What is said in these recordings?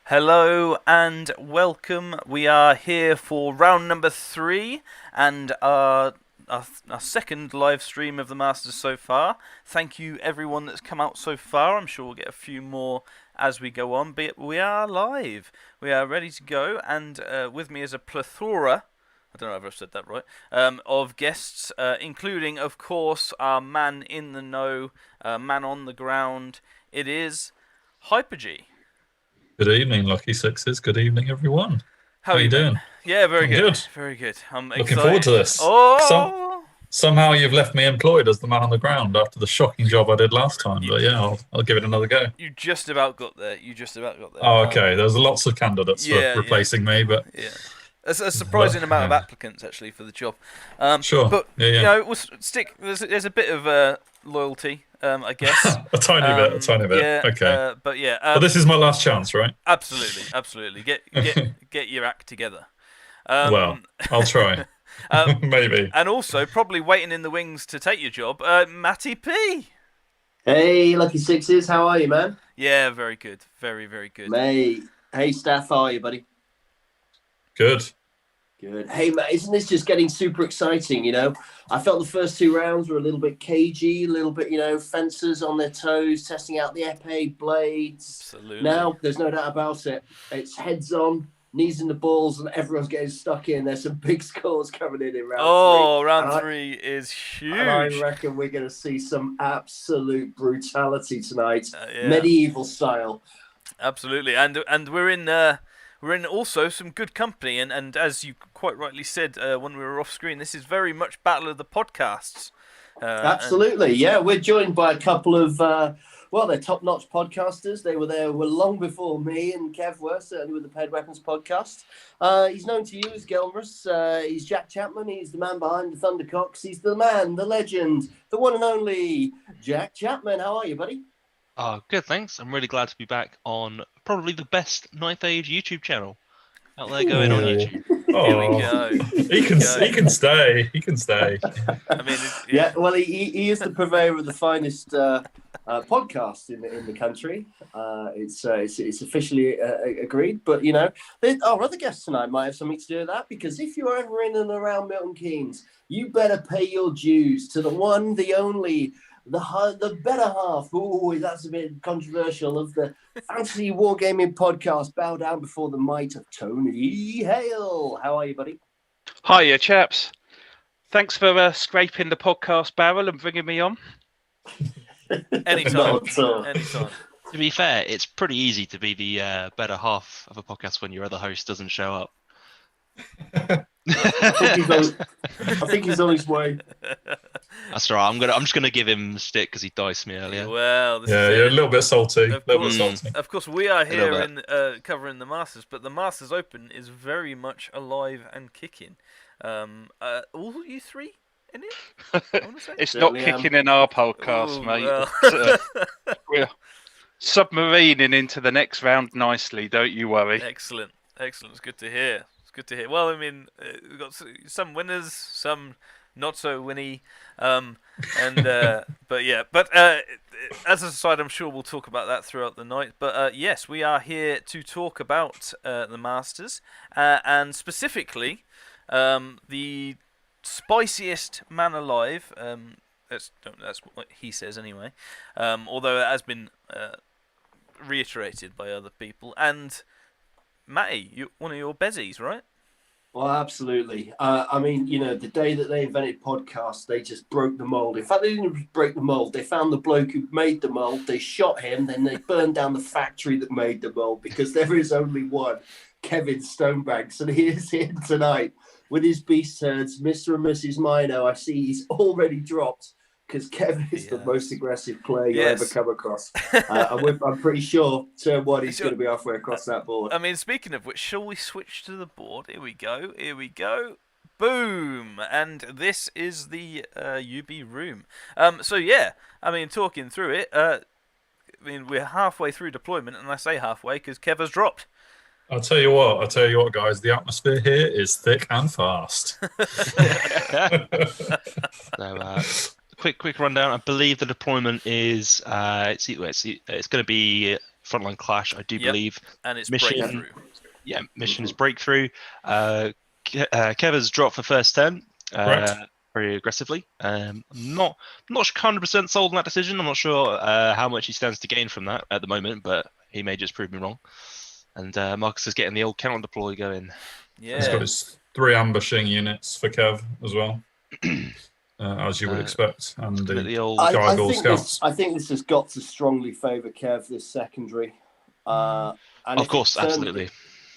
Hello and welcome. We are here for round number 3 and our second live stream of the Masters so far. Thank you everyone that's come out so far. I'm sure we'll get a few more as we go on, but we are live. We are ready to go, and with me is a plethora, I don't know if I've said that right, of guests, including, of course, our man in the know, man on the ground. It is Hyper-G. Good evening, Lucky Sixes. Good evening, everyone. How are you doing? Mate? Yeah, very I'm good. Very good. I'm looking excited. forward to this. Oh! Somehow you've left me employed as the man on the ground after the shocking job I did last time. But yeah, I'll give it another go. You just about got there. Oh, okay. There's lots of candidates for replacing me, but yeah. There's a surprising amount of applicants actually for the job. Sure. But you know, we'll stick. There's a bit of loyalty, I guess. a tiny bit. Yeah, okay. But yeah. But this is my last chance, right? Absolutely. Get your act together. Well, I'll try. Maybe. And also, probably waiting in the wings to take your job, Matty P. Hey, Lucky Sixes, how are you, man? Yeah, very good. Very, very good. Mate, hey, Steph, how are you, buddy? Good. Good. Hey, mate, isn't this just getting super exciting, you know? I felt the first 2 rounds were a little bit cagey, a little bit, you know, fencers on their toes, testing out the épée blades. Absolutely. Now, there's no doubt about it. It's heads on, knees in the balls, and everyone's getting stuck in. There's some big scores coming in round 3. Oh, round 3 is huge. And I reckon we're going to see some absolute brutality tonight, medieval style. Absolutely, and we're in also some good company, and as you quite rightly said when we were off screen, this is very much battle of the podcasts. Absolutely, yeah. We're joined by a couple of they're top-notch podcasters. They were long before me and Kev were, certainly with the Paired Weapons podcast. He's known to you as Gelmrus. He's Jack Chapman. He's the man behind the Thundercocks. He's the man, the legend, the one and only Jack Chapman. How are you, buddy? Good, thanks. I'm really glad to be back on probably the best 9th Age YouTube channel out there going on YouTube. Here we go. He can stay. He can stay. I mean, well, he is the purveyor of the finest podcast in the country. It's officially agreed. But you know, our other guests tonight might have something to do with that, because if you're ever in and around Milton Keynes, you better pay your dues to the one, the only, the better half. Ooh, that's a bit controversial, of the Fantasy Wargaming podcast. Bow down before the might of Tony Hale. How are you, buddy? Hiya, chaps. Thanks for scraping the podcast barrel and bringing me on. Anytime. To be fair, it's pretty easy to be the better half of a podcast when your other host doesn't show up. I think he's on his way. That's all right. I'm just gonna give him stick because he diced me earlier. Well, you're a little bit salty. Of course, we are here in covering the Masters, but the Masters Open is very much alive and kicking. All you three in it? I want to say. It's not kicking in our podcast, mate. Well. We're submarining into the next round nicely. Don't you worry. Excellent. It's good to hear. Well, I mean, we've got some winners, some not so winny, but as a side, I'm sure we'll talk about that throughout the night. But yes, we are here to talk about the Masters, and specifically the spiciest man alive. That's what he says anyway. Although it has been reiterated by other people. And Matty, one of your bezies, right? Well, absolutely. I mean, you know, the day that they invented podcasts, they just broke the mold. In fact, they didn't break the mold. They found the bloke who made the mold. They shot him. Then they burned down the factory that made the mold, because there is only one, Kevin Stonebanks. And he is here tonight with his beast herds, Mr. and Mrs. Mino. I see he's already dropped, because Kevin is the most aggressive player you'll ever come across. I'm pretty sure turn 1 he's going to be halfway across that board. I mean, speaking of which, shall we switch to the board? Here we go. Boom! And this is the UB room. So yeah, I mean, talking through it, I mean, we're halfway through deployment, and I say halfway because Kev has dropped. I'll tell you what, guys. The atmosphere here is thick and fast. So, quick rundown. I believe the deployment is it's going to be Frontline Clash, I do believe. And it's mission, breakthrough. Yeah, mission is breakthrough. Kev has dropped for first 10 very aggressively. I'm not 100% sold on that decision. I'm not sure how much he stands to gain from that at the moment, but he may just prove me wrong. And Marcus is getting the old counter deploy going. Yeah. He's got his 3 ambushing units for Kev as well, as you would expect. And the old Gargoyle Scouts. I think this has got to strongly favour Kev, this secondary. And of course, absolutely.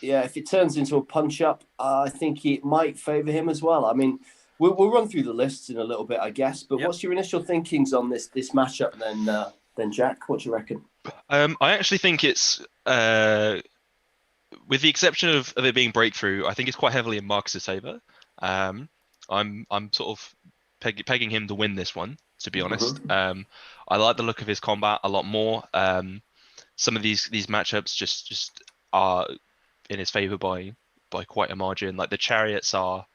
Yeah, if it turns into a punch-up, I think it might favour him as well. I mean, we'll run through the lists in a little bit, I guess. But what's your initial thinkings on this matchup then, Jack? What do you reckon? I actually think it's, with the exception of it being breakthrough, I think it's quite heavily in Marcus's favour. I'm sort of pegging him to win this one, to be honest. I like the look of his combat a lot more. Some of these matchups just are in his favour by quite a margin. Like the chariots are,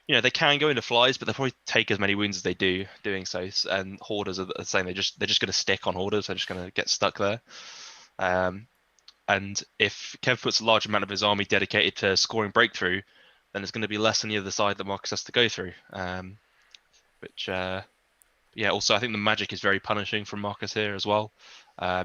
they can go into flies, but they'll probably take as many wounds as they do doing so. And hoarders are the same. They're just going to stick on hoarders. They're just going to get stuck there. And if Kev puts a large amount of his army dedicated to scoring breakthrough, then there's going to be less on the other side that Marcus has to go through. Also I think the magic is very punishing from Marcus here as well.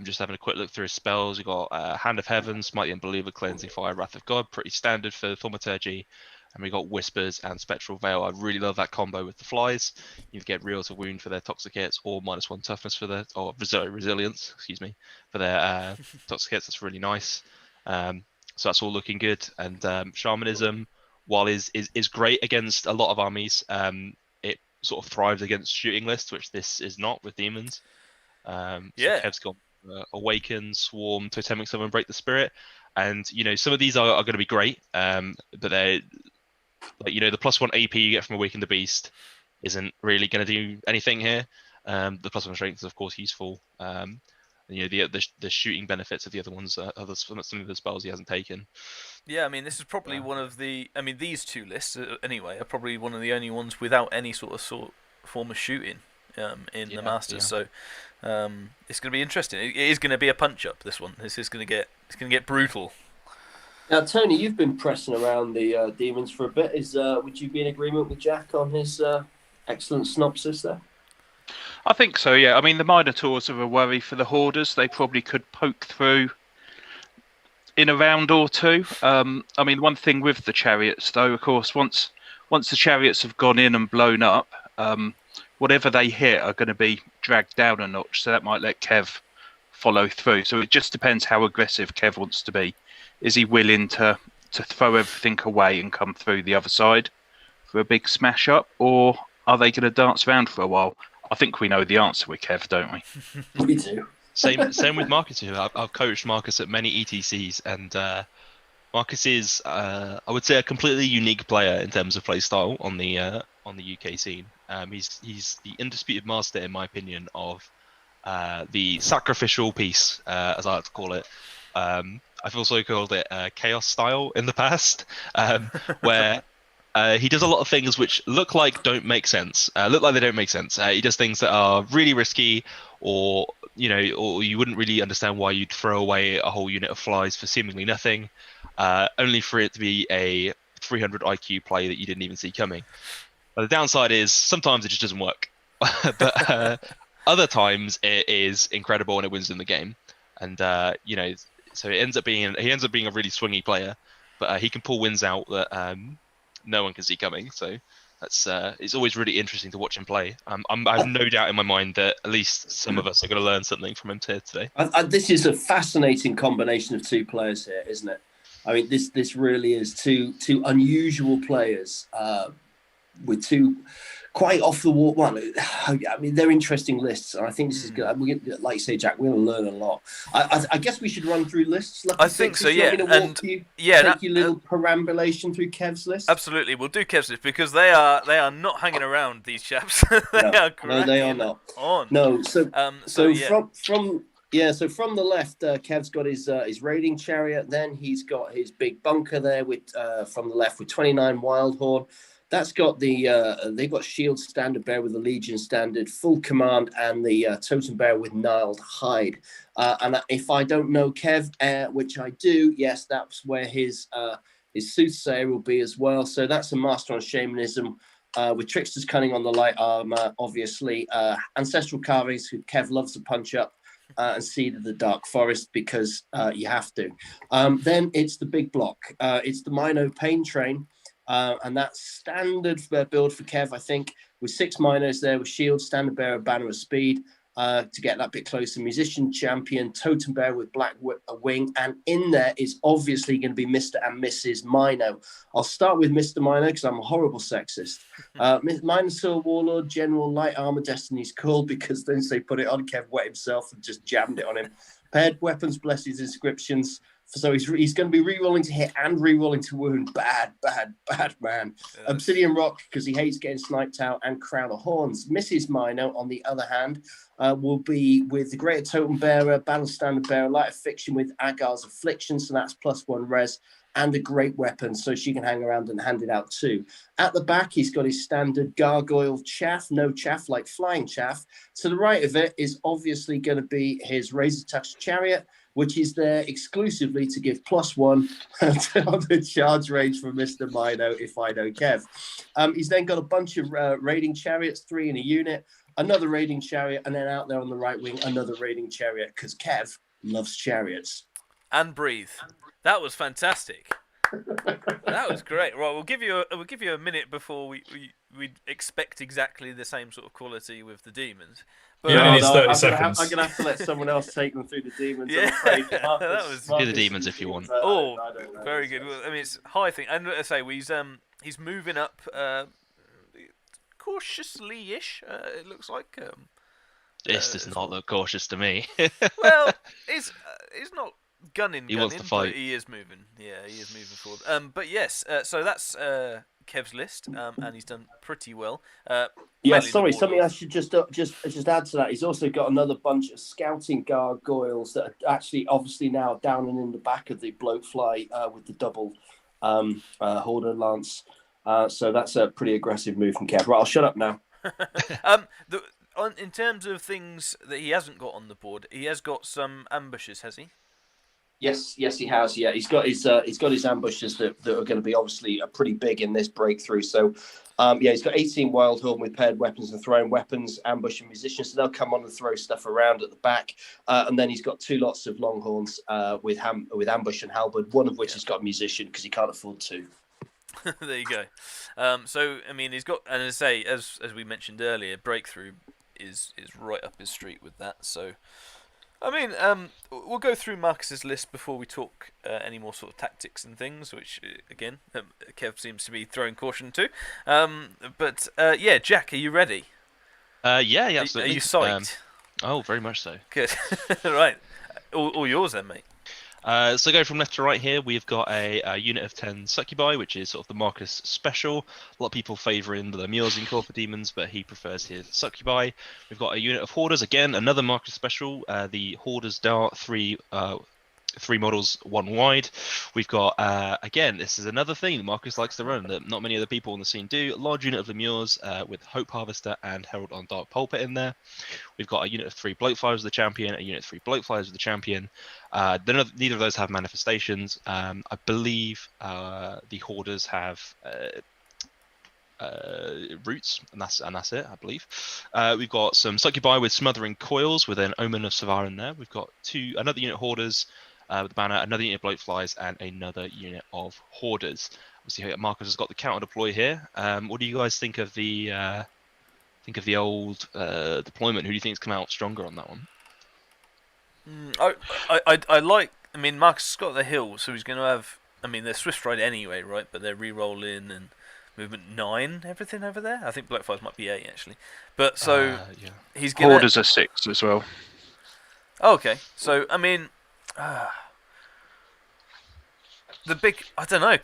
Just having a quick look through his spells, you've got Hand of Heaven, Smite the Unbeliever, Cleansing Fire, Wrath of God, pretty standard for Thaumaturgy. And we got Whispers and Spectral Veil. I really love that combo with the flies. You get real to wound for their toxic hits, or -1 toughness for their, or resilience, for their toxic hits. That's really nice. So that's all looking good. And Shamanism, while is great against a lot of armies, it sort of thrives against shooting lists, which this is not with demons. So Kev's got Awaken, Swarm, Totemic Summon, Break the Spirit. And, some of these are going to be great, but they're, the +1 AP you get from Awaken the Beast isn't really going to do anything here. The +1 Strength is, of course, useful. The shooting benefits of the other ones, some of the spells he hasn't taken. Yeah, I mean, this is probably one of the... I mean, these two lists, anyway, are probably one of the only ones without any sort of form of shooting in the Masters. So it's going to be interesting. It is going to be a punch-up, this one. It's going to get brutal. Now, Tony, you've been pressing around the Demons for a bit. Would you be in agreement with Jack on his excellent synopsis there? I think so, yeah. I mean, the Minotaurs are a worry for the Hoarders. They probably could poke through in a round or two. I mean, one thing with the Chariots, though, of course, once the Chariots have gone in and blown up, whatever they hit are going to be dragged down a notch. So that might let Kev follow through. So it just depends how aggressive Kev wants to be. Is he willing to throw everything away and come through the other side for a big smash up, or are they going to dance around for a while? I think we know the answer with Kev, don't we? We do. Same with Marcus here. I've coached Marcus at many ETCs, and Marcus is, I would say, a completely unique player in terms of play style on the UK scene. He's the undisputed master, in my opinion, of the sacrificial piece, as I like to call it. I've also called it chaos style in the past, where he does a lot of things which look like they don't make sense. He does things that are really risky, or you wouldn't really understand why you'd throw away a whole unit of flies for seemingly nothing, only for it to be a 300 IQ play that you didn't even see coming. But the downside is sometimes it just doesn't work, but other times it is incredible and it wins in the game. And so he ends up being a really swingy player, but he can pull wins out that no one can see coming. So that's it's always really interesting to watch him play. I have no doubt in my mind that at least some of us are going to learn something from him today. This is a fascinating combination of two players here, isn't it? I mean, this really is two unusual players with two quite off the wall. Well, I mean, they're interesting lists, and I think this is good. Like you say, Jack, we're going to learn a lot. I guess we should run through lists. I think so, yeah. Take your little perambulation through Kev's list. Absolutely, we'll do Kev's list because they are not hanging around. These chaps, no, they are not. No, so from the left, Kev's got his raiding chariot. Then he's got his big bunker there with from the left with 29 Wildhorn. That's got they've got Shield Standard Bearer with the Legion Standard, Full Command, and the Totem Bearer with Gnarled Hide. And if I don't know Kev, which I do, yes, that's where his Soothsayer will be as well. So that's a Master on Shamanism with Trickster's Cunning on the Light Armor, obviously. Ancestral Carvings, who Kev loves to punch up, and Seed of the Dark Forest because you have to. Then it's the big block. It's the Mino Pain Train. And that's standard build for Kev, I think, with 6 Minos there with Shield, Standard Bearer, Banner of Speed to get that bit closer. Musician Champion, Totem Bearer with Black Wing. And in there is obviously going to be Mr. and Mrs. Mino. I'll start with Mr. Mino because I'm a horrible sexist. Minosaur Warlord, General, Light Armor, Destiny's Call, because then they put it on, Kev wet himself and just jammed it on him. Paired Weapons, Blessings, Inscriptions. So he's going to be re-rolling to hit and re-rolling to wound. Bad man. Yes. Obsidian Rock, because he hates getting sniped out, and Crown of Horns. Mrs. Mino, on the other hand, will be with the Greater Totem Bearer, Battle Standard Bearer, Light of Fiction with Agar's Affliction, so that's +1 res, and a great weapon, so she can hang around and hand it out too. At the back, he's got his standard Gargoyle Chaff, no chaff like flying chaff. To the right of it is obviously going to be his Razor Touch Chariot, which is there exclusively to give +1 on the charge range for Mr. Mino, if I know Kev. He's then got a bunch of raiding chariots, 3 in a unit, another raiding chariot, and then out there on the right wing, another raiding chariot, because Kev loves chariots. And breathe. That was fantastic. That was great. Right, we'll give you a minute before we expect exactly the same sort of quality with the demons. But yeah, I'm 30 seconds. I'm gonna have to let someone else take them through the demons. Yeah, I'm afraid. that was do the demons if you want. I don't know. Very good. Well, I mean, it's high thing, and I say he's moving up cautiously-ish. It looks like. This does not look cautious to me. Well, he's not gunning. He wants to fight. But he is moving. Yeah, he is moving forward. But yes, so that's Kev's list, and he's done pretty well. Yeah, sorry. Something I should just add to that. He's also got another bunch of scouting gargoyles that are actually obviously now down and in the back of the bloatfly with the double Horder Lance. So that's a pretty aggressive move from Kev. Right, I'll shut up now. In terms of things that he hasn't got on the board, he has got some ambushes, has he? Yes, he has. Yeah, he's got his ambushes that are going to be obviously pretty big in this breakthrough. So, he's got 18 Wildhorn with paired weapons and thrown weapons, ambush and musicians. So they'll come on and throw stuff around at the back. And then he's got 2 lots of Longhorns with ambush and halberd, one of which has got musician because he can't afford 2. There you go. So I mean, he's got, and as I say, as we mentioned earlier, breakthrough is right up his street with that. So. I mean, we'll go through Marcus's list before we talk any more sort of tactics and things, which, again, Kev seems to be throwing caution to. But Jack, are you ready? Yeah, absolutely. Are you psyched? Oh, very much so. Good. Right. All yours then, mate. So go from left to right here, we've got a unit of 10 Succubi, which is sort of the Marcus special. A lot of people favouring the Lemures in core for demons, but he prefers his Succubi. We've got a unit of Hoarders, again, another Marcus special, the Hoarders Dart, 3 models, 1 wide. We've got, again, this is another thing that Marcus likes to run that not many other people on the scene do. A large unit of Lemures with Hope Harvester and Herald on Dark Pulpit in there. We've got a unit of 3 Bloatflies with the champion, a unit of 3 Bloatflies with the champion. Neither of those have manifestations. I believe the Hoarders have roots, and that's it, I believe. We've got some Succubi with Smothering Coils with an Omen of Savara in there. We've got another unit of Hoarders with the banner, another unit of Bloatflies, and another unit of Hoarders. Obviously, Marcus has got the counter deploy here. What do you guys think of the old deployment? Who do you think has come out stronger on that one? I like. I mean, Marcus has got the hill, so he's going to have. I mean, they're Swift Ride anyway, right? But they're re-rolling and movement 9, everything over there. I think Blackflies might be 8 actually. But so he's going. Hoarders are 6 as well. Oh, okay, so I mean, the big. I don't know.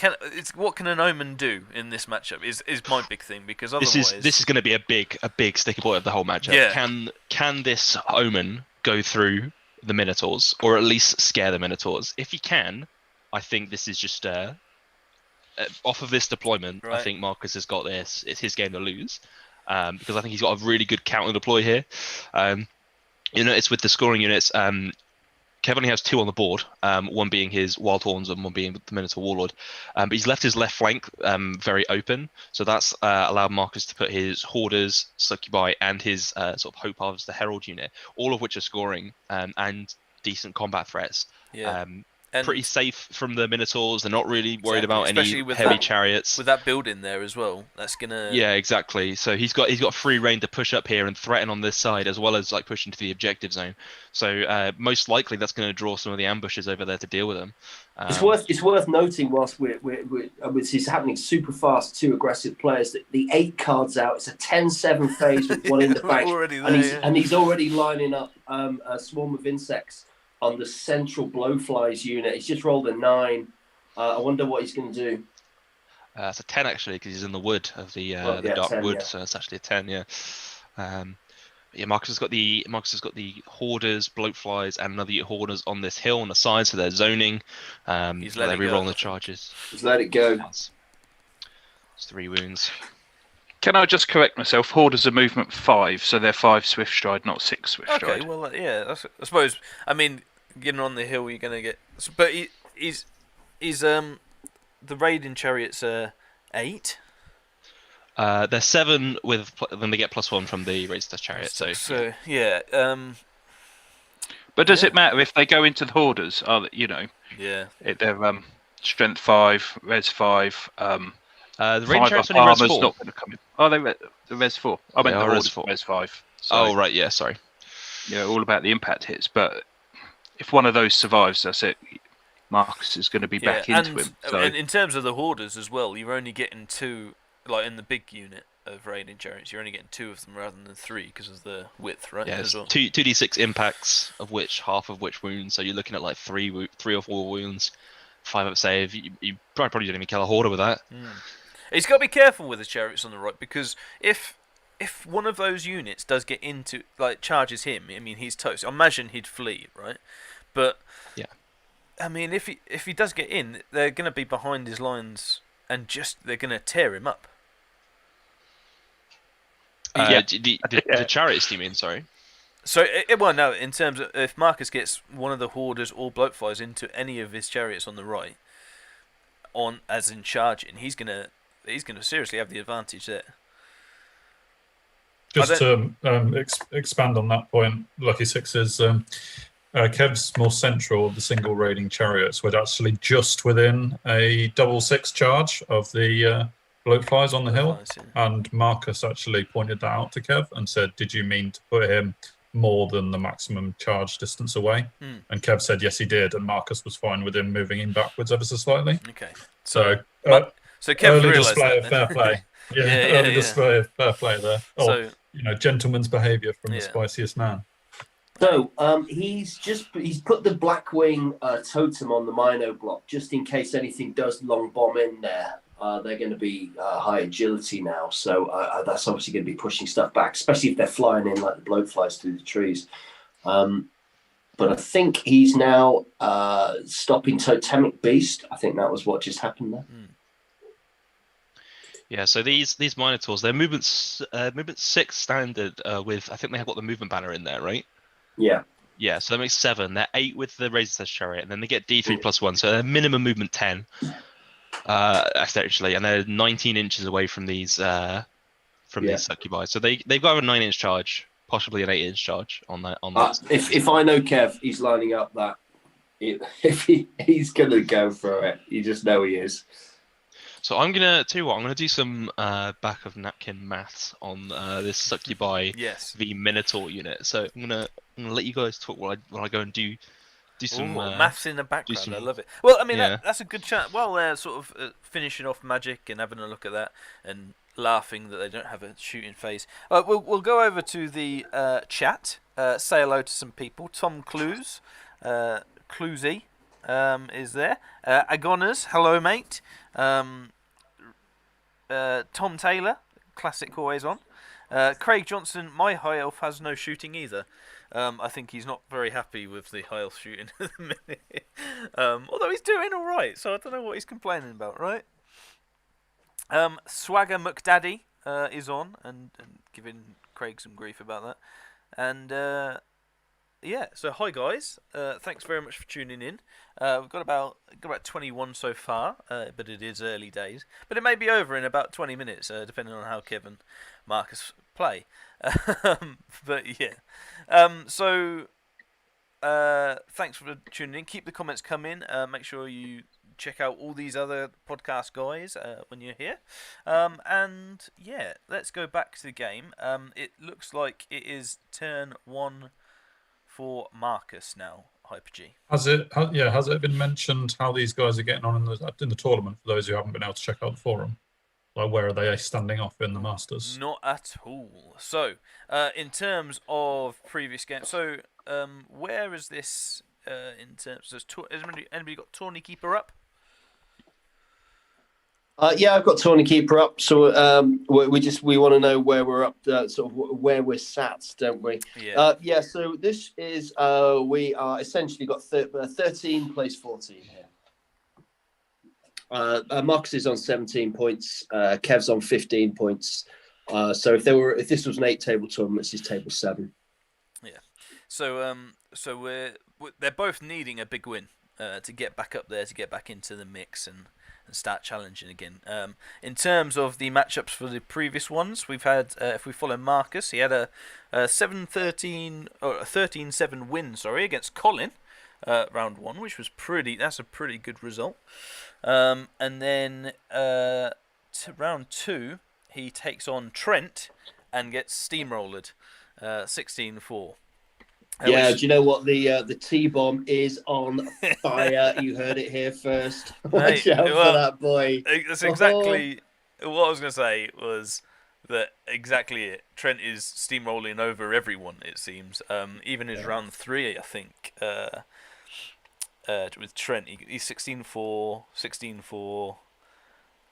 What can an Omen do in this matchup? Is my big thing, because otherwise this is going to be a big sticky point of the whole matchup. Yeah. Can this Omen go through the Minotaurs, or at least scare the Minotaurs? If he can, I think this is just off of this deployment, I Right. think Marcus has got this. It's his game to lose, because I think he's got a really good counter deploy here. You notice with the scoring units, Kev only has 2 on the board, one being his Wild Horns and one being the Minotaur Warlord. But he's left his left flank very open, so that's allowed Marcus to put his Hoarders, Succubi, and his sort of Hope Harvest, the Herald unit, all of which are scoring and decent combat threats. Yeah. And Pretty safe from the Minotaurs. They're not really worried Exactly, about especially any with heavy that- chariots. with that build in there as well, that's gonna. Yeah, exactly. So he's got free reign to push up here and threaten on this side, as well as like push into the objective zone. So most likely that's going to draw some of the ambushes over there to deal with them. It's worth noting whilst this is happening super fast, 2 aggressive players, that the 8 cards out. It's a 10-7 phase with 1 in the back, Already there, and he's already lining up a swarm of insects on the central blowflies unit. He's just rolled a 9. I wonder what he's going to do. It's a 10 actually, because he's in the wood of the yeah, dark 10, wood, yeah. so it's actually a 10. Yeah. Yeah, Marcus has got the Hoarders, Bloatflies, and another Hoarders on this hill on the side, so they're zoning. He's they're let it go, rerolling I the think. charges. Just let it go. It's 3 wounds. Can I just correct myself? Hoarders are movement 5, so they're 5 swift stride, not 6 swift Okay, stride. well, yeah, I suppose. I mean, getting on the hill, you're gonna get. But he's the raiding chariots are 8. They're 7 with then they get +1 from the raised test chariot. So yeah. But does Yeah. it matter if they go into the Hoarders? Yeah. They're strength 5, res 5. the range 5 chariots up only res armor's 4. not going to come in. Oh, the res 4. I meant They the are res Hoarders 4. res 5. So, Oh right, yeah, sorry. yeah, all about the impact hits. But if one of those survives, that's it. Marcus is going to be back into him. So And in terms of the Hoarders as well, you're only getting 2, like in the big unit of raiding chariots, you're only getting 2 of them rather than 3 because of the width, right? Yeah, as it's well. 2d6 impacts, of which half of which wounds. So you're looking at like 3 or 4 wounds, 5 up save. You probably don't even kill a Hoarder with that. He's got to be careful with his chariots on the right, because if one of those units does get into, like, charges him, I mean, he's toast. I imagine he'd flee, right? But Yeah. I mean, if he does get in, they're going to be behind his lines and they're going to tear him up. Yeah. The chariots, do you mean? Sorry. So, well, no. In terms of if Marcus gets one of the Hoarders or Bloatflies into any of his chariots on the right, as in charging, he's gonna seriously have the advantage there. Just to expand on that point, Lucky Sixes, Kev's more central of the single raiding chariots would actually just within a 6/6 charge of the Bloatflies on the hill. Bloatflies, yeah. And Marcus actually pointed that out to Kev and said, did you mean to put him more than the maximum charge distance away? And Kev said, yes, he did. And Marcus was fine with him moving him backwards ever so slightly. Okay. So Kev early realised display that of then. fair play. Yeah, Yeah, early yeah. display of fair play there. So Gentleman's behaviour from the Yeah. spiciest man. So he's put the Blackwing totem on the Mino block just in case anything does long bomb in there. They're going to be high agility now, so that's obviously going to be pushing stuff back, especially if they're flying in like the blowflies through the trees. But I think he's now stopping Totemic Beast. I think that was what just happened there. Yeah, so these Minotaurs, they're movement 6 standard with, I think they have got the movement banner in there, right? Yeah. Yeah, so that makes 7. They're 8 with the Razor's Edge Chariot, and then they get D3 +1, so they're minimum movement 10, essentially, and they're 19 inches away from these these Succubi. So they've got a 9-inch charge, possibly an 8-inch charge on that. If I know Kev, he's lining up that. If he's going to go for it, you just know he is. So I'm gonna tell you what, I'm gonna do some back of napkin maths on this Succubi v Minotaur unit. So I'm gonna let you guys talk while I go and do some maths in the background. I love it. Well, I mean, yeah. that's a good chat. Well, they're sort of finishing off Magic and having a look at that and laughing that they don't have a shooting phase. We'll go over to the chat. Say hello to some people. Tom Clues, Cluesy is there. Agonas, hello mate. Tom Taylor, classic, always on. Craig Johnson, my high elf has no shooting either. I think he's not very happy with the high elf shooting at the minute. Although he's doing all right, so I don't know what he's complaining about, right? Swagger McDaddy is on and giving Craig some grief about that. And yeah, so hi guys, thanks very much for tuning in. We've got about 21 so far, but it is early days. But it may be over in about 20 minutes, depending on how Kev and Marcus play. But yeah, so thanks for tuning in. Keep the comments coming. Make sure you check out all these other podcast guys when you're here. And yeah, let's go back to the game. It looks like it is turn 1 for Marcus now. Hyper G. Has it been mentioned how these guys are getting on in the tournament? For those who haven't been able to check out the forum, like where are they standing off in the Masters? Not at all. So, in terms of previous games, so where is this in terms of anybody got Tourney Keeper up? Yeah, I've got Tourney Keeper up. So we want to know where we're up, sort of where we're sat, don't we? Yeah. Yeah. So this is we are essentially got 13 plays 14 here. Marcus is on 17 points. Kev's on 15 points. So if this was an 8-table tournament, this is table 7. Yeah. So they're both needing a big win to get back up there, to get back into the mix and start challenging again. In terms of the matchups for the previous ones, we've had, if we follow Marcus, he had a 7-13 or a 13-7 win, against Colin, round 1, which was that's a pretty good result. And then round 2, he takes on Trent and gets steamrolled, 16-4. Yeah, do you know what? The T-bomb is on fire. You heard it here first. Watch out for that boy. That's exactly what I was going to say. Was that exactly it? Trent is steamrolling over everyone. It seems. Even in round 3, I think. With Trent, he's 16-4, 16-4.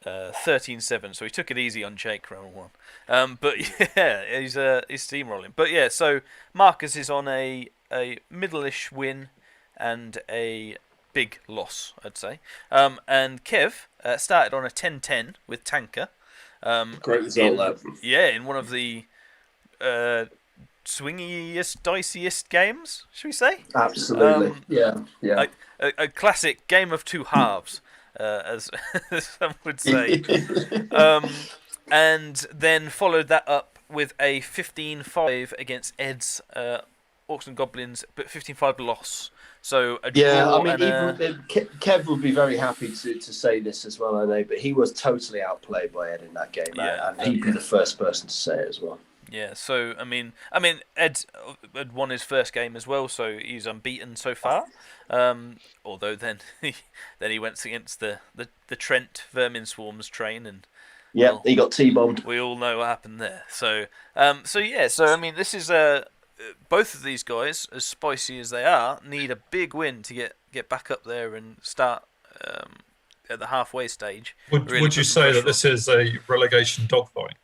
13-7, so he took it easy on Jake round 1. But yeah, he's steamrolling. But yeah, so Marcus is on a middle-ish win and a big loss, I'd say. And Kev started on a 10-10 with Tanker. Great result, that. Yeah, in one of the swingiest, diciest games, should we say? Absolutely. Yeah. A classic game of two halves. As some would say, and then followed that up with a 15-5 against Ed's Orcs and Goblins, but 15-5 loss. So a draw. Yeah, I mean, even Kev would be very happy to say this as well, I know, but he was totally outplayed by Ed in that game, and he'd be the first person to say it as well. Yeah, so I mean, Ed had won his first game as well, so he's unbeaten so far. Although then he went against the Trent Vermin Swarms train, and he got T-bombed. We all know what happened there. So I mean, this is both of these guys, as spicy as they are, need a big win to get back up there and start at the halfway stage. Would you say that this is a relegation dogfight?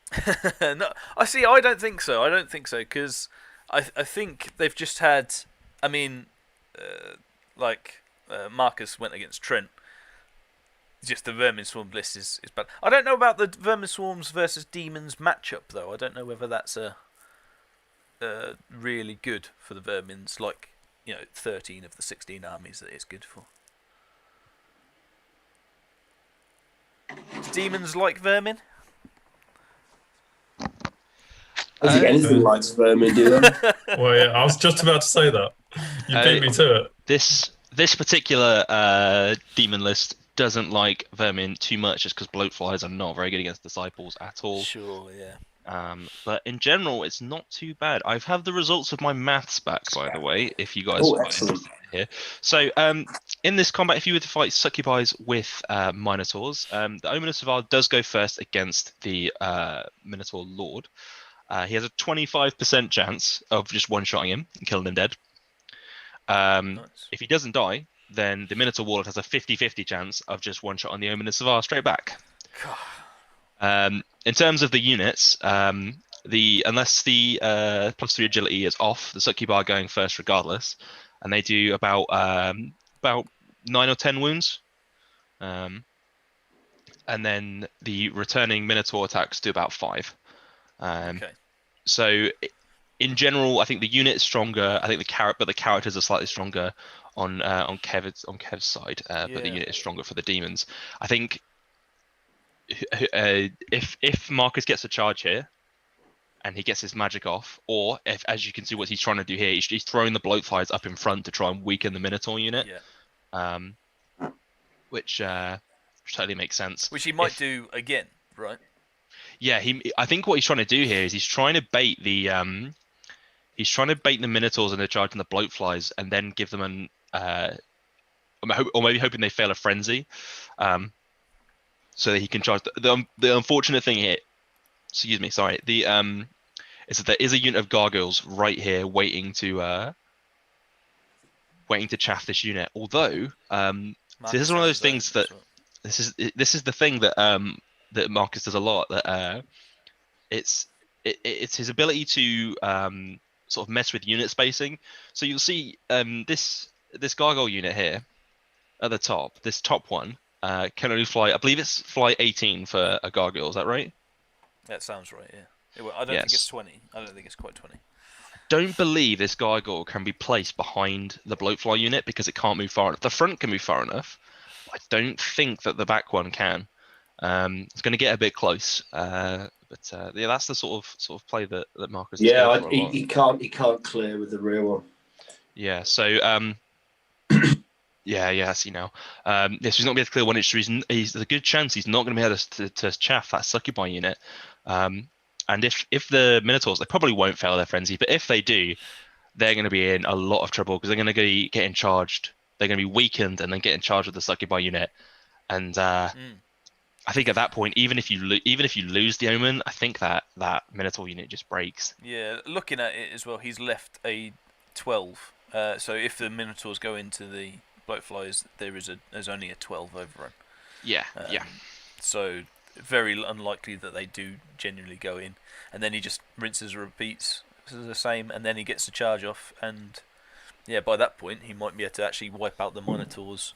No, I don't think so. Because I think they've just had. I mean, Marcus went against Trent. Just the Vermin Swarm list is bad. I don't know about the Vermin Swarms versus Demons matchup though. I don't know whether that's really good for the Vermins. 13 of the 16 armies that it's good for. Do Demons like Vermin? I think anything likes Vermin, do they? Well, yeah, I was just about to say that. You beat me to it. This particular demon list doesn't like Vermin too much, just because bloatflies are not very good against disciples at all. Sure, yeah. But in general, it's not too bad. I've had the results of my maths back, by the way, if you guys are interested here. So, in this combat, if you were to fight succubi with minotaurs, the Ominous Savage does go first against the Minotaur Lord. He has a 25% chance of just one-shotting him and killing him dead. Nice. If he doesn't die, then the Minotaur Warlord has a 50-50 chance of just one-shot on the Ominous Savage straight back. In terms of the units, unless the +3 agility is off, the succubi are going first regardless, and they do about 9 or 10 wounds. and then the returning Minotaur attacks do about 5. Okay. So in general, I think the unit is stronger. I think the characters are slightly stronger on Kev's side, but the Yeah. unit is stronger for the demons. I think if Marcus gets a charge here, and he gets his magic off, or if, as you can see, what he's trying to do here, he's throwing the bloatflies up in front to try and weaken the Minotaur unit. Yeah. Which totally makes sense. Which he might do again, right? Yeah, I think what he's trying to do here is he's trying to bait the Minotaurs into charging the bloatflies, and then give them an or maybe hoping they fail a frenzy, so that he can charge. The unfortunate thing here, excuse me, sorry, is that there is a unit of gargoyles right here waiting to chaff this unit. Although, so this is one of those things that this is the thing that that Marcus does a lot. That it's his ability to sort of mess with unit spacing. So you'll see this gargoyle unit here at the top. This top one can only fly. I believe it's fly 18 for a gargoyle. Is that right? That sounds right. Yeah. I don't think it's 20. I don't think it's quite 20. Don't believe this gargoyle can be placed behind the bloatfly unit because it can't move far enough. The front can move far enough. I don't think that the back one can. It's going to get a bit close, but yeah, that's the sort of play that Marcus. Yeah, he can't clear with the rear one. Yeah, so yeah, I see now. Yes, he's not going to be able to clear one inch. There's a good chance he's not going to be able to chaff that succubi unit. And if the Minotaurs, they probably won't fail their frenzy, but if they do, they're going to be in a lot of trouble because they're going to be getting charged. They're going to be weakened and then get in charge of the succubi unit. And I think at that point, even if you lose the Omen, I think that Minotaur unit just breaks. Yeah, looking at it as well, he's left a 12. So if the Minotaurs go into the bloatflies, there's only a 12 overrun. Yeah, yeah. So very unlikely that they do genuinely go in, and then he just rinses and repeats the same, and then he gets the charge off, and yeah, by that point he might be able to actually wipe out the Minotaur's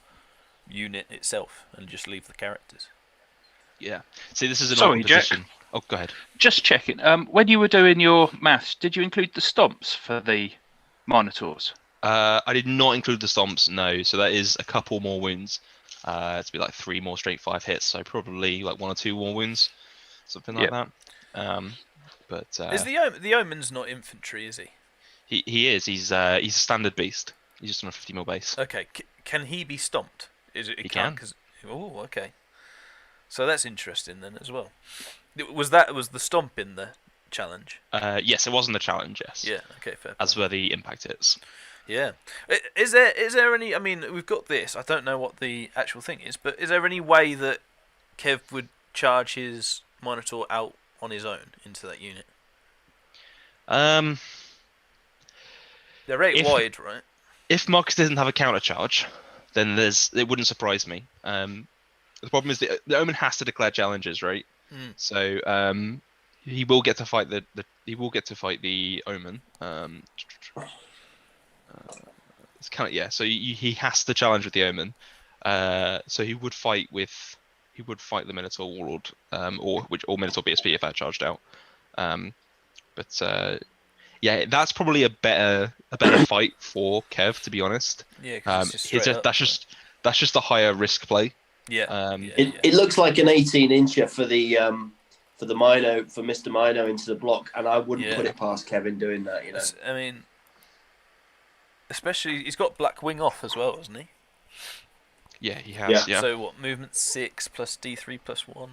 unit itself and just leave the characters. Yeah. See, this is an Sorry, odd position. Oh, go ahead. Just checking. When you were doing your maths, did you include the stomps for the Minotaurs? I did not include the stomps, no. So that is a couple more wounds. It's be like 3 more straight 5 hits, so probably like 1 or 2 more wounds, something like that. But is the Omen's not infantry? Is he? He is. He's a standard beast. He's just on a 50 mil base. Okay. Can he be stomped? He can. Oh, okay. So that's interesting then as well. Was the stomp in the challenge? Yes, it was in the challenge. Yes. Yeah. Okay. Fair. As were the impact hits. Yeah. Is there any? I mean, we've got this. I don't know what the actual thing is, but is there any way that Kev would charge his Minotaur out on his own into that unit? They're 8 wide, right? If Marcus doesn't have a counter charge, then it wouldn't surprise me. The problem is the Omen has to declare challenges, right? So he will get to fight the Omen. It's kind of, yeah. So he has to challenge with the Omen. So he would fight the Minotaur Warlord, or Minotaur BSP if that charged out. But yeah, that's probably a better fight for Kev, to be honest. Yeah, that's just a higher risk play. Yeah. It looks like an 18-incher for Mr. Mino into the block, and I wouldn't put it past Kevin doing that. You know, I mean, especially he's got Black Wing off as well, hasn't he? Yeah, he has. Yeah. So what? Movement 6 plus D3 plus 1.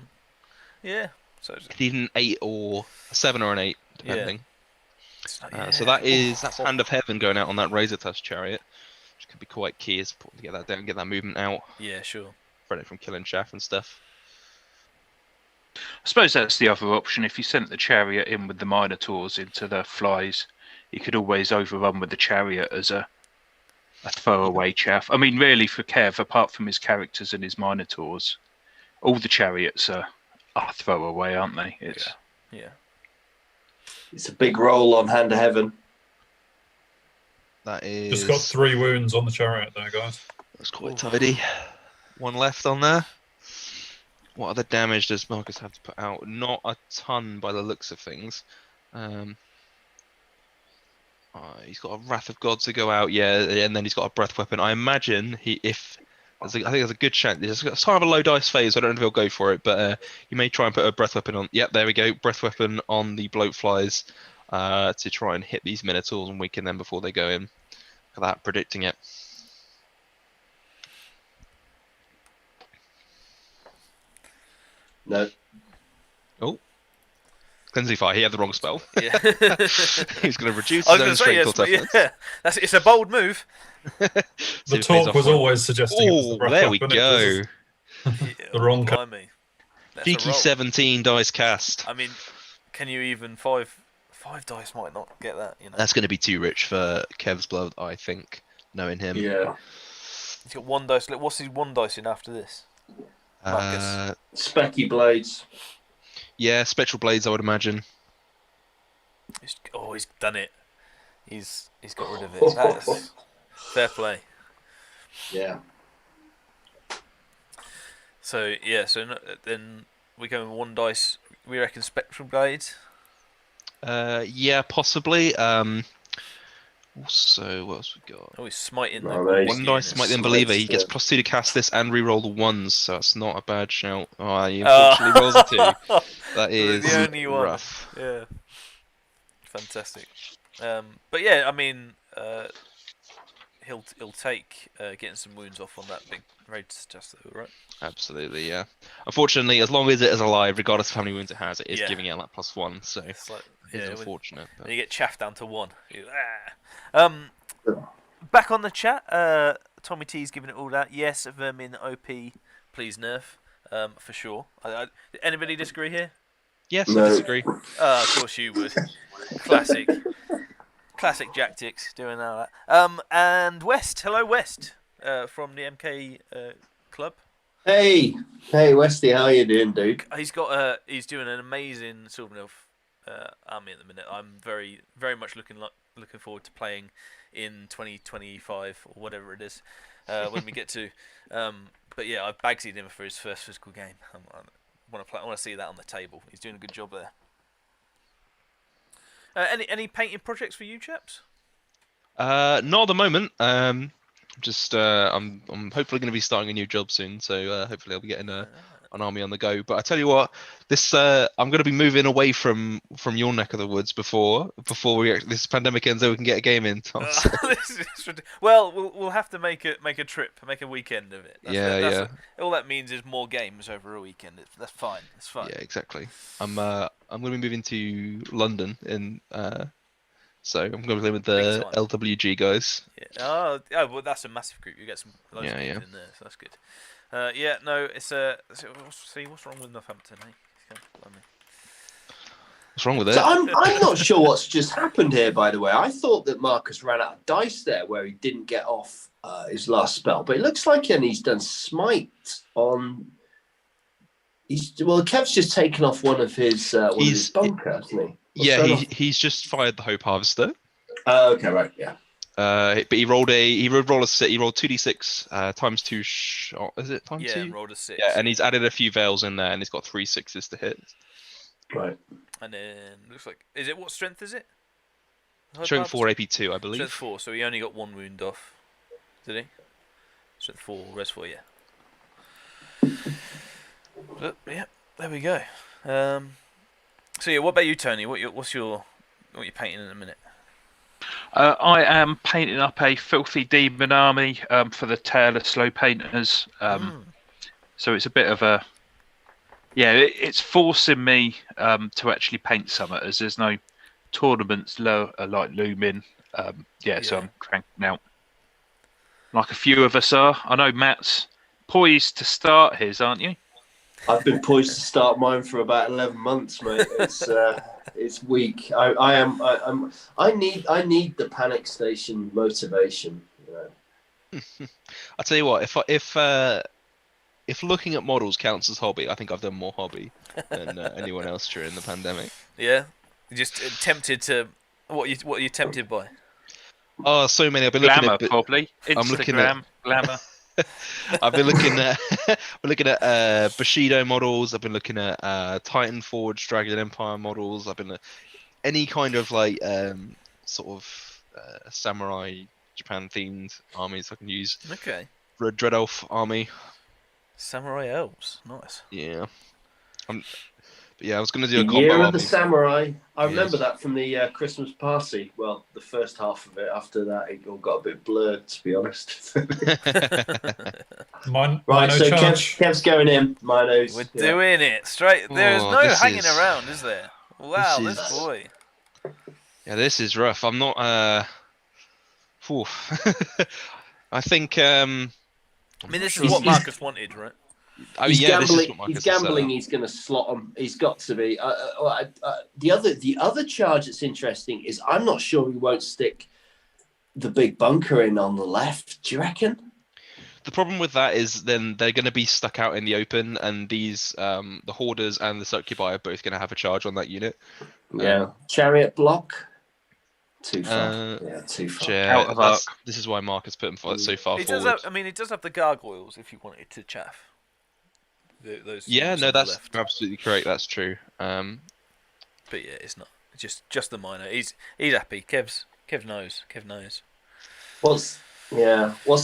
Yeah. So it's either an 8 or a 7 or an 8, depending. So that's Hand of Heaven going out on that Razor Tusk chariot, which could be quite key as to get that down, get that movement out. Yeah, sure. Prevent it from killing Chaff and stuff. I suppose that's the other option. If you sent the chariot in with the Minotaurs into the flies, you could always overrun with the chariot as a throwaway chaff. I mean, really, for Kev, apart from his characters and his Minotaurs, all the chariots are throwaway, aren't they? Yeah. It's a big roll on Hand of Heaven. That is. Just got 3 wounds on the chariot there, guys. That's quite tidy. 1 left on there. What other damage does Marcus have to put out? Not a ton by the looks of things. He's got a Wrath of God to go out, yeah, and then he's got a Breath Weapon. I imagine I think there's a good chance. It's kind of a low dice phase. I don't know if he'll go for it, but he may try and put a Breath Weapon on. Yep, there we go. Breath Weapon on the Bloatflies to try and hit these Minotaurs and weaken them before they go in. Look at that, predicting it. No. Oh. Cleansing Fire, he had the wrong spell. Yeah. He's going to reduce I his was own going to strength or say, toughness. yeah, it's a bold move. The talk was always suggesting it was the Oh, Breath there we Weapon. go. The wrong card. Blimey. That's a Cheeky roll. 17 dice cast. I mean, can you even five dice might not get that, you know. That's going to be too rich for Kev's blood, I think, knowing him. Yeah. He's got one dice. What's his one dice in after this? Marcus. Specky blades. Yeah, Spectral Blades, I would imagine. He's done it. He's got rid of it. That's fair play. Yeah. So then we go with one dice. We reckon Spectral Blades. Yeah, possibly. Also, what else we got? Oh, he's smiting. No, the mate. One dice Smite the Unbeliever. He gets Smites, +2 to cast this and reroll the ones, so that's not a bad shout. Oh, he unfortunately rolls a 2. That is the only one. rough. Yeah. Fantastic. But yeah, I mean, he'll take getting some wounds off on that big raid test, though, right? Absolutely, yeah. Unfortunately, as long as it is alive, regardless of how many wounds it has, it is Yeah. giving it like +1, so It's like, it's yeah, unfortunate. when you get chaffed down to 1. Back on the chat, Tommy T's giving it all that. Yes, Vermin OP, please nerf, for sure. Anybody disagree here? Yes, No. I disagree. Of course you would. Classic Jacktix doing that. And West, hello West, from the MK club. Hey, Westy, how you doing, dude? He's doing an amazing Silver Elf army at the minute. I'm very, very much looking forward to playing in 2025 or whatever it is when we get to. But yeah, I've bagsied him for his first physical game. I want to see that on the table. He's doing a good job there. Any painting projects for you chaps? Not at the moment. Just I'm hopefully going to be starting a new job soon, so hopefully I'll be getting an army on the go. But I tell you what, this I'm going to be moving away from your neck of the woods before this pandemic ends, so we can get a game in. Tom. Well, we'll have to make a trip, make a weekend of it. Yeah. All that means is more games over a weekend. That's fine. It's fine. Yeah, exactly. I'm going to be moving to London so I'm going to be playing with the LWG guys. Yeah. Oh, well, that's a massive group. You get some loads of games in there, so that's good. Yeah, no, it's what's wrong with Northampton, eh? What's wrong with it? So I'm not sure what's just happened here, by the way. I thought that Marcus ran out of dice there where he didn't get off his last spell, but it looks like he's done smite on. Kev's just taken off one of his bunker, hasn't he? He's just fired the Hope Harvester. Okay, right, yeah. But he rolled a 2d6 times 2 shot. Is it times 2? Yeah, rolled a 6. Yeah, and he's added a few veils in there, and he's got 3 6s to hit. Right. And then looks like what strength is it? Strength 4, AP 2, I believe. Strength 4, so he only got 1 wound off. Did he? Strength 4, res 4, yeah. But, yeah, there we go. So yeah, what about you, Tony? What you painting in a minute? I am painting up a filthy demon army for the Tail of Slow Painters. So it's a bit of a it's forcing me to actually paint some, as there's no tournaments like looming. So I'm cranking out like a few of us are. I know Matt's poised to start his, aren't you? I've been poised to start mine for about 11 months, mate. It's weak. I need the panic station motivation. You know? I tell you what, if looking at models counts as hobby, I think I've done more hobby than anyone else during the pandemic. Yeah, you're just tempted to what are you tempted by? Oh, so many. I've been Glamour, looking at probably. I'm looking Instagram, glamour. I've been looking at Bushido models. I've been looking at Titan Forge Dragon Empire models. I've been any kind of like sort of samurai Japan themed armies I can use. Okay. Dread Elf army. Samurai elves, nice. Yeah. But yeah, I was gonna do a The combo Year of army. the Samurai. I remember Yes. that from the Christmas party. Well, the first half of it. After that, it all got a bit blurred, to be honest. Right, Right, so charge. Kev's going in. Minos. We're doing it straight. There's Oh, no this hanging is- around, is there? Wow, this this is- boy. Yeah, this is rough. I'm not. Phew. I think. I mean, this is He's- what he's- Marcus wanted, right? I mean, He's yeah, this is gambling. what Marcus He's has set gambling. up. He's going to slot him. He's got to be. The other charge that's interesting is I'm not sure he won't stick the big bunker in on the left. Do you reckon? The problem with that is then they're going to be stuck out in the open, and these the hoarders and the succubi are both going to have a charge on that unit. Yeah. Chariot block. Too far. Too far. Out of arc. This is why Marcus put him so far He does forward. have. I mean, he does have the gargoyles if you wanted to chaff. Those Yeah, things no, on the that's left. absolutely correct. That's true. But yeah, it's not. It's just the minor. He's happy. Kev knows. What's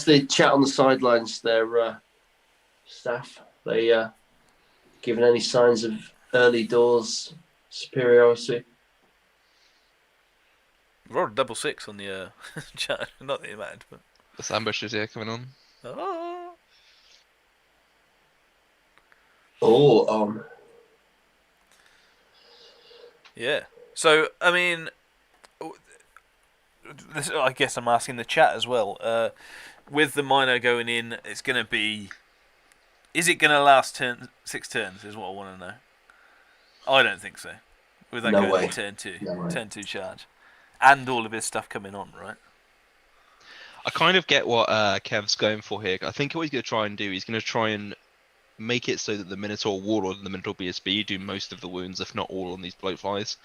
the chat on the sidelines there, staff? They giving any signs of early doors superiority? Rolled a double 6 on the chat. Not that it mattered, but This ambush is here coming on. oh, Oh, yeah. So I mean, this, I guess I'm asking the chat as well. With the minor going in, it's going to be. Is it going to last 6 turns? Is what I want to know. I don't think so. With that No going way. to turn 2, No way. turn 2 charge, and all of his stuff coming on, right? I kind of get what Kev's going for here. I think what he's going to try and do, he's going to try and make it so that the Minotaur Warlord and the Minotaur BSB do most of the wounds, if not all, on these bloatflies.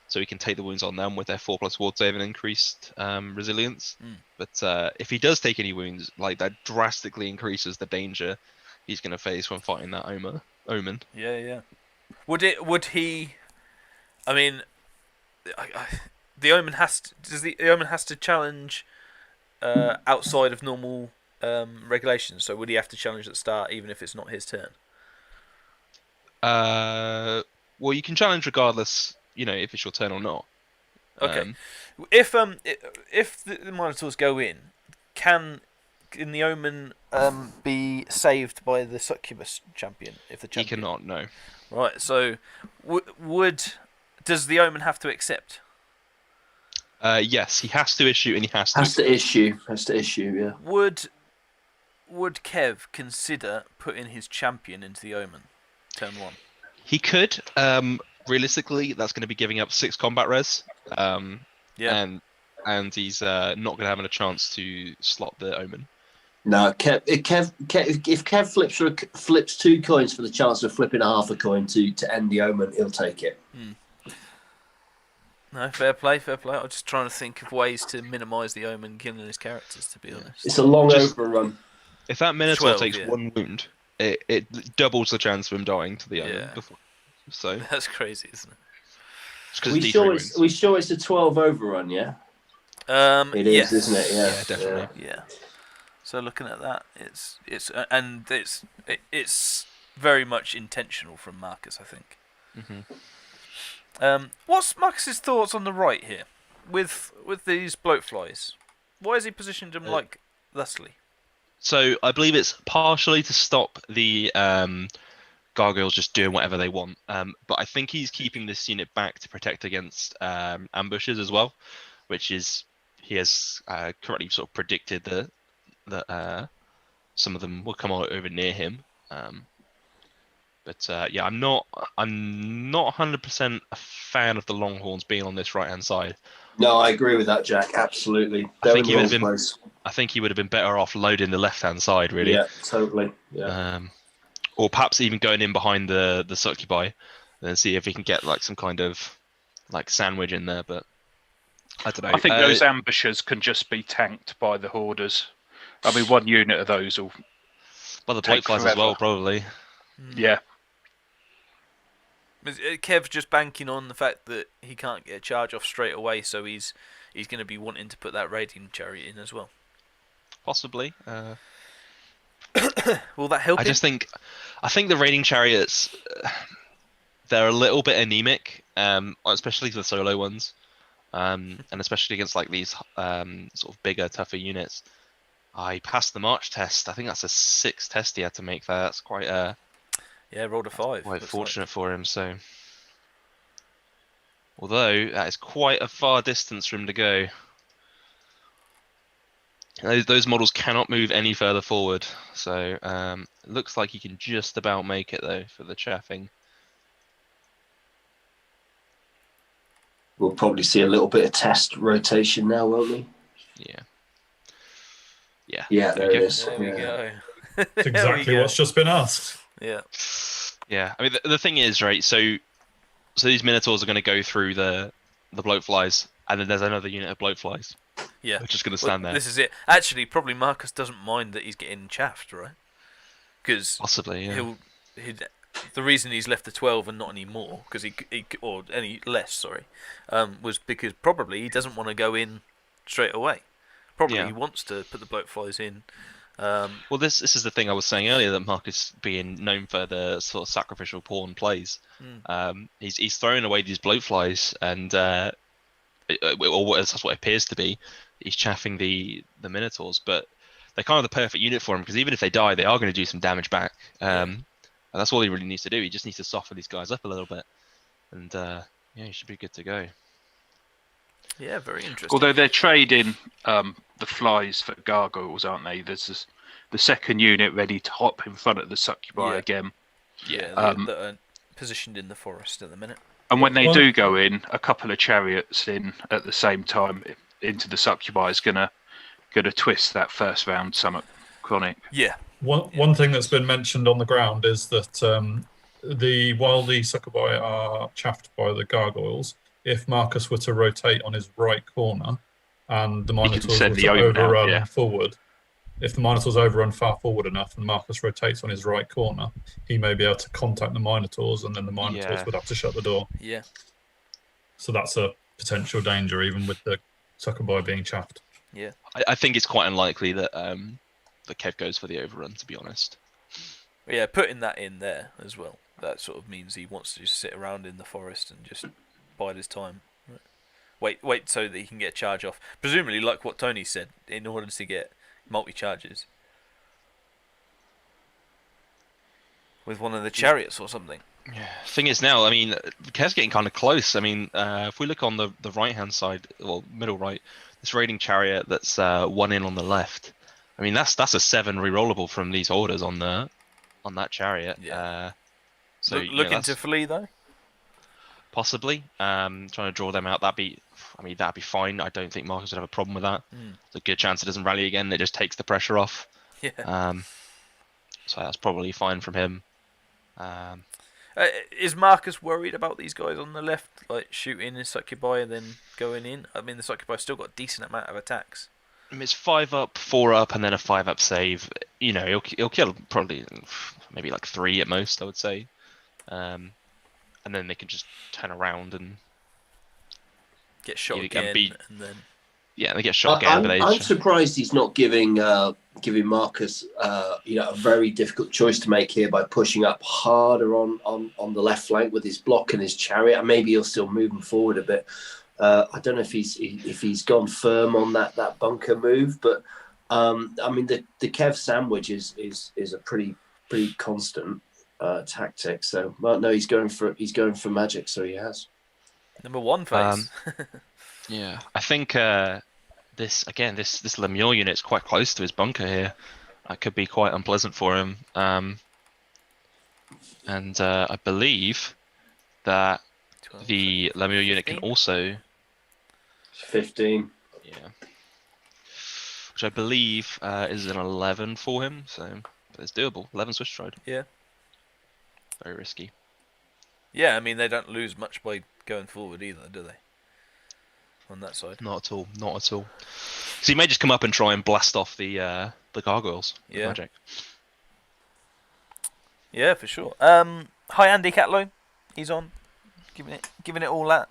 So he can take the wounds on them with their 4+ ward save and increased resilience. But if he does take any wounds, like that drastically increases the danger he's going to face when fighting that Omen. Yeah. Would he? I mean, the Omen has to. Does the Omen has to challenge outside of normal regulations? So would he have to challenge at the start, even if it's not his turn? Well, you can challenge regardless, if it's your turn or not. Okay. If the Minotaurs go in, can the Omen be saved by the Succubus champion? If the He champion cannot, no. Right. So does the Omen have to accept? Yes, he has to issue, and he has to. has to issue. Yeah. Would Kev consider putting his champion into the Omen turn 1? He could. Realistically, that's going to be giving up 6 combat res. Yeah. And he's not going to have a chance to slot the Omen. No, if Kev flips 2 coins for the chance of flipping half a coin to end the Omen, he'll take it. No, fair play. I'm just trying to think of ways to minimise the Omen killing his characters, to be honest. It's a long Just- overrun. If that Minotaur 12, takes yeah. 1 wound, it doubles the chance of him dying to the Omen. Yeah. Before. So, That's crazy, isn't it? it's 'cause We D3 sure wounds. it's a 12 overrun, yeah? It is, yes. isn't it? Yeah, definitely. Yeah. So looking at that, it's very much intentional from Marcus, I think. What's Marcus's thoughts on the right here, with these bloatflies? Why has he positioned them like thusly? So I believe it's partially to stop the gargoyles just doing whatever they want. But I think he's keeping this unit back to protect against ambushes as well, which is he has currently sort of predicted that some of them will come over near him. But yeah, I'm not 100% a fan of the Longhorns being on this right-hand side. No, I agree with that, Jack. Absolutely. I think in he would the have wrong been- place. I think he would have been better off loading the left-hand side, really. Yeah, totally. Yeah. Or perhaps even going in behind the succubi and see if he can get like some kind of like sandwich in there. But I don't know. I think those ambushers can just be tanked by the hoarders. I mean, one unit of those will. Well, the Take bloat flies as forever. well, probably. Yeah. Is Kev just banking on the fact that he can't get a charge off straight away, so he's going to be wanting to put that raiding chariot in as well? Possibly. Will that help I him? think the raiding chariots, they're a little bit anemic, especially the solo ones, and especially against like these sort of bigger, tougher units. I passed the March test. I think that's a 6 test he had to make there. That's quite rolled a 5. quite fortunate for him. So, although that is quite a far distance for him to go. Those models cannot move any further forward, so it looks like he can just about make it though for the chaffing. We'll probably see a little bit of test rotation now, won't we? Yeah. Yeah, there it is. There we go. It's exactly what's just been asked. Yeah. Yeah. I mean, the thing is, right? So these minotaurs are going to go through the bloatflies, and then there's another unit of bloatflies. Yeah. Which is going to stand there. This is it. Actually, probably Marcus doesn't mind that he's getting chaffed, right? Because possibly, yeah. The reason he's left the 12 and not any more, because or any less, sorry, was because probably he doesn't want to go in straight away. Probably he wants to put the bloatflies in. Well, this is the thing I was saying earlier, that Marcus being known for the sort of sacrificial pawn plays. He's throwing away these bloatflies, and or that's what it appears to be. He's chaffing the minotaurs, but they're kind of the perfect unit for him, because even if they die, they are going to do some damage back. And that's all he really needs to do. He just needs to soften these guys up a little bit, and he should be good to go. Yeah, very interesting. Although they're trading the flies for gargoyles, aren't they? There's the second unit ready to hop in front of the succubi again. Yeah, that are positioned in the forest at the minute. And when they do go in, a couple of chariots in at the same time into the succubi is gonna twist that first round summit chronic. Yeah. One thing that's been mentioned on the ground is that while the succubi are chaffed by the gargoyles, if Marcus were to rotate on his right corner and the Minotaurs were to overrun forward, if the Minotaurs overrun far forward enough and Marcus rotates on his right corner, he may be able to contact the Minotaurs, and then the Minotaurs would have to shut the door. Yeah. So that's a potential danger, even with the succubi being chaffed. Yeah. I think it's quite unlikely that the Kev goes for the overrun, to be honest. Yeah, putting that in there as well. That sort of means he wants to just sit around in the forest and just bide his time. Wait so that he can get a charge off. Presumably, like what Tony said, in order to get multi-charges. With one of the chariots or something. Yeah. Thing is now, I mean, Kev's getting kind of close. I mean, if we look on the right-hand side, well, middle right, this raiding chariot that's one in on the left. I mean, that's a 7 rerollable from these orders on that chariot. Yeah. So looking to flee though. Possibly. Trying to draw them out. That'd be fine. I don't think Marcus would have a problem with that. There's a good chance it doesn't rally again. It just takes the pressure off. Yeah. So that's probably fine from him. Is Marcus worried about these guys on the left, like shooting his succubi and then going in? I mean, the succubi's still got a decent amount of attacks. I mean, it's 5 up, 4 up, and then a 5 up save. You know, he'll kill probably maybe like 3 at most, I would say. And then they can just turn around and get shot again, and then they get shot again. I'm surprised he's not giving Marcus a very difficult choice to make here by pushing up harder on the left flank with his block and his chariot. And maybe he'll still move him forward a bit. I don't know if he's gone firm on that bunker move, but I mean the Kev sandwich is a pretty constant tactic. So no, he's going for magic. So he has number 1 phase. Yeah, I think this Lemure unit is quite close to his bunker here. That could be quite unpleasant for him. And I believe that 12, the Lemure unit can also 15. Yeah, which I believe is an 11 for him. So it's doable. 11 Swiss stride. Yeah. Very risky. Yeah, I mean they don't lose much by going forward either, do they? On that side. Not at all. Not at all. So he may just come up and try and blast off the gargoyles with magic. Yeah, for sure. Hi Andy Catlow, he's on, giving it all that.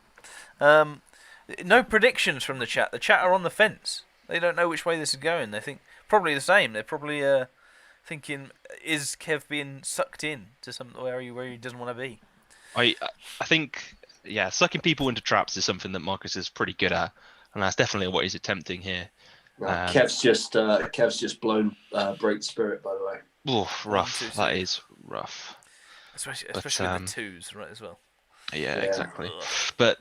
No predictions from the chat. The chat are on the fence. They don't know which way this is going. They think probably the same. They're probably thinking, is Kev being sucked in to somewhere where he doesn't want to be? I think, yeah, sucking people into traps is something that Marcus is pretty good at, and that's definitely what he's attempting here. Kev's just blown Break Spirit, by the way. Oh, rough. That is rough. Especially with the twos, right, as well. Yeah, exactly. But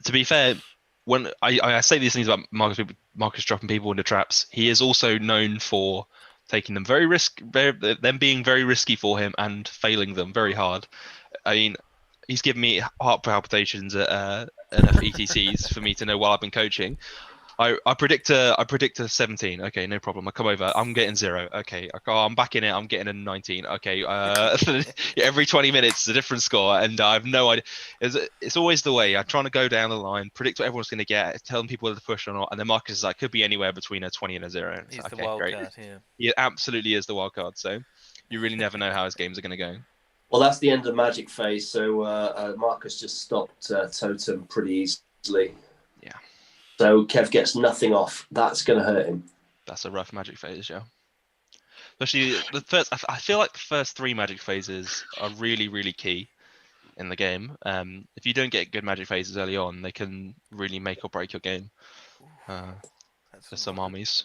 to be fair, when I say these things about Marcus dropping people into traps, he is also known for taking them them being very risky for him and failing them very hard. I mean, he's given me heart palpitations at enough ETCs for me to know while I've been coaching. I predict a 17. Okay, no problem. I come over. I'm getting 0. Okay, I'm back in it. I'm getting a 19. Okay, every 20 minutes it's a different score, and I have no idea. It's always the way. I'm trying to go down the line, predict what everyone's going to get, telling people whether to push or not, and then Marcus is like, could be anywhere between a 20 and a 0. He's the wild card, yeah. He absolutely is the wild card. So you really never know how his games are going to go. Well, that's the end of Magic phase. So Marcus just stopped Totem pretty easily. Yeah. So Kev gets nothing off. That's going to hurt him. That's a rough Magic phase, yeah. Especially the first. I feel like the first 3 Magic phases are really, really key in the game. If you don't get good Magic phases early on, they can really make or break your game. For some armies,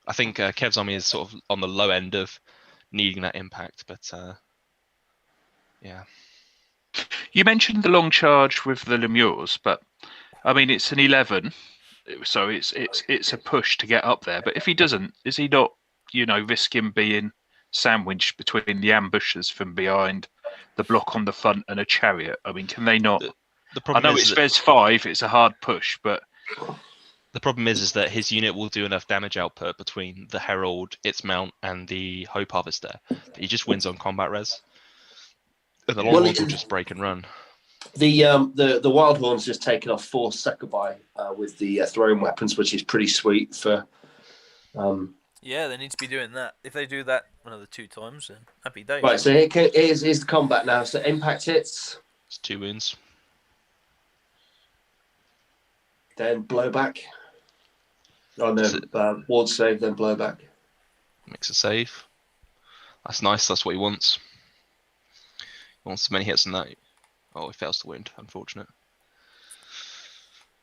I think Kev's army is sort of on the low end of needing that impact, but yeah. You mentioned the long charge with the Lemures, but I mean it's an 11. So it's a push to get up there. But if he doesn't, is he not, risking being sandwiched between the ambushes from behind, the block on the front, and a chariot? I mean, can they not? The problem I know it's Vez 5. It's a hard push, but the problem is that his unit will do enough damage output between the Herald, its mount, and the Hope Harvester. He just wins on combat res, and the long ones will just break and run. The Wild Horn's just taken off 4 Succubi with the throwing weapons, which is pretty sweet for. Yeah, they need to be doing that. If they do that another 2 times, then happy days. Right, so here's the combat now. So impact hits. It's 2 wounds. Then blowback. Oh no, ward save, then blowback. Makes a save. That's nice. That's what he wants. He wants as many hits than that. Oh, he fails to wound. Unfortunate.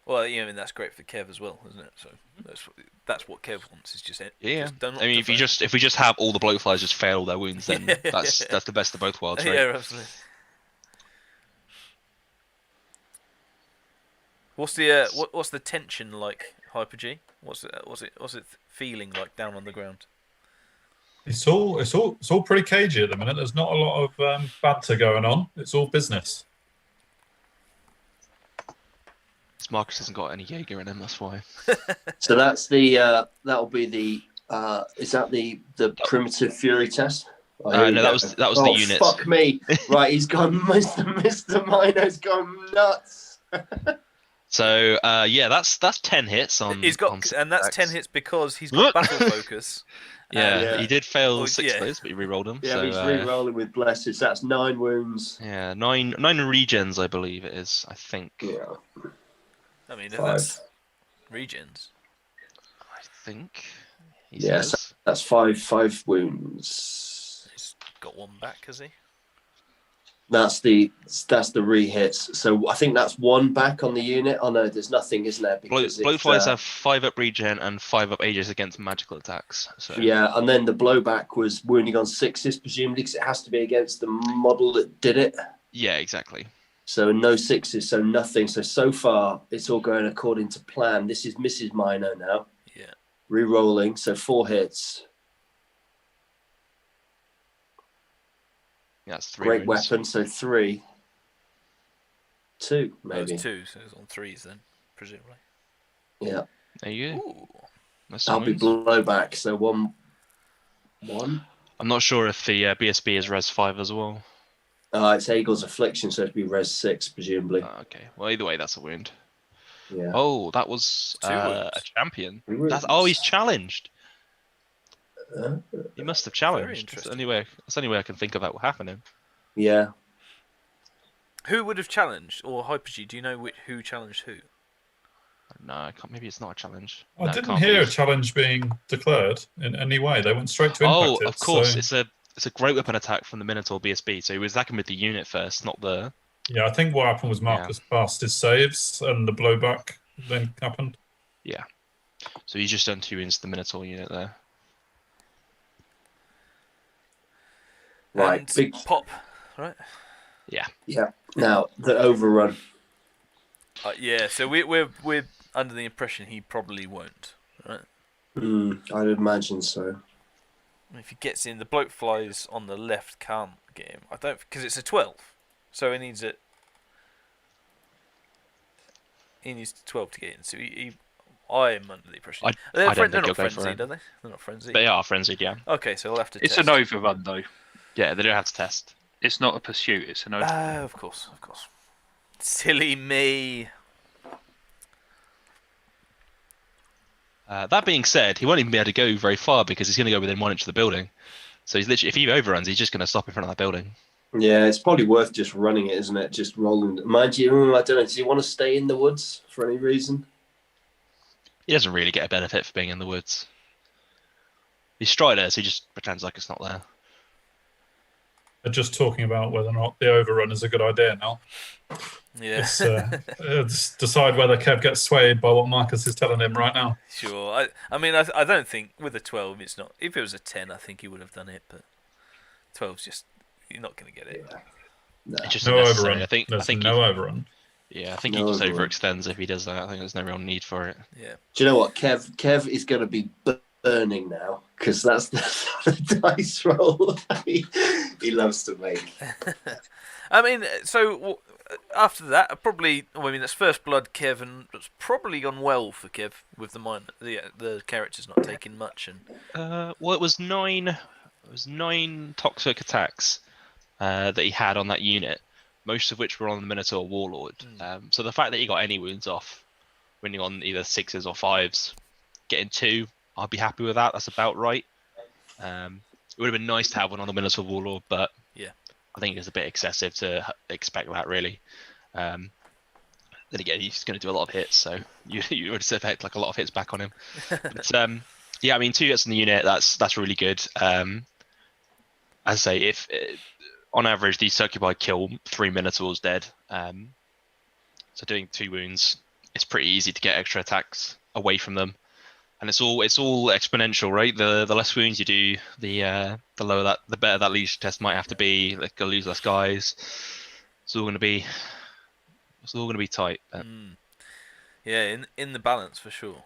Well, I mean that's great for Kev as well, isn't it? So that's what Kev wants. Is just Just I mean, if we just have all the blowflies just fail their wounds, then that's the best of both worlds, right? Yeah, absolutely. What's the tension like, Hyper G? What's it feeling like down on the ground? It's all pretty cagey at the minute. There's not a lot of banter going on. It's all business. Marcus hasn't got any Jaeger in him, that's why. So that's the that'll be the is that the primitive fury test? No, that was the unit. Fuck me! Right, he's gone. Mr. Mino's gone nuts. So that's 10 hits on. He's got, and that's 10 hits because he's got battle focus. Yeah, he did fail 6 of those, but he re-rolled them. Yeah, so, he's re-rolling with blesses. That's 9 wounds. Yeah, 9 regens, I believe it is. I think. Yeah. I mean, 5. that's regens. I think. Yes, that's 5 wounds. He's got 1 back, has he? That's the re-hits. So I think that's 1 back on the unit. Oh no, there's nothing, isn't there? Because blowflies have 5 up regen and 5 up ages against magical attacks. So. Yeah, and then the blowback was wounding on 6s, presumably, because it has to be against the model that did it. Yeah, exactly. So no 6s, so nothing. So far, it's all going according to plan. This is Mrs. Mino now. Yeah. Re-rolling, so 4 hits. Yeah, that's 3 Great wounds. weapon, so 3. 2, maybe. That was 2, so it's on 3s then, presumably. Yeah. There you go. Ooh. That'll be blowback, so 1. I'm not sure if the BSB is res 5 as well. It's Eagle's Affliction, so it'd be res 6, presumably. Okay. Well, either way, that's a wound. Yeah. Oh, that was Two a wounds. champion. Two wounds. He's challenged. He must have challenged. That's interesting. the only way I can think of that happening. Yeah. Who would have challenged, or Hyper-G? Do you know who challenged who? No, I can't, maybe it's not a challenge. I No, it didn't can't hear be. a challenge being declared in any way. They went straight to Oh, impacted. of course, So, it's a great weapon attack from the Minotaur BSB. So he was attacking with the unit first, not the. yeah, I think what happened was Marcus passed his saves and the blowback then happened. Yeah. So he's just done 2 into the Minotaur unit there. Right. And Big pop, right? Yeah. Now the overrun. Yeah. So we're under the impression he probably won't, right? I'd imagine so. If he gets in, the bloke flies on the left can't get him. I don't, because it's a 12, so he needs it. He needs 12 to get in. So I'm under the impression. They're not frenzied, are they? They're not frenzied. They are frenzied, yeah. Okay, so we'll have to. It's test. an overrun though. Yeah, they don't have to test. It's not a pursuit. It's an overrun. Of course. Silly me. That being said, he won't even be able to go very far because he's going to go within 1 inch of the building. So he's literally, if he overruns, he's just going to stop in front of that building. Yeah, it's probably worth just running it, isn't it? Just rolling. Mind you, I don't know. Does he want to stay in the woods for any reason? He doesn't really get a benefit for being in the woods. He's Strider, so he just pretends like it's not there. They're just talking about whether or not the overrun is a good idea now. Yeah. Let's decide whether Kev gets swayed by what Marcus is telling him right now. Sure. I mean, I don't think with a 12 it's not. If it was a 10, I think he would have done it, but 12's just, you're not going to get it. Yeah. No. It's just No unnecessary. overrun. I think no overrun. Yeah, I think No he just overrun. overextends if he does that. I think there's no real need for it. Yeah. Do you know what? Kev is going to be burning now because that's the dice roll he loves to make. I mean, so after that, that's first blood, Kev, and it's probably gone well for Kev with the characters not taking much. And Well, it was 9 toxic attacks that he had on that unit, most of which were on the Minotaur Warlord. So the fact that he got any wounds off, winning on either 6s or 5s, getting 2, I'd be happy with that. That's about right. It would have been nice to have one on the Minotaur Warlord, but yeah, I think it's a bit excessive to expect that, really. Then again, he's going to do a lot of hits, so you would expect like a lot of hits back on him. But yeah, I mean, 2 hits in the unit, that's really good. As I say, if on average these Succubi kill 3 Minotaurs dead, so doing 2 wounds, it's pretty easy to get extra attacks away from them. And it's all exponential, right? The less wounds you do, the lower that, the better that leadership test might have to be. Like, you'll lose less guys. It's all going to be tight. But... Yeah, in the balance for sure.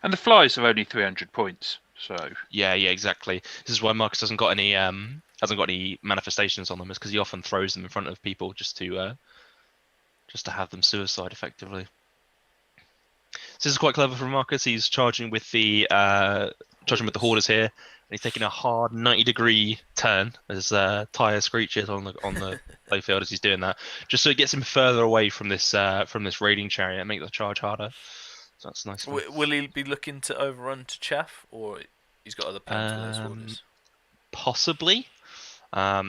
And the flies are only 300 points, so Yeah, exactly. This is why Marcus hasn't got any manifestations on them, is because he often throws them in front of people just to have them suicide effectively. So this is quite clever from Marcus. He's charging with the hoarders here, and he's taking a hard 90-degree turn as tire screeches on the playfield as he's doing that, just so it gets him further away from this raiding chariot and make the charge harder. So that's nice. Will he be looking to overrun to chaff, or he's got other plans for those hoarders? Possibly.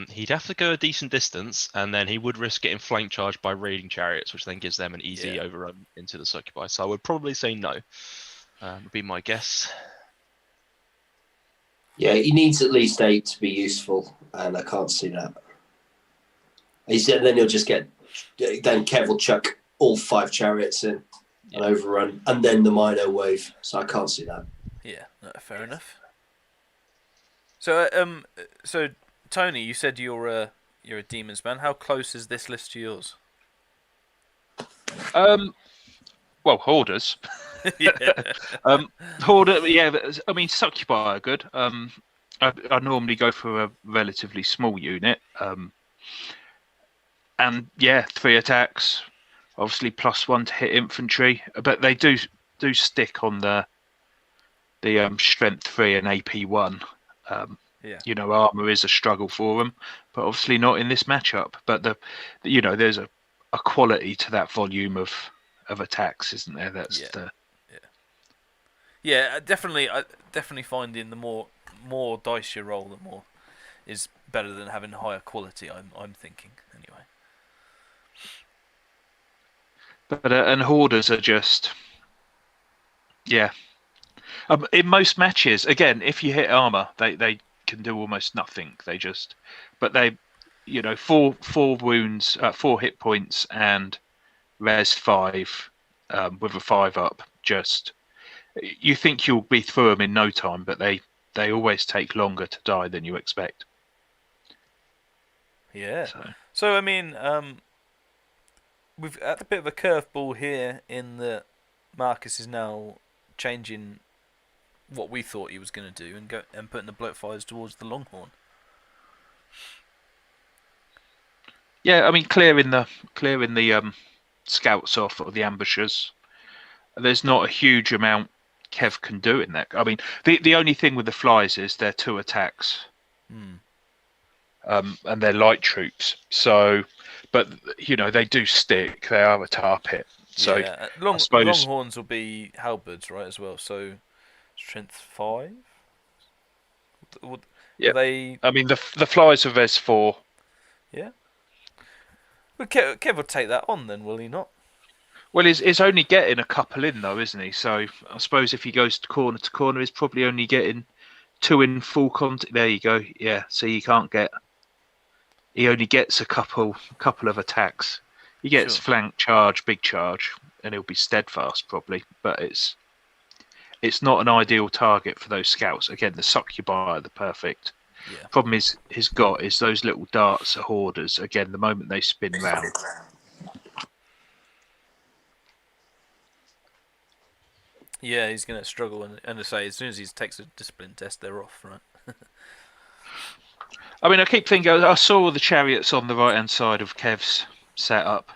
He'd have to go a decent distance, and then he would risk getting flank charged by raiding chariots, which then gives them an easy overrun into the Succubi. So I would probably say no. Would be my guess. Yeah, he needs at least 8 to be useful, and I can't see that. He said then he'll just then Kev will chuck all 5 chariots in and overrun, and then the Mino wave. So I can't see that. Yeah, no, fair enough. So Tony, you said you're a Demons man. How close is this list to yours? well, hoarders. Yeah. Hoarder, yeah. I mean, Succubi are good. I normally go for a relatively small unit. And yeah, 3 attacks, obviously +1 to hit infantry, but they do stick on the strength 3 and AP 1. You know, armor is a struggle for them, but obviously not in this matchup. But there's a quality to that volume of of attacks, isn't there? That's I definitely finding the more dice you roll, the more is better than having higher quality. I'm thinking anyway. But and hoarders are just in most matches. Again, if you hit armor, they can do almost nothing. But they, 4 wounds, 4 hit points, and res 5 with a 5 up. Just you think you'll be through them in no time, but they always take longer to die than you expect. Yeah. So I mean, we've had a bit of a curveball here in that Marcus is now changing what we thought he was going to do and putting the bloatflies towards the Longhorn. Yeah, I mean clearing the scouts off or the ambushers. There's not a huge amount Kev can do in that. I mean, the only thing with the flies is they're 2 attacks, and they're light troops. So, but they do stick. They are a tar pit. So yeah. I suppose Longhorns will be halberds, right, as well. So strength 5. Yeah. They. I mean the flies are res 4. Yeah. Well, Kev will take that on then, will he not? Well, he's only getting a couple in though, isn't he? So I suppose if he goes to corner, he's probably only getting 2 in full contact. There you go. Yeah. So he only gets a couple of attacks. He gets flank charge, big charge, and he'll be steadfast probably. But it's not an ideal target for those scouts. Again, the succubi are the perfect. Yeah. Problem is those little darts are hoarders. Again, the moment they spin round. Yeah, he's going to struggle, and to say as soon as he takes a discipline test, they're off, right? I mean, I keep thinking. I saw all the chariots on the right-hand side of Kev's setup,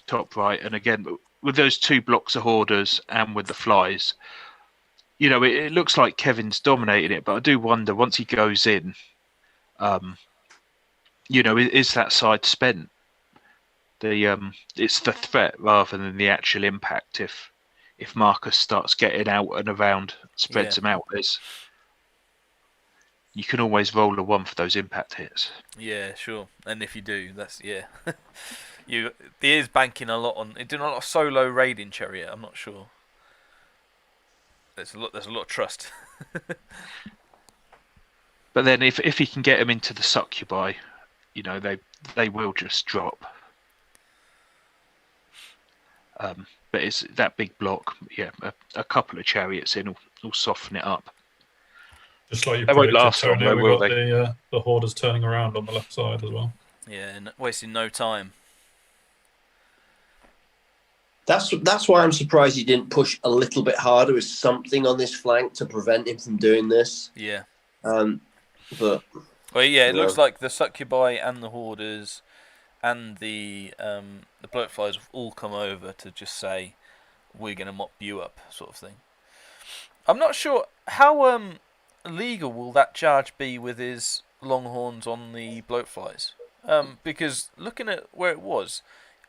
top right, and again with those 2 blocks of hoarders and with the flies, it looks like Kevin's dominating it. But I do wonder once he goes in, is that side spent? It's the threat rather than the actual impact. If Marcus starts getting out and around, spreads them out, you can always roll a 1 for those impact hits. Yeah, sure. And if you do, that's he is banking a lot on doing a lot of solo raiding chariot. I'm not sure. There's a lot of trust. But then if he can get them into the succubi, they will just drop. But it's that big block. Yeah, a couple of chariots in will soften it up. Just like you They won't predicted, last long, Tony, though, we will got they? the hoarders turning around on the left side as well. Yeah, wasting no time. That's why I'm surprised he didn't push a little bit harder with something on this flank to prevent him from doing this. Yeah. But it looks like the succubi and the hoarders and the bloatflies have all come over to just say we're going to mop you up, sort of thing. I'm not sure how legal will that charge be with his longhorns on the bloatflies, because looking at where it was,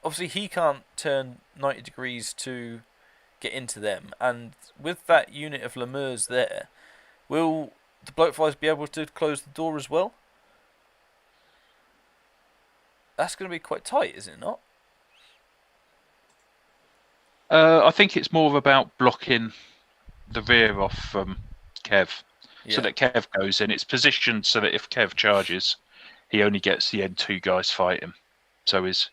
obviously he can't turn 90 degrees to get into them, and with that unit of lemurs there, will the bloatflies be able to close the door as well? That's going to be quite tight, is it not? I think it's more about blocking the rear off from Kev, so that Kev goes in. It's positioned so that if Kev charges, he only gets the end 2 guys fighting. So he's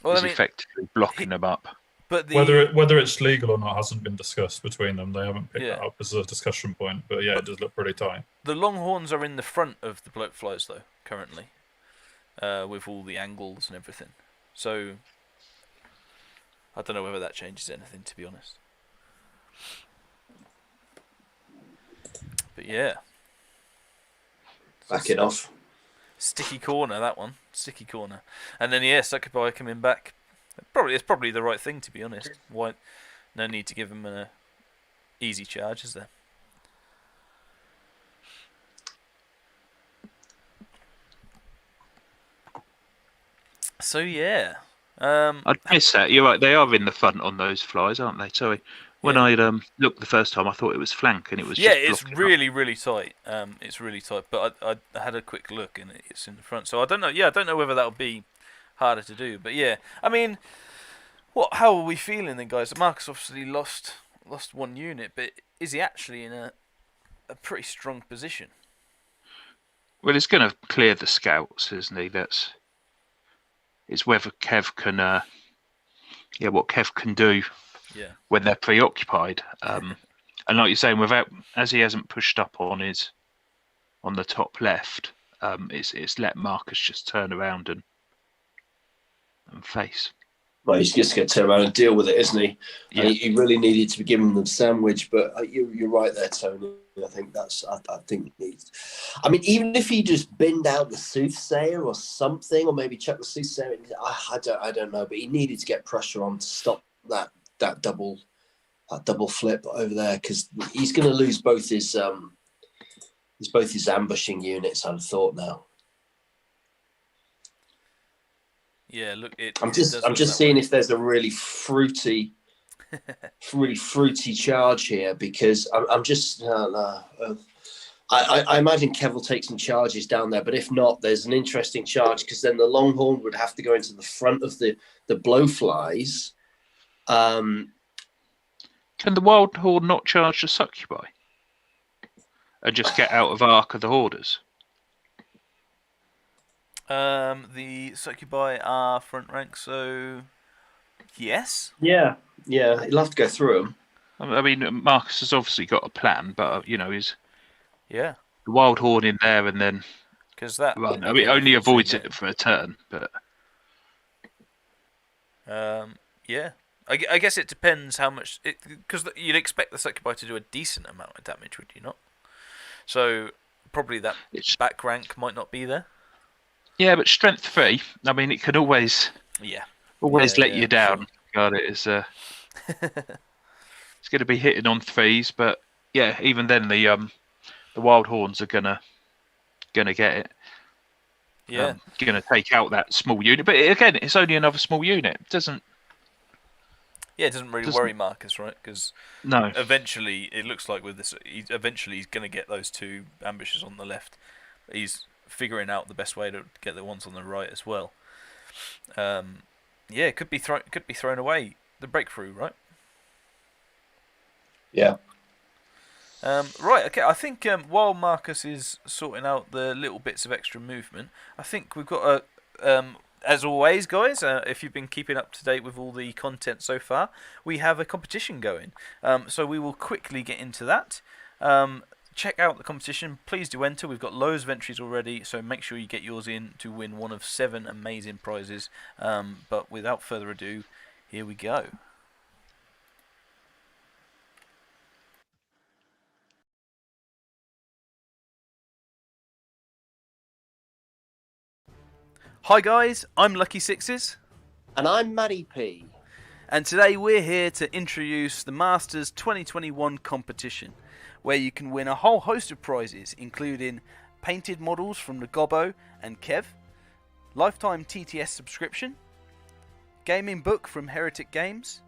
effectively blocking them up. But whether it's legal or not hasn't been discussed between them. They haven't picked that up as a discussion point. But yeah, it does look pretty tight. The longhorns are in the front of the bloatflies though, currently, with all the angles and everything. So I don't know whether that changes anything, to be honest. But yeah. Back it off. Sticky corner, that one. Sticky corner. And then, Succubi coming back. It's probably the right thing, to be honest. Why? No need to give him an easy charge, is there? So, yeah. I'd miss that. You're right. They are in the front on those flies, aren't they? Sorry. When I looked the first time, I thought it was flank, and it was just it's blocking really, really tight. It's really tight. But I had a quick look, and it's in the front. So I don't know. Yeah, I don't know whether that'll be harder to do. But yeah, I mean, how are we feeling then, guys? Marcus obviously lost one unit, but is he actually in a pretty strong position? Well, he's going to clear the scouts, isn't he? It's whether Kev can, what Kev can do when they're preoccupied. And like you're saying, as he hasn't pushed up on the top left, it's let Marcus just turn around and face. Well, he's just going to turn around and deal with it, isn't he? Yeah. And he really needed to be giving them sandwich, but you're right there, Tony. I think I mean, even if he just binned out the soothsayer or something, or maybe chuck the soothsayer, I don't know, but he needed to get pressure on to stop that double flip over there, because he's going to lose both his ambushing units, I'd have thought now. Yeah, look, I'm just seeing if there's a really fruity charge here, because I'm just I imagine Kev will take some charges down there, but if not, there's an interesting charge, because then the Longhorn would have to go into the front of the blowflies. Can the Wild Horn not charge the Succubi and just get out of arc of the Hoarders? The Succubi are front rank, so yes. Yeah, he'll have to go through them. I mean, Marcus has obviously got a plan, but he's the Wild Horn in there, and then because that run. I mean, only avoids it for a turn, but I guess it depends how much because you'd expect the Succubi to do a decent amount of damage, would you not? So probably that back rank might not be there. Yeah, but strength 3. I mean, it can always let you down. Sure. God, it is. It's going to be hitting on 3s, but yeah, even then the Wild Horns are gonna get it. Yeah, gonna take out that small unit, but again, it's only another small unit. It doesn't really worry Marcus, right? Because no, eventually it looks like with this, he's going to get those two ambushes on the left. He's figuring out the best way to get the ones on the right as well. It could be thrown away. The breakthrough, right? Yeah. Right. Okay. I think while Marcus is sorting out the little bits of extra movement, I think we've got as always, guys, if you've been keeping up to date with all the content so far, we have a competition going. So we will quickly get into that. Check out the competition. Please do enter. We've got loads of entries already, so make sure you get yours in to win one of 7 amazing prizes. But without further ado, here we go. Hi guys, I'm Lucky Sixes. And I'm Matty P. And today we're here to introduce the Masters 2021 competition, where you can win a whole host of prizes, including painted models from the Gobbo and Kev, lifetime TTS subscription, gaming book from Heretic Games,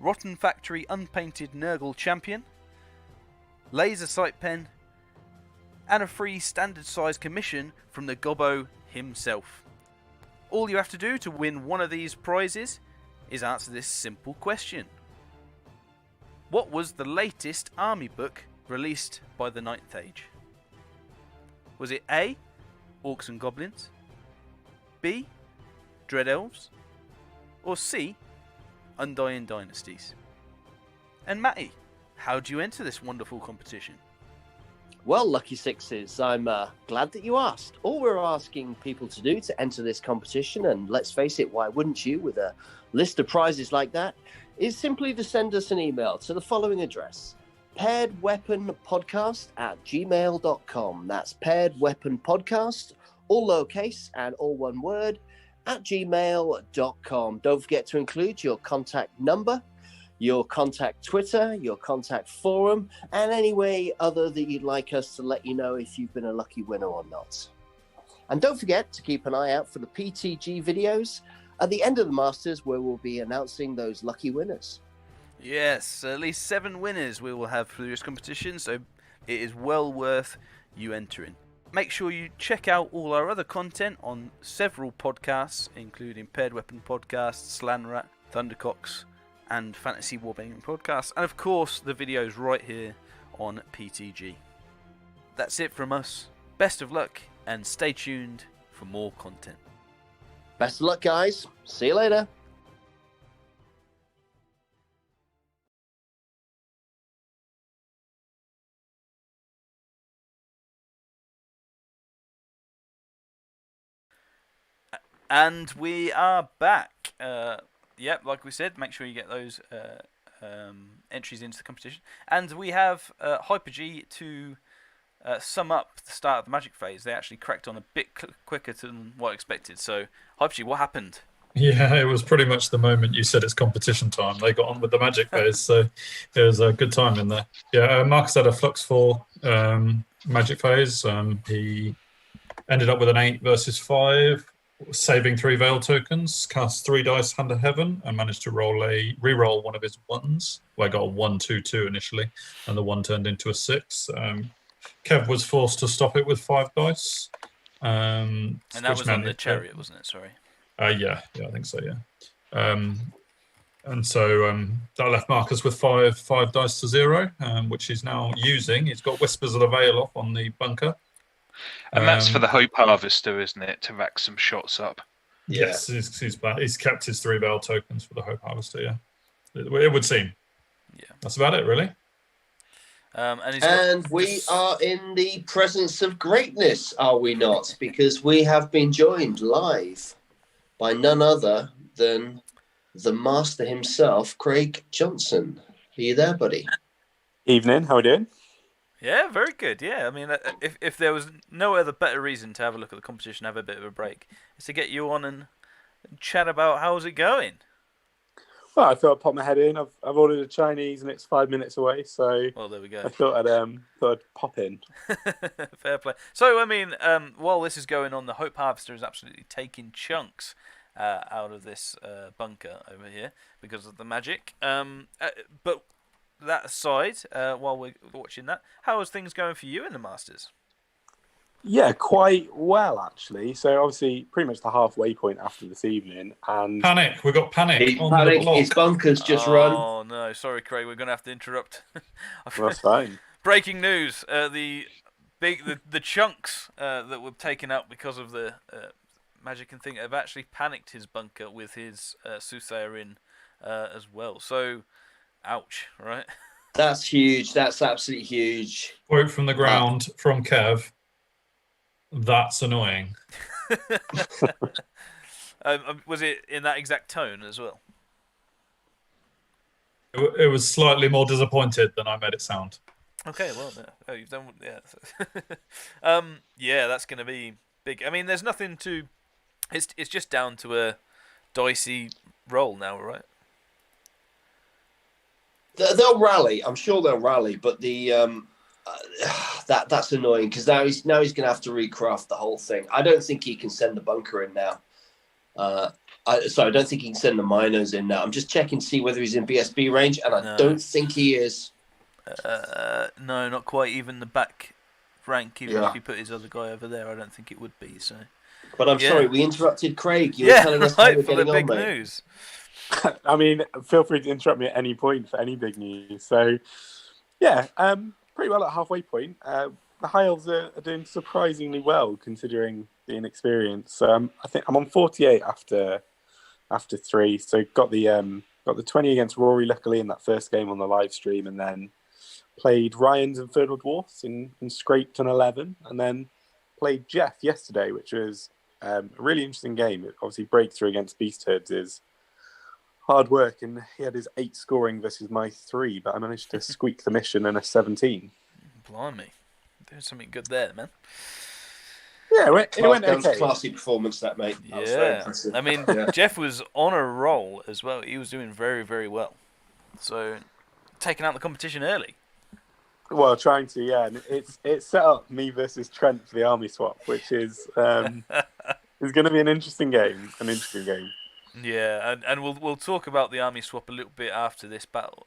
Rotten Factory unpainted Nurgle champion, laser sight pen, and a free standard size commission from the Gobbo himself. All you have to do to win one of these prizes is answer this simple question. What was the latest army book released by the Ninth Age? Was it A, Orcs and Goblins, B, Dread Elves, or C, Undying Dynasties? And Matty, how do you enter this wonderful competition? Well, Lucky Sixes, I'm glad that you asked. All we're asking people to do to enter this competition, and let's face it, why wouldn't you with a list of prizes like that, is simply to send us an email to the following address: pairedweaponpodcast@gmail.com. That's pairedweaponpodcast, all lowercase and all one word, @gmail.com. Don't forget to include your contact number, your contact Twitter, your contact forum, and any way other that you'd like us to let you know if you've been a lucky winner or not. And don't forget to keep an eye out for the PTG videos. at the end of the Masters, where we'll be announcing those lucky winners. Yes, at least 7 winners we will have through this competition, so it is well worth you entering. Make sure you check out all our other content on several podcasts, including Paired Weapon Podcast, Slanrat, Thundercocks, and Fantasy Wargaming Podcast, and of course the videos right here on PTG. That's it from us. Best of luck, and stay tuned for more content. Best of luck, guys. See you later. And we are back. Yep, like we said, make sure you get those entries into the competition. And we have Hyper-G to sum up the start of the Magic phase. They actually cracked on a bit quicker than what I expected. So, Hyper-G, what happened? Yeah, it was pretty much the moment you said it's competition time. They got on with the Magic phase, so it was a good time in there. Yeah, Marcus had a Flux 4 Magic phase. He ended up with an 8 versus 5. Saving 3 Veil tokens, cast 3 dice Hand of Heaven, and managed to re-roll one of his 1s. Well, I got a 1-2-2 initially, and the 1 turned into a 6. Kev was forced to stop it with 5 dice. And that was on the chariot, wasn't it? Sorry. Yeah, I think so. Yeah. And so that left Marcus with 5 dice to 0, which he's now using. He's got Whispers of the Veil off on the bunker. And that's for the Hope Harvester, isn't it? To rack some shots up. Yes, he's kept his 3 Veil tokens for the Hope Harvester, yeah. It would seem. Yeah. That's about it, really. And we are in the presence of greatness, are we not? Because we have been joined live by none other than the master himself, Craig Johnson. Are you there, buddy? Evening, how are we doing? Yeah, very good. Yeah, I mean, if there was no other better reason to have a look at the competition, have a bit of a break, is to get you on and chat about how's it going. Well, I thought I'd pop my head in. I've ordered a Chinese and it's 5 minutes away, so Well, there we go. I thought I'd pop in. Fair play. So, I mean, while this is going on, the Hope Harvester is absolutely taking chunks out of this bunker over here because of the magic. But that aside, while we're watching that, how is things going for you in the Masters? Yeah, quite well, actually. So, obviously, pretty much the halfway point after this evening. And Panic. We got Panic on the block. His bunker's just run. Oh, no. Sorry, Craig. We're going to have to interrupt. well, that's fine. Breaking news. The chunks that were taken out because of the magic and thing have actually panicked his bunker with his soothsayer in as well. So, ouch, right? That's huge. That's absolutely huge. Quote from the ground from Kev. That's annoying. Was it in that exact tone as well? It was slightly more disappointed than I made it sound. Okay, well, yeah. You've done, yeah. Yeah, that's going to be big. I mean, there's nothing to. It's just down to a dicey roll now, right? They'll rally. I'm sure they'll rally, but the that's annoying because now he's going to have to recraft the whole thing. I don't think he can send the bunker in now. I don't think he can send the miners in now. I'm just checking to see whether he's in BSB range, and I don't think he is. No, not quite. Even the back rank, even if you put his other guy over there, I don't think it would be. So. But I'm sorry, we interrupted Craig. You were telling us how we're for the getting big on, mate. news. I mean, feel free to interrupt me at any point for any big news. So, yeah, pretty well at halfway point. The High Elves are doing surprisingly well considering the inexperience. I think I'm on 48 after 3. So got the 20 against Rory luckily in that first game on the live stream, and then played Ryan's Infernal Dwarfs and scraped an 11, and then played Jeff yesterday, which was a really interesting game. Obviously, breakthrough against Beast Herds is hard work, and he had his 8 scoring versus my 3, but I managed to squeak the mission in a 17. Blimey, doing something good there, man. Yeah, it went okay. Classy performance, that mate. That was very impressive. I mean, Jeff was on a roll as well. He was doing very, very well. So, taking out the competition early. Well, trying to, yeah. And it's set up me versus Trent for the army swap, which is going to be an interesting game. Yeah, and we'll talk about the army swap a little bit after this battle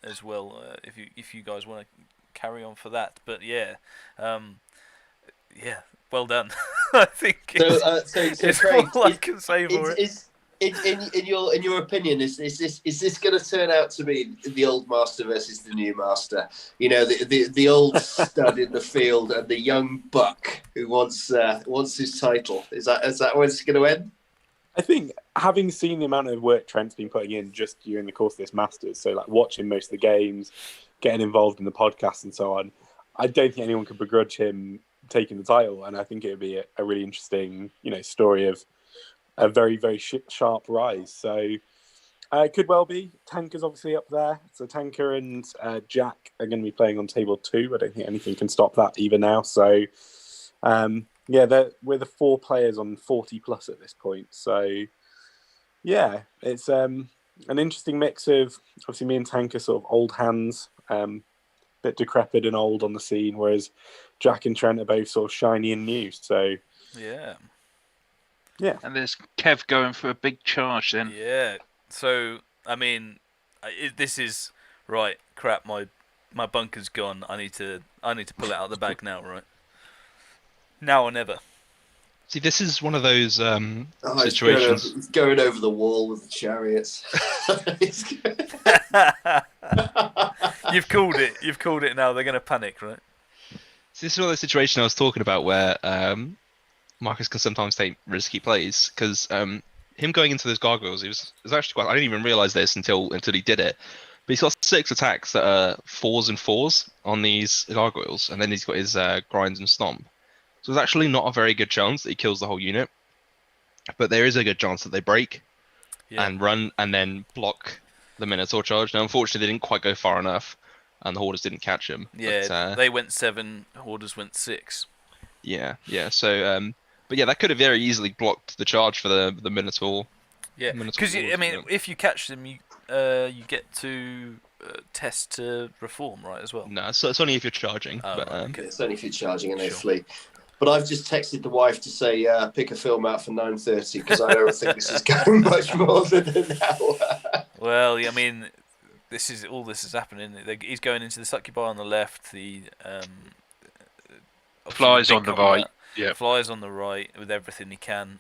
as well, if you guys want to carry on for that. But yeah, yeah, well done. I think it's Craig, all I can say for it. In your opinion, is this going to turn out to be the old master versus the new master? You know, the old stud in the field and the young buck who wants his title. Is that where it's going to end? I think having seen the amount of work Trent's been putting in just during the course of this Masters, so like watching most of the games, getting involved in the podcast and so on, I don't think anyone could begrudge him taking the title, and I think it would be a really interesting, story of a very, very sharp rise. So it could well be. Tanker's obviously up there. So Tanker and Jack are going to be playing on table 2. I don't think anything can stop that even now. So we're the 4 players on 40 plus at this point. So yeah, it's an interesting mix of obviously me and Tanker sort of old hands, bit decrepit and old on the scene, whereas Jack and Trent are both sort of shiny and new. So yeah. And there's Kev going for a big charge then. Yeah. So I mean, this is right. Crap, my bunker's gone. I need to pull it out of the bag now, right? Now or never. See, this is one of those situations. It's going over the wall with the chariots. You've called it. You've called it now. They're going to panic, right? So this is one of those situations I was talking about where Marcus can sometimes take risky plays, because him going into those gargoyles, it was actually quite. I didn't even realize this until he did it. But he's got 6 attacks that are 4s and 4s on these gargoyles, and then he's got his grinds and stomp. So there's actually not a very good chance that he kills the whole unit, but there is a good chance that they break and run and then block the Minotaur charge. Now, unfortunately, they didn't quite go far enough, and the Hoarders didn't catch him. Yeah, but, they went 7, Hoarders went 6. Yeah. So, but yeah, that could have very easily blocked the charge for the Minotaur. Yeah, because if you catch them, you get to test to reform, right, as well. No, so it's only if you're charging. Oh, but, right, okay. It's only if you're charging and they flee. But I've just texted the wife to say pick a film out for 9:30 because I don't think this is going much more than an hour. Well, I mean, this is happening. He's going into the succubi on the left. The flies on the right. Yeah, flies on the right with everything he can.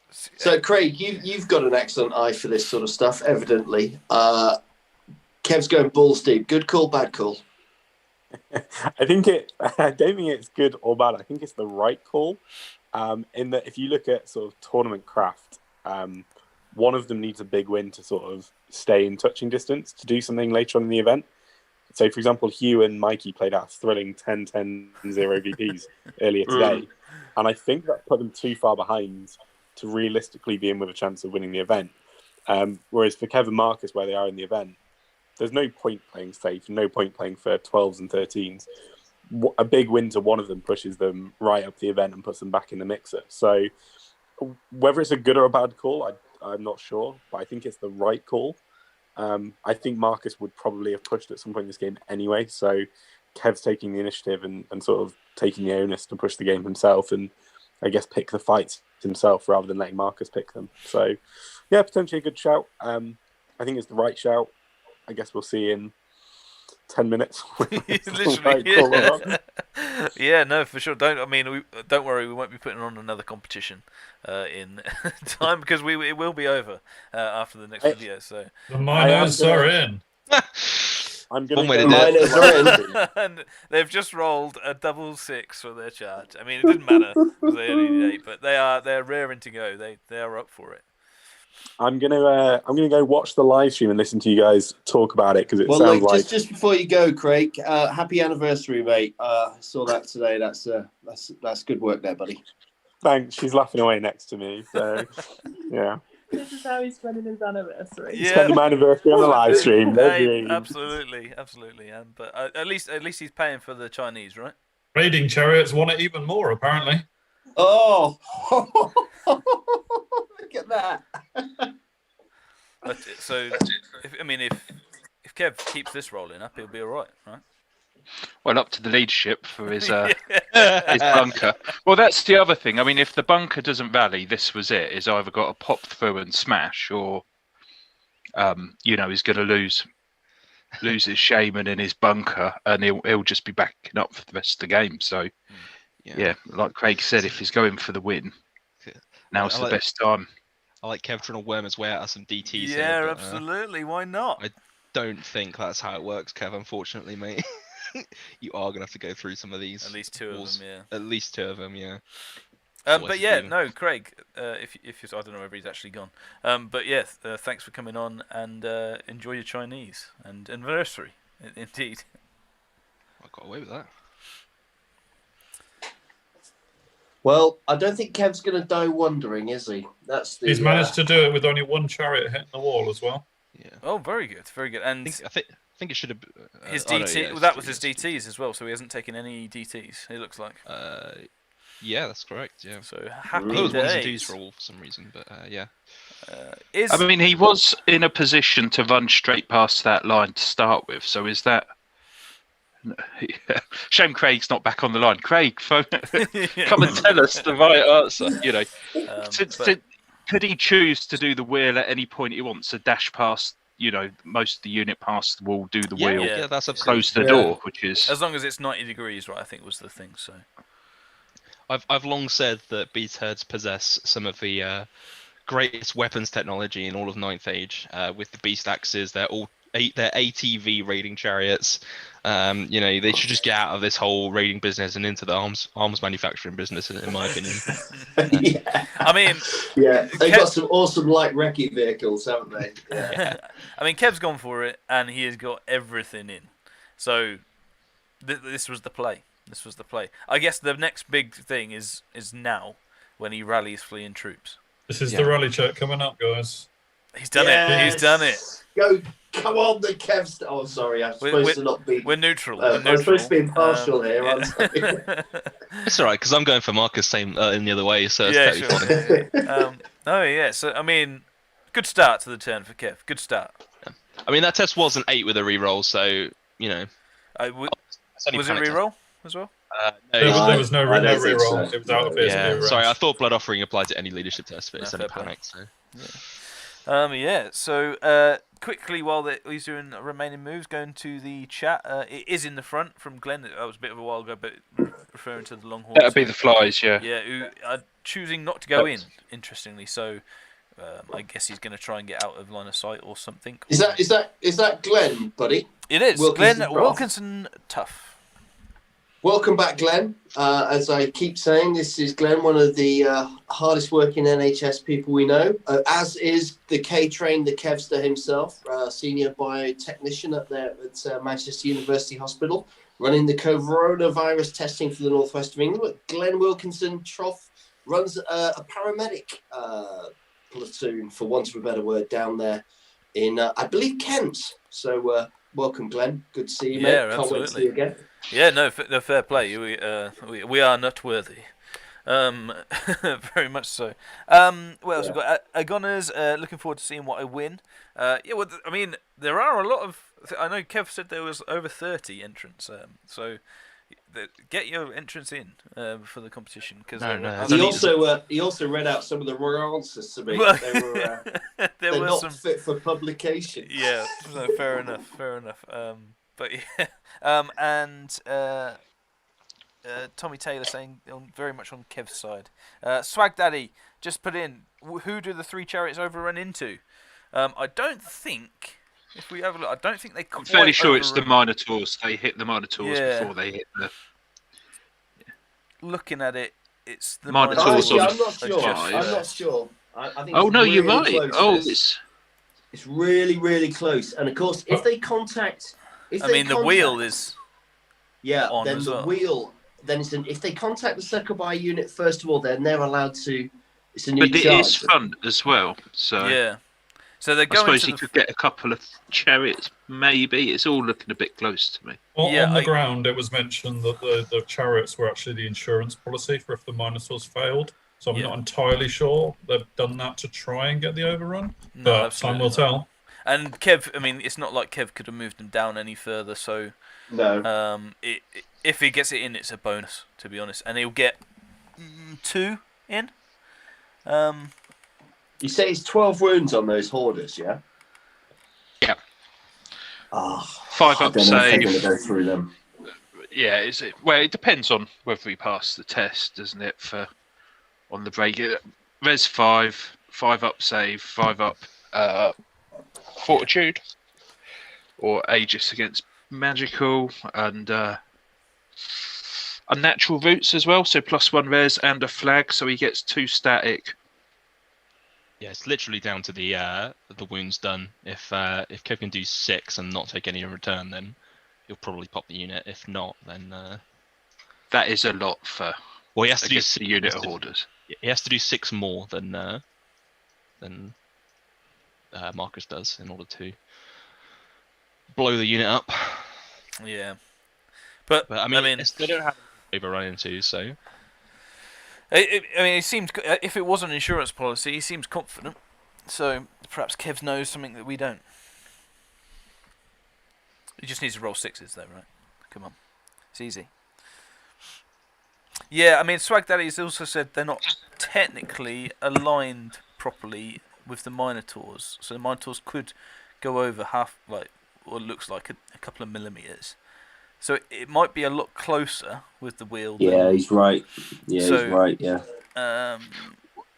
So, Craig, you've got an excellent eye for this sort of stuff, evidently. Kev's going balls deep. Good call, bad call. I don't think it's good or bad. I think it's the right call. In that, if you look at sort of tournament craft, one of them needs a big win to sort of stay in touching distance to do something later on in the event. So, for example, Hugh and Mikey played out thrilling 10-10-0 VPs earlier today. And I think that put them too far behind to realistically be in with a chance of winning the event. Whereas for Kevin Marcus, where they are in the event, there's no point playing safe, no point playing for 12s and 13s. A big win to one of them pushes them right up the event and puts them back in the mixer. So whether it's a good or a bad call, I'm not sure, but I think it's the right call. I think Marcus would probably have pushed at some point in this game anyway. So Kev's taking the initiative and sort of taking the onus to push the game himself and I guess pick the fights himself rather than letting Marcus pick them. So yeah, potentially a good shout. I think it's the right shout. I guess we'll see in 10 minutes. Literally, yeah, no, for sure. Don't worry. We won't be putting on another competition in time because it will be over after the next video. So the miners are in. I'm going to miners are in, and they've just rolled a 6 for their charge. I mean, it didn't matter because they only need 8, but they're raring to go. They are up for it. I'm gonna go watch the live stream and listen to you guys talk about it because it sounds like. Just before you go, Craig, happy anniversary, mate. I saw that today. That's good work there, buddy. Thanks. She's laughing away next to me. So yeah. This is how he's spending his anniversary. Yeah. Spending my anniversary on the live stream. Hey, absolutely. But at least he's paying for the Chinese, right? Raiding chariots want it even more, apparently. Oh, look at that. If Kev keeps this rolling up, he'll be all right, right? Well, up to the leadership for his bunker. Well, that's the other thing. I mean, if the bunker doesn't rally, this was it. He's either got to pop through and smash, or he's going to lose his shaman in his bunker, and he'll just be backing up for the rest of the game. So, yeah, like Craig said, if he's going for the win, now's the best time. I like Kev trying to worm his way out of some DTs. Yeah, here, but, absolutely. Why not? I don't think that's how it works, Kev. Unfortunately, mate. You are gonna have to go through some of these. At least two of them, yeah. At least two of them, yeah. But yeah, no, Craig. If I don't know whether he's actually gone. But yeah, thanks for coming on, and enjoy your Chinese and anniversary. Indeed. I got away with that. Well, I don't think Kev's going to die wondering, is he? He's managed to do it with only one chariot hitting the wall as well. Yeah. Oh, very good, very good. And I think it should have. His DT. That was his DTs as well, so he hasn't taken any DTs. It looks like. Yeah, that's correct. Yeah. So happy I thought it was ones and days. twos for all for some reason, but yeah. I mean, he was in a position to run straight past that line to start with. So is that? Shame Craig's not back on the line. Craig, phone, come and tell us the right answer. Could he choose to do the wheel at any point he wants? To dash past, most of the unit past the wall, do the wheel, yeah, that's close the door, which is as long as it's 90 degrees, right? I think was the thing. So I've long said that beast herds possess some of the greatest weapons technology in all of 9th Age. With the beast axes, they're ATV raiding chariots. They should just get out of this whole raiding business and into the arms manufacturing business, in my opinion. Yeah. I mean, they've got some awesome light recce vehicles, haven't they? Yeah. I mean, Kev's gone for it, and he has got everything in. So this was the play. This was the play. I guess the next big thing is now when he rallies fleeing troops. This is the rally check coming up, guys. He's done it. He's done it. Go, come on, the Kev's. Oh, sorry, I'm supposed to not be. We're neutral. I'm supposed to be impartial here. I'm sorry. It's all right, because I'm going for Marcus same in the other way, so it's totally funny. So I mean, good start to the turn for Kev. Good start. Yeah. I mean, that test was an 8 with a reroll, so was it reroll as well? No, there was no reroll. It was out of his sorry, I thought Blood Offering applied to any leadership test, but it's in a panic. So. Yeah. So quickly, while he's doing remaining moves, going to the chat. It is in the front from Glenn. That was a bit of a while ago, but referring to the Longhorns. That'd be the Flies, yeah. Yeah, who are choosing not to go in. Interestingly, so I guess he's going to try and get out of line of sight or something. Is that Glenn, buddy? It is Wilkinson Glenn Wilkinson. Tough. Welcome back, Glenn. As I keep saying, this is Glenn, one of the hardest working NHS people we know, as is the K-Train, the Kevster himself, senior biotechnician up there at Manchester University Hospital, running the coronavirus testing for the northwest of England. But Glenn Wilkinson, Trough, runs a paramedic platoon, for want of a better word, down there in, I believe, Kent. So welcome, Glenn. Good to see you, mate. Yeah, Can't absolutely. wait to see you again. Yeah, no, fair play. We are not worthy. Very much so. What else we've got? Agonas, looking forward to seeing what I win. I mean, there are a lot of. I know Kev said there was over 30 entrants. So get your entrance in for the competition. Cause he also read out some of the wrong answers to me. They're not fit for publication. Yeah, no, fair enough. But yeah, and Tommy Taylor saying very much on Kev's side. Swag Daddy just put in, who do the 3 chariots overrun into? I don't think, if we have a look, I don't think they quite I'm fairly sure overrun. It's the Minotaurs. They hit the Minotaurs before they hit the... Looking at it, it's the Minotaurs. I'm not sure. I think oh, no, really you're right. Close. It's really, really close. And, of course, if they contact... the wheel is on then as the well. wheel. Then if they contact the Succubi unit first of all, then they're allowed to. It's a new But charge. it is front as well, so yeah. So they're I going. suppose you could get a couple of chariots. Maybe it's all looking a bit close to me. On the ground, it was mentioned that the chariots were actually the insurance policy for if the Minotaurs failed. So I'm not entirely sure they've done that to try and get the overrun. But time will tell. And Kev, I mean, it's not like Kev could have moved them down any further, so No. If he gets it in, it's a bonus, to be honest, and he'll get 2 in. You say it's 12 wounds on those hoarders, yeah? Yeah. Oh, 5 I up don't know if they're save. going to go through them. Yeah, is it? Well, it depends on whether we pass the test, doesn't it? For on the break, res 5, 5 up save, 5 up fortitude, or Aegis against magical, and unnatural roots as well. So +1 res and a flag, so he gets 2 static. Yeah, it's literally down to the wounds done. If Kev can do 6 and not take any in return, then he'll probably pop the unit. If not, then that is a lot for. Well, he has to do the unit of hoarders. He has to do 6 more than Marcus does in order to blow the unit up. Yeah, but I mean, they don't have overrun into, so. I mean, it seems if it was an insurance policy, he seems confident. So perhaps Kev knows something that we don't. He just needs to roll 6s, though, right? Come on, it's easy. Yeah, I mean, Swag Daddy's also said they're not technically aligned properly with the Minotaurs, so the Minotaurs could go over half, like what looks like a couple of millimeters. So it might be a lot closer with the wheel. Yeah, he's right. Yeah, So- he's right. Yeah.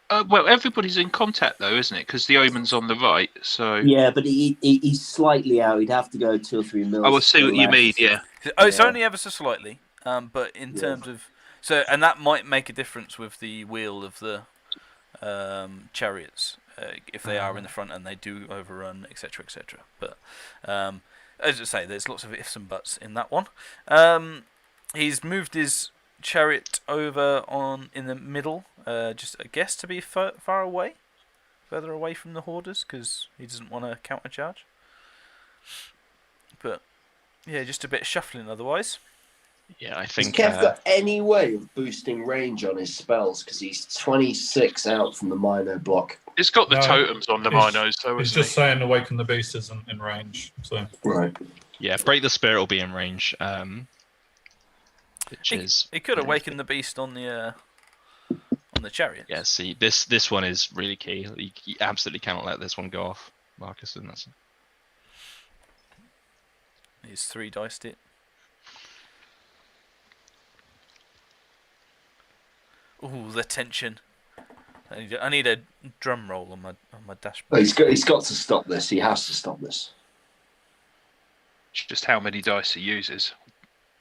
Well, everybody's in contact though, isn't it? Because the omen's on the right. So Yeah, but he's slightly out. He'd have to go 2 or 3 mils. I will see to what the you left. mean. Yeah. It's Yeah. only ever so slightly, but in Yeah. terms of and that might make a difference with the wheel of the chariots if they are in the front and they do overrun, etc., etc. But as I say, there's lots of ifs and buts in that one. He's moved his chariot over in the middle, just I guess to be far away, further away from the hoarders, because he doesn't want to countercharge. But yeah, just a bit of shuffling otherwise. Yeah, I Has think. Kev got any way of boosting range on his spells? Because he's 26 out from the Mino block. It's got the No, totems on the he's- Minos, though, He's isn't just saying Awaken the Beast isn't in range. So Right. Yeah, Break the Spirit will be in range. Which is. He could awaken the beast on the chariot. Yeah, see, this one is really key. You absolutely cannot let this one go off, Marcus, and that's. He's 3 diced it. Ooh, the tension. I need a drum roll on my dashboard. He's got to stop this. He has to stop this. It's just how many dice he uses.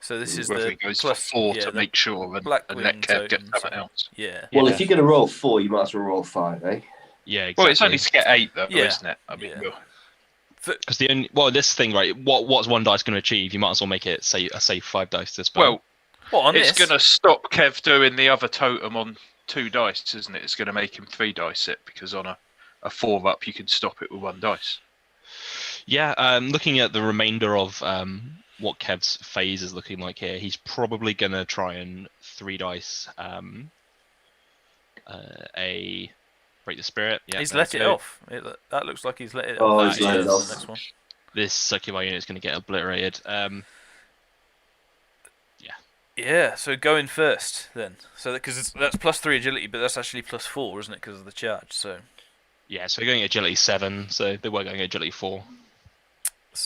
So this is Whether the he goes plus for 4 yeah, to the make sure and black let wing Kev get totem, something so- else. Yeah. Well, Yeah. if you're going to roll 4, you might as well roll 5, eh? Yeah, exactly. Well, it's only to get 8, though, Yeah. isn't it? I mean, Yeah. Because this thing, right? What's one dice going to achieve? You might as well make it say 5 dice to spell. well, What on it's this? going to stop Kev doing the other totem on 2 dice, isn't it? It's going to make him 3 dice it, because on a 4 up, you can stop it with 1 dice. Yeah, looking at the remainder of what Kev's phase is looking like here, he's probably going to try and 3 dice a Break the Spirit. Yeah, He's there let we it go. off. That looks like he's let it Oh, off. he's let it off. The next one. This Succubi unit is going to get obliterated. Yeah, so going first then. So because that's +3 agility, but that's actually +4, isn't it? Because of the charge. So Yeah, so we're going agility 7, so they were going agility 4.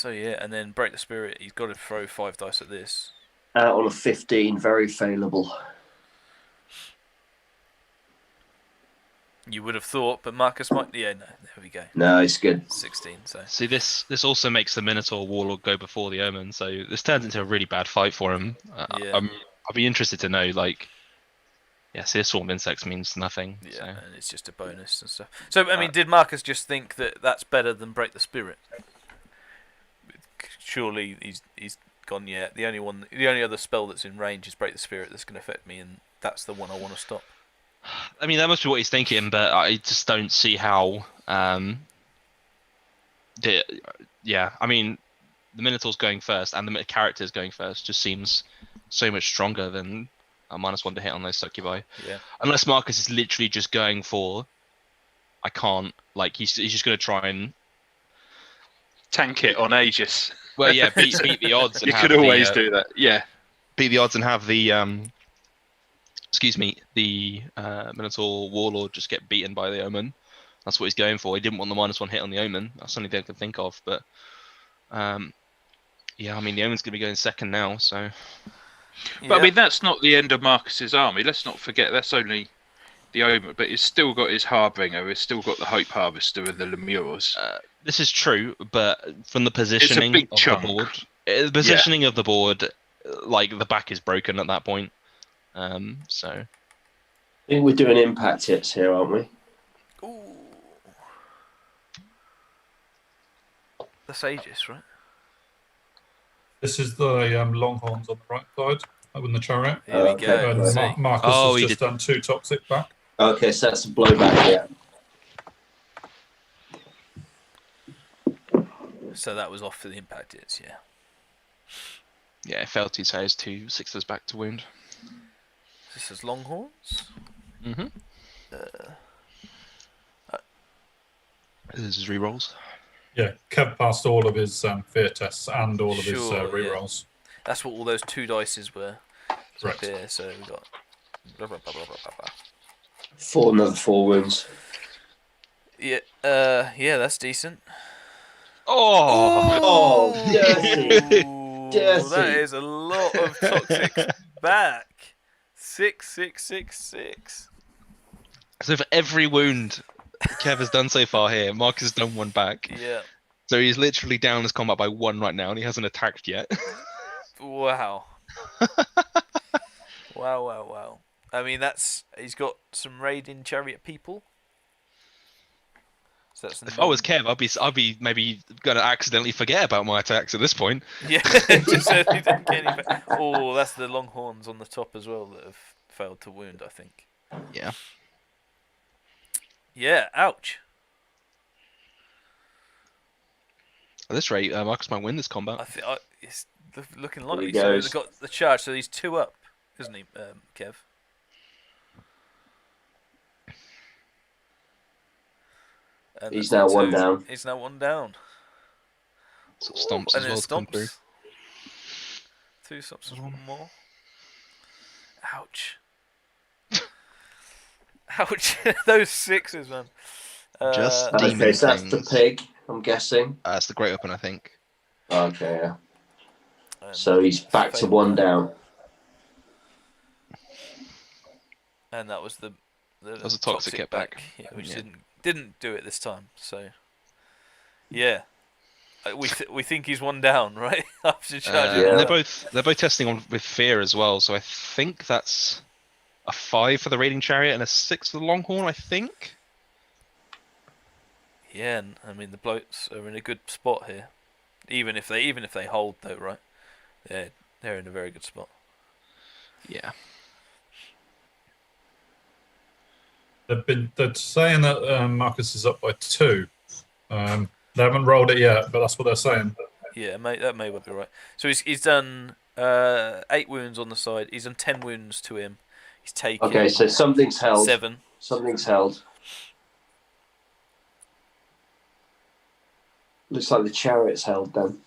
yeah, and then Break the Spirit. He's got to throw 5 dice at this. Out on a 15, very failable. You would have thought, but Marcus might. Yeah, no. There we go. No, it's good. 16. So See, this also makes the Minotaur Warlord go before the Omen, so this turns into a really bad fight for him. Yeah. I'll be interested to know, like, yeah, see, a Swarm of Insects means nothing. yeah, So. and it's just a bonus and stuff. So I mean, did Marcus just think that that's better than Break the Spirit? Surely he's gone. Yeah, the only other spell that's in range is Break the Spirit that's going to affect me, and that's the one I want to stop. I mean, that must be what he's thinking, but I just don't see how. Yeah, I mean, the Minotaur's going first and the characters going first just seems so much stronger than a -1 to hit on those Succubi. Yeah. Unless Marcus is literally just going for, I can't, like, he's just going to try and. Tank it on Aegis. Well, yeah, beat the odds. And You have could always do that. Yeah. beat the odds and have the the Minotaur Warlord just get beaten by the Omen. That's what he's going for. He didn't want the -1 hit on the Omen. That's the only thing I could think of. But yeah, I mean the Omen's going to be going second now, so. But I mean that's not the end of Marcus's army. Let's not forget that's only the Omen, but he's still got his Harbinger. He's still got the Hope Harvester and the Lemures. This is true, but from the positioning big of chunk. the board, the positioning of the board, like the back is broken at that point. So. I think we're doing impact hits here, aren't we? Ooh. The Sages, right? This is the Longhorns on the right side, up in the chariot. Here we Okay. go. And Let's see. Marcus Oh, has he just did. done 2 toxic back. Okay, so that's a blowback, yeah. So that was off for the impact hits, yeah. Yeah, Felty says 2 6s back to wound. This is Longhorns. Mm-hmm. This is rerolls. Yeah, Kev passed all of his fear tests and all of his Sure, yeah. rerolls. That's what all those 2 dices were. It's up Correct. here, so we got. Blah, blah, blah, blah, blah, blah. Another 4 wounds. Yeah, yeah, that's decent. Oh, dirty. Ooh, Dirty. That is a lot of toxics back. 6, 6, 6, 6. So for every wound Kev has done so far here, Marcus has done 1 back. Yeah. So he's literally down his combat by 1 right now, and he hasn't attacked yet. Wow. Wow. I mean, he's got some raiding chariot people. So that's If I was Kev, I'd be maybe gonna accidentally forget about my attacks at this point. Yeah, just so he didn't get any. Oh, that's the Longhorns on the top as well that have failed to wound, I think. Yeah. Yeah, ouch. At this rate, Marcus might win this combat. I think it's looking There he likely. So goes. they've got the charge, so he's 2 up, isn't he, Kev? And He's that's now 1 2. down. He's now 1 down. Sort of stomps And as then well to come through. stomps. 2 stomps and 1 more. Ouch. Ouch. Those 6s, man. Just Okay, demon so that's the things. pig, I'm guessing. It's the Great Open, I think. Okay, yeah. and So he's back to 1 down. And that was the was a toxic hit back. yeah, which Yeah. didn't do it this time. So yeah, we think he's 1 down, right? After charging. Yeah. And they're both testing on with fear as well. So I think that's a 5 for the raiding chariot and a 6 for the Longhorn. I think. Yeah, and I mean the blokes are in a good spot here. Even if they hold though, right? They're in a very good spot. Yeah. They're saying that Marcus is up by 2. They haven't rolled it yet, but that's what they're saying. Yeah, that may well be right. So he's done 8 wounds on the side. He's done 10 wounds to him. He's taken. Okay, so something's held. 7. Something's held. Looks like the chariot's held then.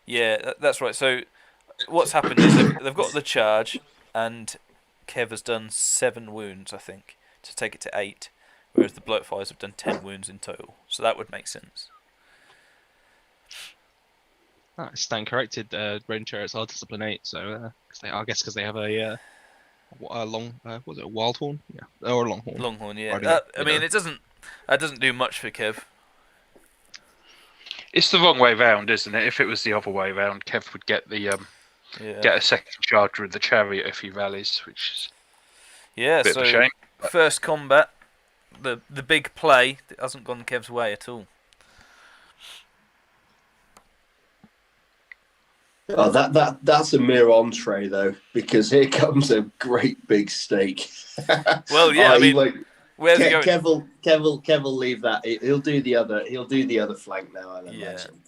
Yeah, that's right. So what's happened is they've got the charge, and Kev has done 7 wounds, I think, to take it to 8, whereas the Bloatfires have done 10 wounds in total. So that would make sense. Stand corrected. Raiding chariots are discipline 8, so I guess because they have a long was it a wild horn? Yeah, or a longhorn. Longhorn, yeah. Riding it, I mean, it doesn't do much for Kev. It's the wrong way round, isn't it? If it was the other way round, Kev would get the get a second charge with the chariot if he rallies, which is a bit of a shame. First combat, the big play hasn't gone Kev's way at all. Oh, that's a mere entree though, because here comes a great big steak. Well, yeah, I mean, where's he going? Kev will leave that. He'll do the other flank now. I imagine.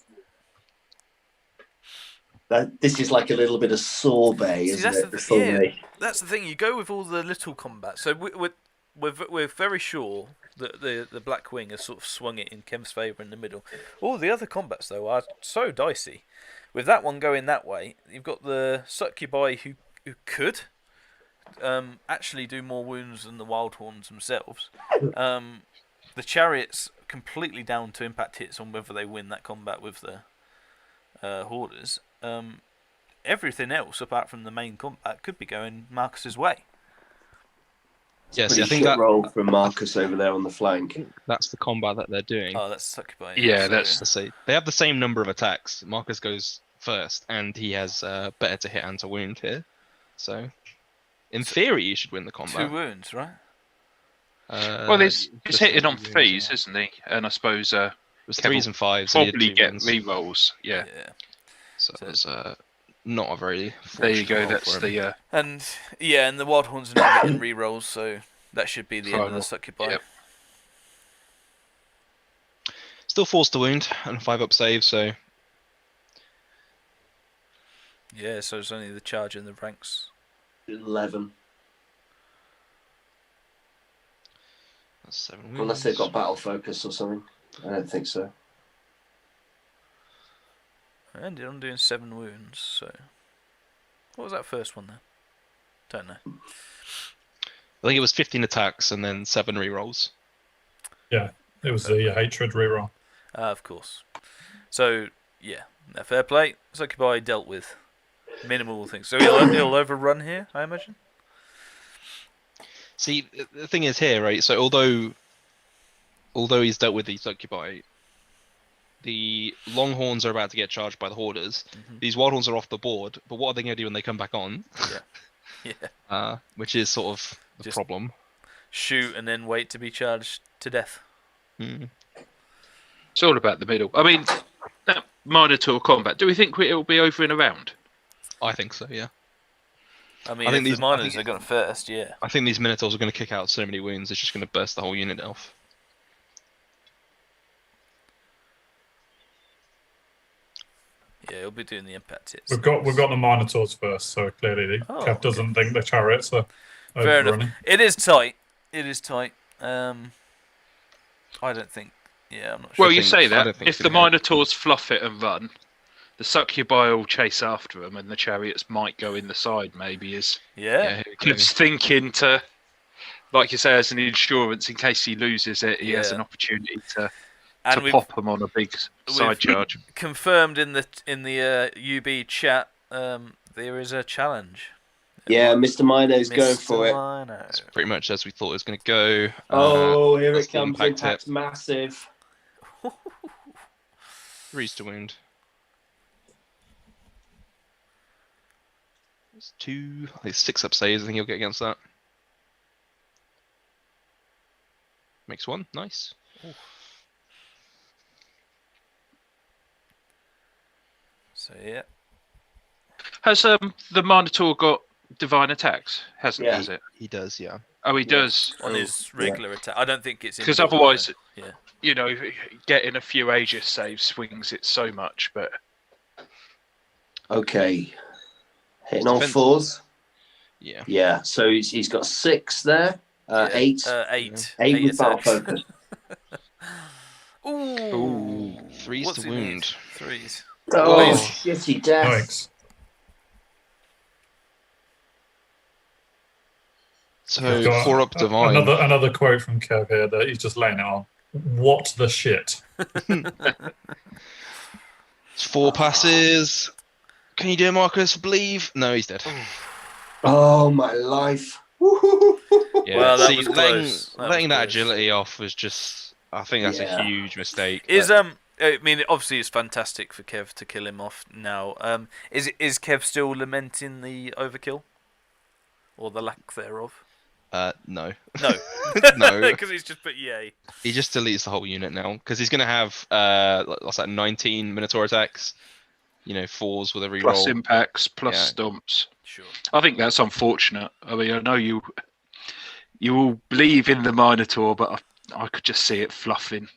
This is like a little bit of sorbet, isn't it? That's the thing. You go with all the little combat. So we're very sure that the Black Wing has sort of swung it in Kev's favour in the middle. All the other combats though are so dicey. With that one going that way, you've got the Succubi who could actually do more wounds than the Wild Horns themselves. The Chariot's completely down to impact hits on whether they win that combat with the Hoarders. Everything else apart from the main combat could be going Marcus's way. Yes, Pretty I think shit that roll from Marcus over there on the flank. that's the combat that they're doing. Oh, that's Succubi. Yeah, so, that's- To say they have the same number of attacks. Marcus goes first, and he has better to hit and to wound here. So, in theory, you should win the combat. 2 wounds, right? Well, he's just hitting on wounds, threes, yeah. isn't he? And I suppose It was Kev 3s and 5s. So he had probably 2 get wounds. re-rolls. Yeah. So it was not a very. There you fortunate go. roll That's for him. the. And the Wild Horns are now getting re-rolls, so that should be the end of the Final. Succubi. Yep. Still forced to wound and 5-up save. So Yeah, so it's only the charge in the ranks. 11. that's 7 wounds. Unless they've got battle focus or something. I don't think so. I ended on doing 7 wounds, so... What was that first one then? Don't know. I think it was 15 attacks and then 7 rerolls. It was the hatred reroll. Of course. So, yeah. Fair play. Succubi dealt with minimal things. So he'll overrun here, I imagine? See, the thing is here, right? So although he's dealt with the Succubi, the Longhorns are about to get charged by the Hoarders. Mhm. These Wild Horns are off the board, but what are they going to do when they come back on? Yeah. Which is sort of the Just- problem. Shoot and then wait to be charged to death. Mm. It's all about the middle. I mean, that Minotaur combat. Do we think it'll be over in a round? I think so, yeah. I mean, I think if these- the I miners think- are going first, yeah. I think these Minotaurs are going to kick out so many wounds, it's just going to burst the whole unit off. Yeah, he'll be doing the impact hits. We've got the Minotaurs first, so clearly Oh, Kev doesn't think the Chariots are Fair enough. overrunning. It is tight. It is tight. I don't think... Yeah, I'm not sure. Well, you think- say I that. don't think If it's the gonna hit. Minotaurs fluff it and run, the Succubi will chase after them, and the Chariots might go in the side. Maybe as Yeah? here we go. Cliff's thinking to, like you say, as an insurance in case he loses it, he has Yeah. an opportunity to And we've pop them on a big side charge. confirmed in the UB chat, there is a challenge. Yeah, Mr. Mino's going Mr. for it. Mino. It's pretty much as we thought it was going to go. Oh, here that's it the comes. impact Impact's hit. massive. 3s to wound. It's 2, I think 6-up saves, I think he'll get against that. Makes 1, nice. So, yeah. Has the Minotaur got divine attacks? Hasn't Yeah. has it? He does, yeah. Oh, he does. On his regular attack. I don't think it's... Because inbuilt, otherwise, yeah. you know, getting a few Aegis saves swings it so much. But Okay. Hitting It's on defensive. 4s. Yeah. Yeah, so he's got 6 there. Yeah, 8. 8. 8 with battle attacks. focus. Ooh. 3s What's to he need? wound. 3s. Oh, Oh. shitty death. Yikes. So We've got 4-up divine. Another quote from Kev here that he's just laying it on. What the shit? It's 4 passes. Can you do it, Marcus? Believe? No, he's dead. Oh, my life. Yeah. Well, that See, was letting close. That letting was that close. agility off was just. I think that's Yeah. a huge mistake. Is I mean, obviously, it's fantastic for Kev to kill him off now. Is Kev still lamenting the overkill, or the lack thereof? No. No, No. because he's just put yay. He just deletes the whole unit now because he's going to have what's that, 19 Minotaur attacks. 4s with a plus reroll. impacts, plus Yeah. stomps. Sure. I think that's unfortunate. I mean, I know you all believe in the Minotaur, but I could just see it fluffing.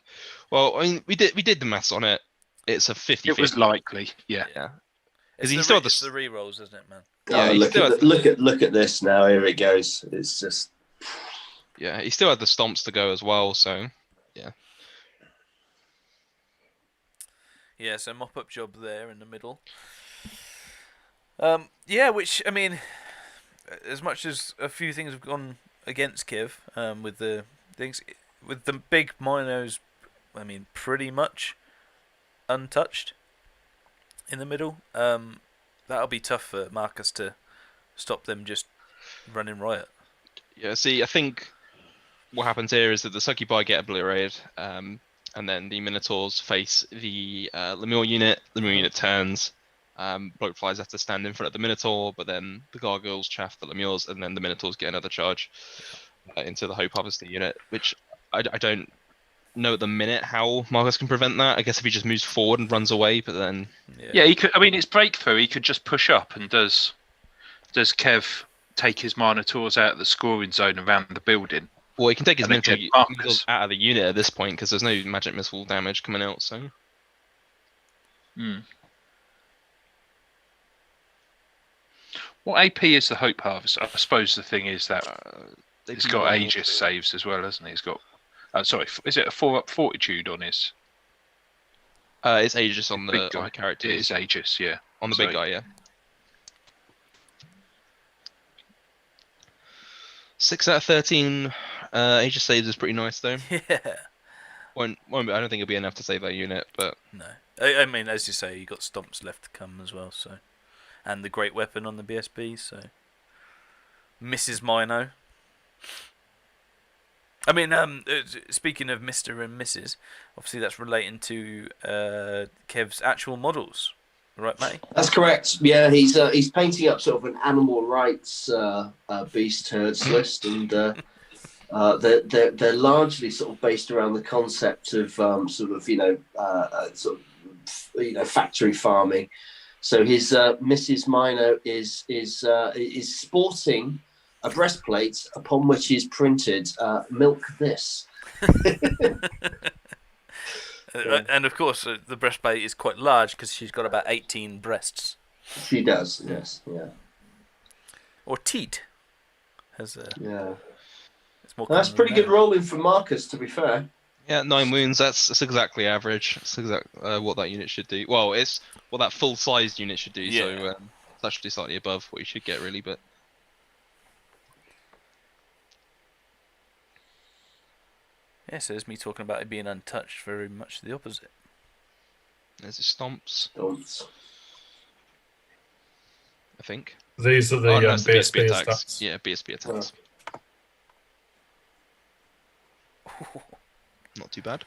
Well, I mean, we did the maths on it. It's a 50. It was likely, yeah. Yeah. It's he the, still re- had the it's s- the re-rolls, isn't it, man? Yeah, Oh, he look still at has- look at this now. Here it goes. It's just Yeah, he still had the stomps to go as well, so yeah. Yeah, so mop-up job there in the middle. Yeah, which, I mean, as much as a few things have gone against Kev, with the things, with the big minos, I mean, pretty much untouched in the middle. That'll be tough for Marcus to stop them just running riot. Yeah, see, I think what happens here is that the Succubi get obliterated, and then the Minotaurs face the Lemure unit. Lemure unit turns. Bloatflies have to stand in front of the Minotaur, but then the Gargoyles chaff the Lemures, and then the Minotaurs get another charge into the Hope Harvester unit, which I don't know at the minute how Marcus can prevent that. I guess if he just moves forward and runs away, but then... Yeah, he could. I mean, it's breakthrough. He could just push up, and does Kev take his Minotaurs out of the scoring zone around the building? Well, he can take his And then get Minotaurs Marcus. out of the unit at this point, because there's no magic missile damage coming out, so... What AP is the Hope Harvester? I suppose the thing is that he's got Aegis saves as well, hasn't he? He's got. Sorry, is it a 4-up fortitude on his? It's Aegis on big the guy. character. It is Aegis, yeah. On the big guy, yeah. 6 out of 13 Aegis saves is pretty nice, though. Yeah. Won't I don't think it'll be enough to save that unit, but... No. I mean, as you say, you got stomps left to come as well, so... And the great weapon on the BSB, so... Mrs. Mino. I mean, speaking of Mr. and Mrs., obviously that's relating to Kev's actual models, right, Matty? That's correct. Yeah, he's painting up sort of an animal rights beast herds list, and they're largely sort of based around the concept of factory farming. So his Mrs. Mino is sporting a breastplate upon which is printed "Milk this." And of course, the breastplate is quite large because she's got about 18 breasts. She does, yes, yeah. Or teat. Yeah. It's more That's common pretty than good rolling for Marcus, to be fair. Yeah, 9 wounds, that's exactly average. That's exactly what that unit should do. Well, it's what that full-sized unit should do, so it's actually slightly above what you should get, really, but... Yeah, so there's me talking about it being untouched, very much the opposite. There's his stomps, I think. These are the Oh, no, it's the BSB attacks. stats. Yeah, BSB attacks. Not too bad.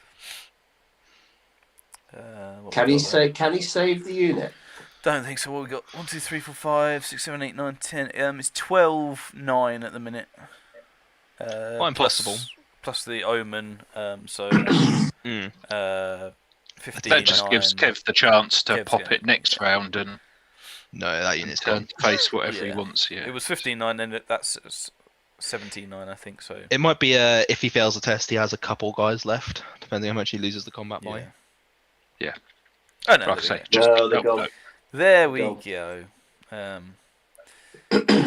Can he save the unit? Don't think so. What we got? 1, 2, 3, 4, 5, 6, 7, 8, 9, 10. It's 12-9 at the minute. Impossible. Plus the omen. So 15. That just gives Kev the chance to pop it next round and no, that unit's turn gone. to face whatever he wants. Yeah, it was 15-9, then that's 17-9, I think. So it might be if he fails the test, he has a couple guys left, depending how much he loses the combat by. Yeah. Oh no, Like I say, there we go.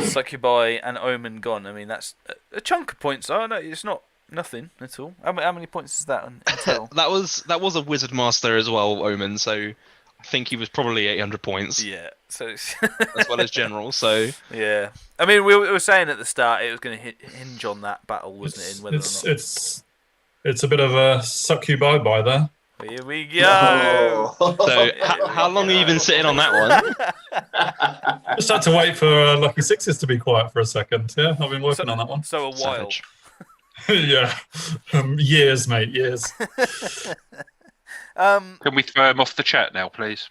Succubi and Omen gone. I mean, that's a chunk of points. Oh no, it's not nothing at all. How many points is that in total? that was a Wizard Master as well, Omen. So I think he was probably 800 points. Yeah. So as well as General. So yeah. I mean, we were saying at the start it was going to hinge on that battle, wasn't it? In whether or not it's a bit of a succubi by there. Here we go. So how long have you been sitting on that one? Just had to wait for Lucky Sixes to be quiet for a second. Yeah, I've been working on that one. So a while. Yeah, years, mate, years. Can we throw him off the chat now, please?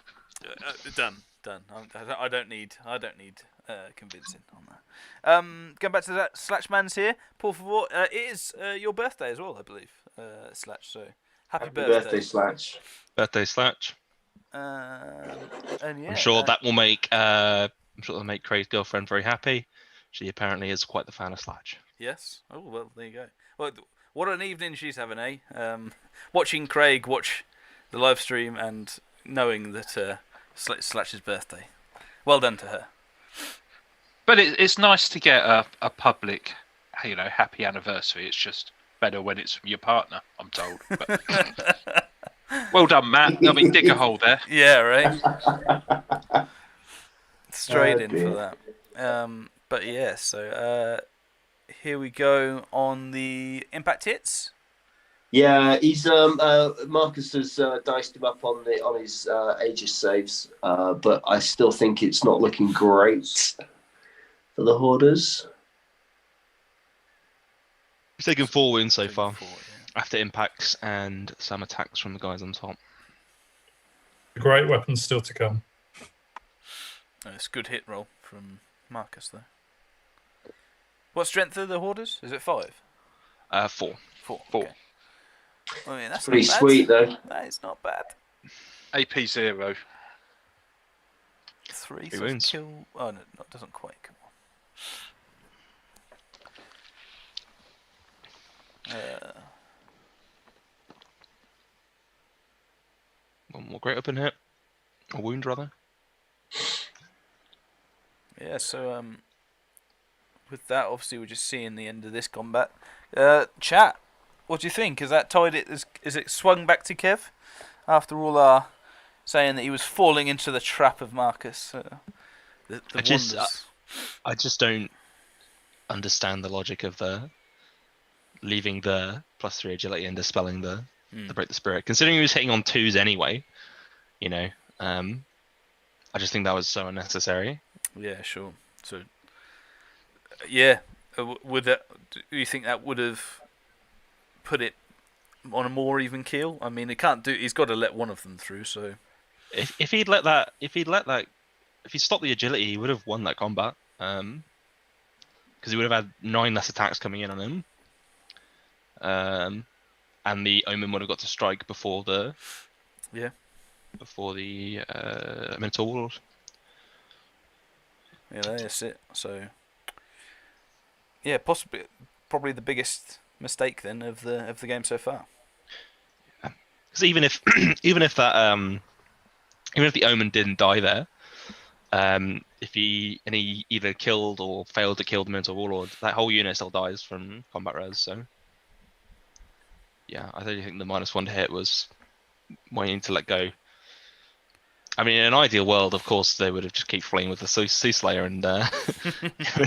Done. I don't need convincing on that. Going back to that, Slatchman's here. Por favor, it is your birthday as well, I believe, Slatch. So happy birthday, Slatch. Birthday Slatch. And yeah, I'm sure that will make that'll make Craig's girlfriend very happy. She apparently is quite the fan of Slatch. Yes. Oh well, there you go. Well, what an evening she's having, eh? Watching Craig watch the live stream and knowing that Slatch's birthday. Well done to her. But it's nice to get a public happy anniversary. It's just better when it's from your partner, I'm told. But well done, Matt. I mean, dig a hole there. Yeah, right. Straight in dear. for that. But yeah, so here we go on the impact hits. Yeah, he's Marcus has diced him up on his Aegis saves, but I still think it's not looking great for the Hoarders. He's taken 4 wounds so Taken far 4, yeah. after impacts and some attacks from the guys on top. Great weapons still to come. It's a good hit roll from Marcus, though. What strength are the Hoarders? Is it 5? 4. 4. 4. Okay. I mean, that's Pretty not bad. sweet though. That is not bad. AP 0. 3 3 so wounds. kill. Oh no, it doesn't quite. Come on. One more great open hit. A wound, rather. Yeah. So with that, obviously, we're just seeing the end of this combat. Chat. What do you think? Is that tied? Is it swung back to Kev after all our saying that he was falling into the trap of Marcus? The I just don't understand the logic of the leaving the +3 agility and dispelling the break the spirit. Considering he was hitting on 2s anyway, I just think that was so unnecessary. Yeah, sure. So, yeah, would that? Do you think that would have put it on a more even keel? I mean, he can't do. He's got to let one of them through. So, If he stopped the agility, he would have won that combat. Because he would have had 9 less attacks coming in on him. And the Omen would have got to strike before the Minotaur Warlord. yeah, that's it. So, yeah, probably the biggest mistake then of the game so far. Because even if the Omen didn't die there, if he either killed or failed to kill the Minotaur Warlord, that whole unit still dies from combat res. So yeah, I don't think the -1 to hit was wanting to let go. I mean, in an ideal world, of course, they would have just keep fleeing with the Sea Slayer and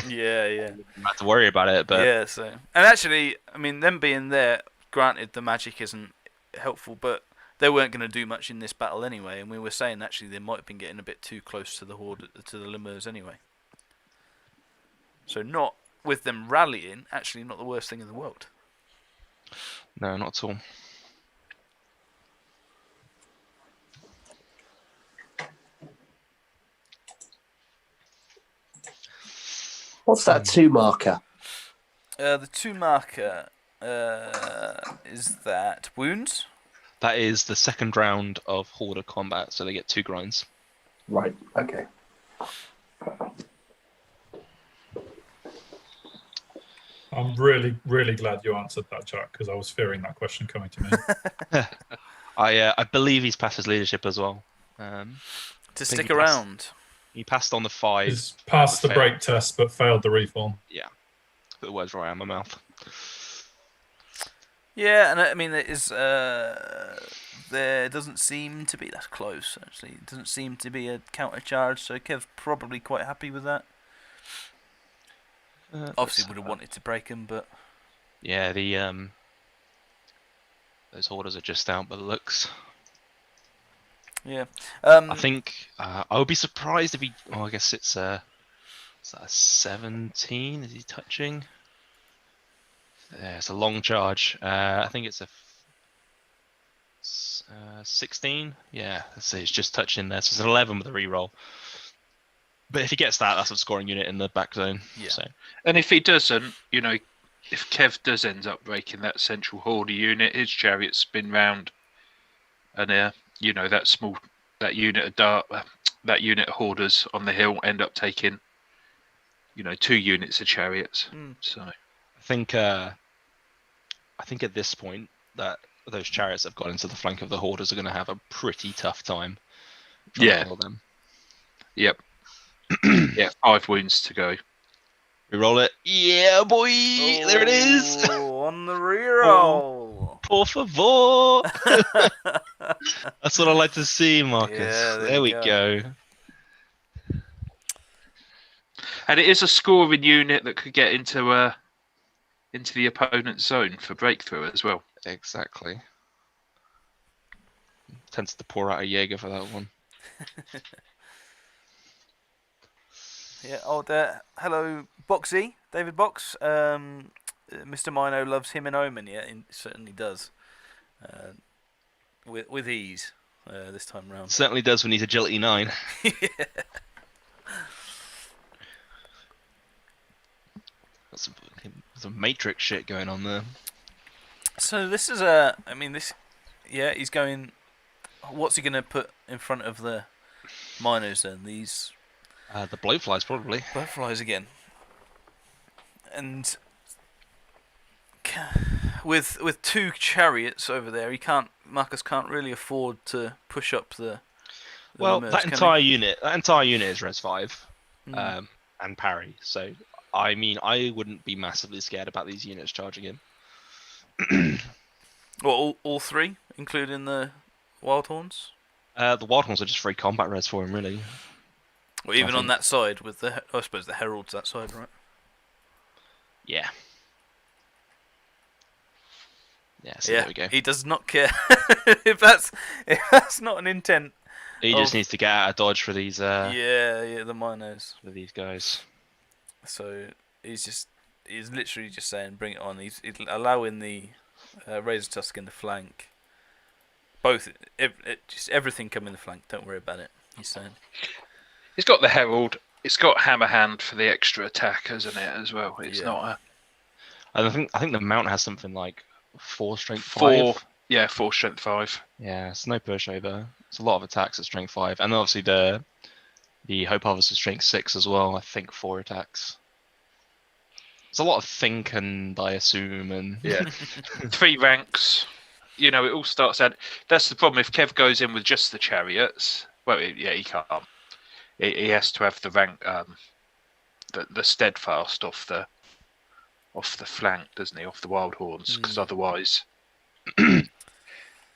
Yeah. not have to worry about it. But yeah, so and actually, I mean, them being there, granted, the magic isn't helpful, but they weren't going to do much in this battle anyway. And we were saying actually they might have been getting a bit too close to the horde, to the Lemurs anyway. So not with them rallying, actually not the worst thing in the world. no, not at all. What's that 2 marker? The 2 marker is that wounds. That is the second round of Hoarder combat, so they get 2 grinds. Right. Okay. I'm really, really glad you answered that, Jack, because I was fearing that question coming to me. I believe he's passed his leadership as well. To stick around. He passed on the 5. He's passed the break test, but failed the reform. Yeah, put the words right out of my mouth. Yeah, and I mean, it is. There doesn't seem to be that close. Actually, it doesn't seem to be a counter charge. So Kev's probably quite happy with that. Obviously, would have wanted to break him, but yeah, the those Hoarders are just out by the looks. yeah. I think I would be surprised if he. Oh, I guess it's a 17. Is he touching? Yeah, it's a long charge. I think it's a 16. Yeah, let's say it's just touching there. So it's an 11 with a reroll. But if he gets that, that's a scoring unit in the back zone. Yeah. So. And if he doesn't, if Kev does end up breaking that central Hoarder unit, his chariot spin round, and that unit of Hoarders on the hill end up taking, 2 units of chariots. So I think at this point that those chariots that have got into the flank of the Hoarders are going to have a pretty tough time. Trying to kill them. Yep. Yeah, 5 wounds to go. Reroll it. Yeah, boy. There it is. Oh, on the reroll. Por favor. That's what I like to see, Marcus. Yeah, there we go. And it is a scoring unit that could get into the opponent's zone for breakthrough as well. Exactly. Tends to pour out a Jaeger for that one. Yeah. Oh, hello, Boxy, David Box. Mr. Mino loves him in Omen. Yeah, he certainly does. With ease this time round. Certainly does when he's agility 9. Yeah. That's some Matrix shit going on there. So this is he's going. What's he going to put in front of the Minos then? These the blowflies probably. blowflies again. And with 2 chariots over there, Marcus can't really afford to push up the Well, lemurs, that can entire unit is res 5 he? Mm. and parry. So I mean, I wouldn't be massively scared about these units charging him. Well, all 3, including the Wild Horns? The Wild Horns are just free combat res for him, really. Well, even I on think- that side, with I suppose the Herald's that side, right? Yeah. Yeah, so Yeah, there we go. he does not care if that's not an intent. He just needs to get out of dodge for these Yeah, the Minos. for these guys. So he's literally just saying, bring it on. He's allowing the Razor Tusk in the flank. Both, just everything come in the flank. Don't worry about it. He's saying. It's got the Herald. It's got Hammer Hand for the extra attack, isn't it, as well? It's not a... I think the mount has something like 4 strength 5. 4 strength 5. Yeah, it's no pushover. It's a lot of attacks at strength 5, and obviously the Hope Harvest is strength 6 as well. I think 4 attacks. It's a lot of think, and I assume, and Yeah. 3 ranks. You know, it all starts out. That's the problem. If Kev goes in with just the chariots, well, yeah, he can't. He has to have the rank, the steadfast off the flank, doesn't he? Off the Wild Horns, because otherwise,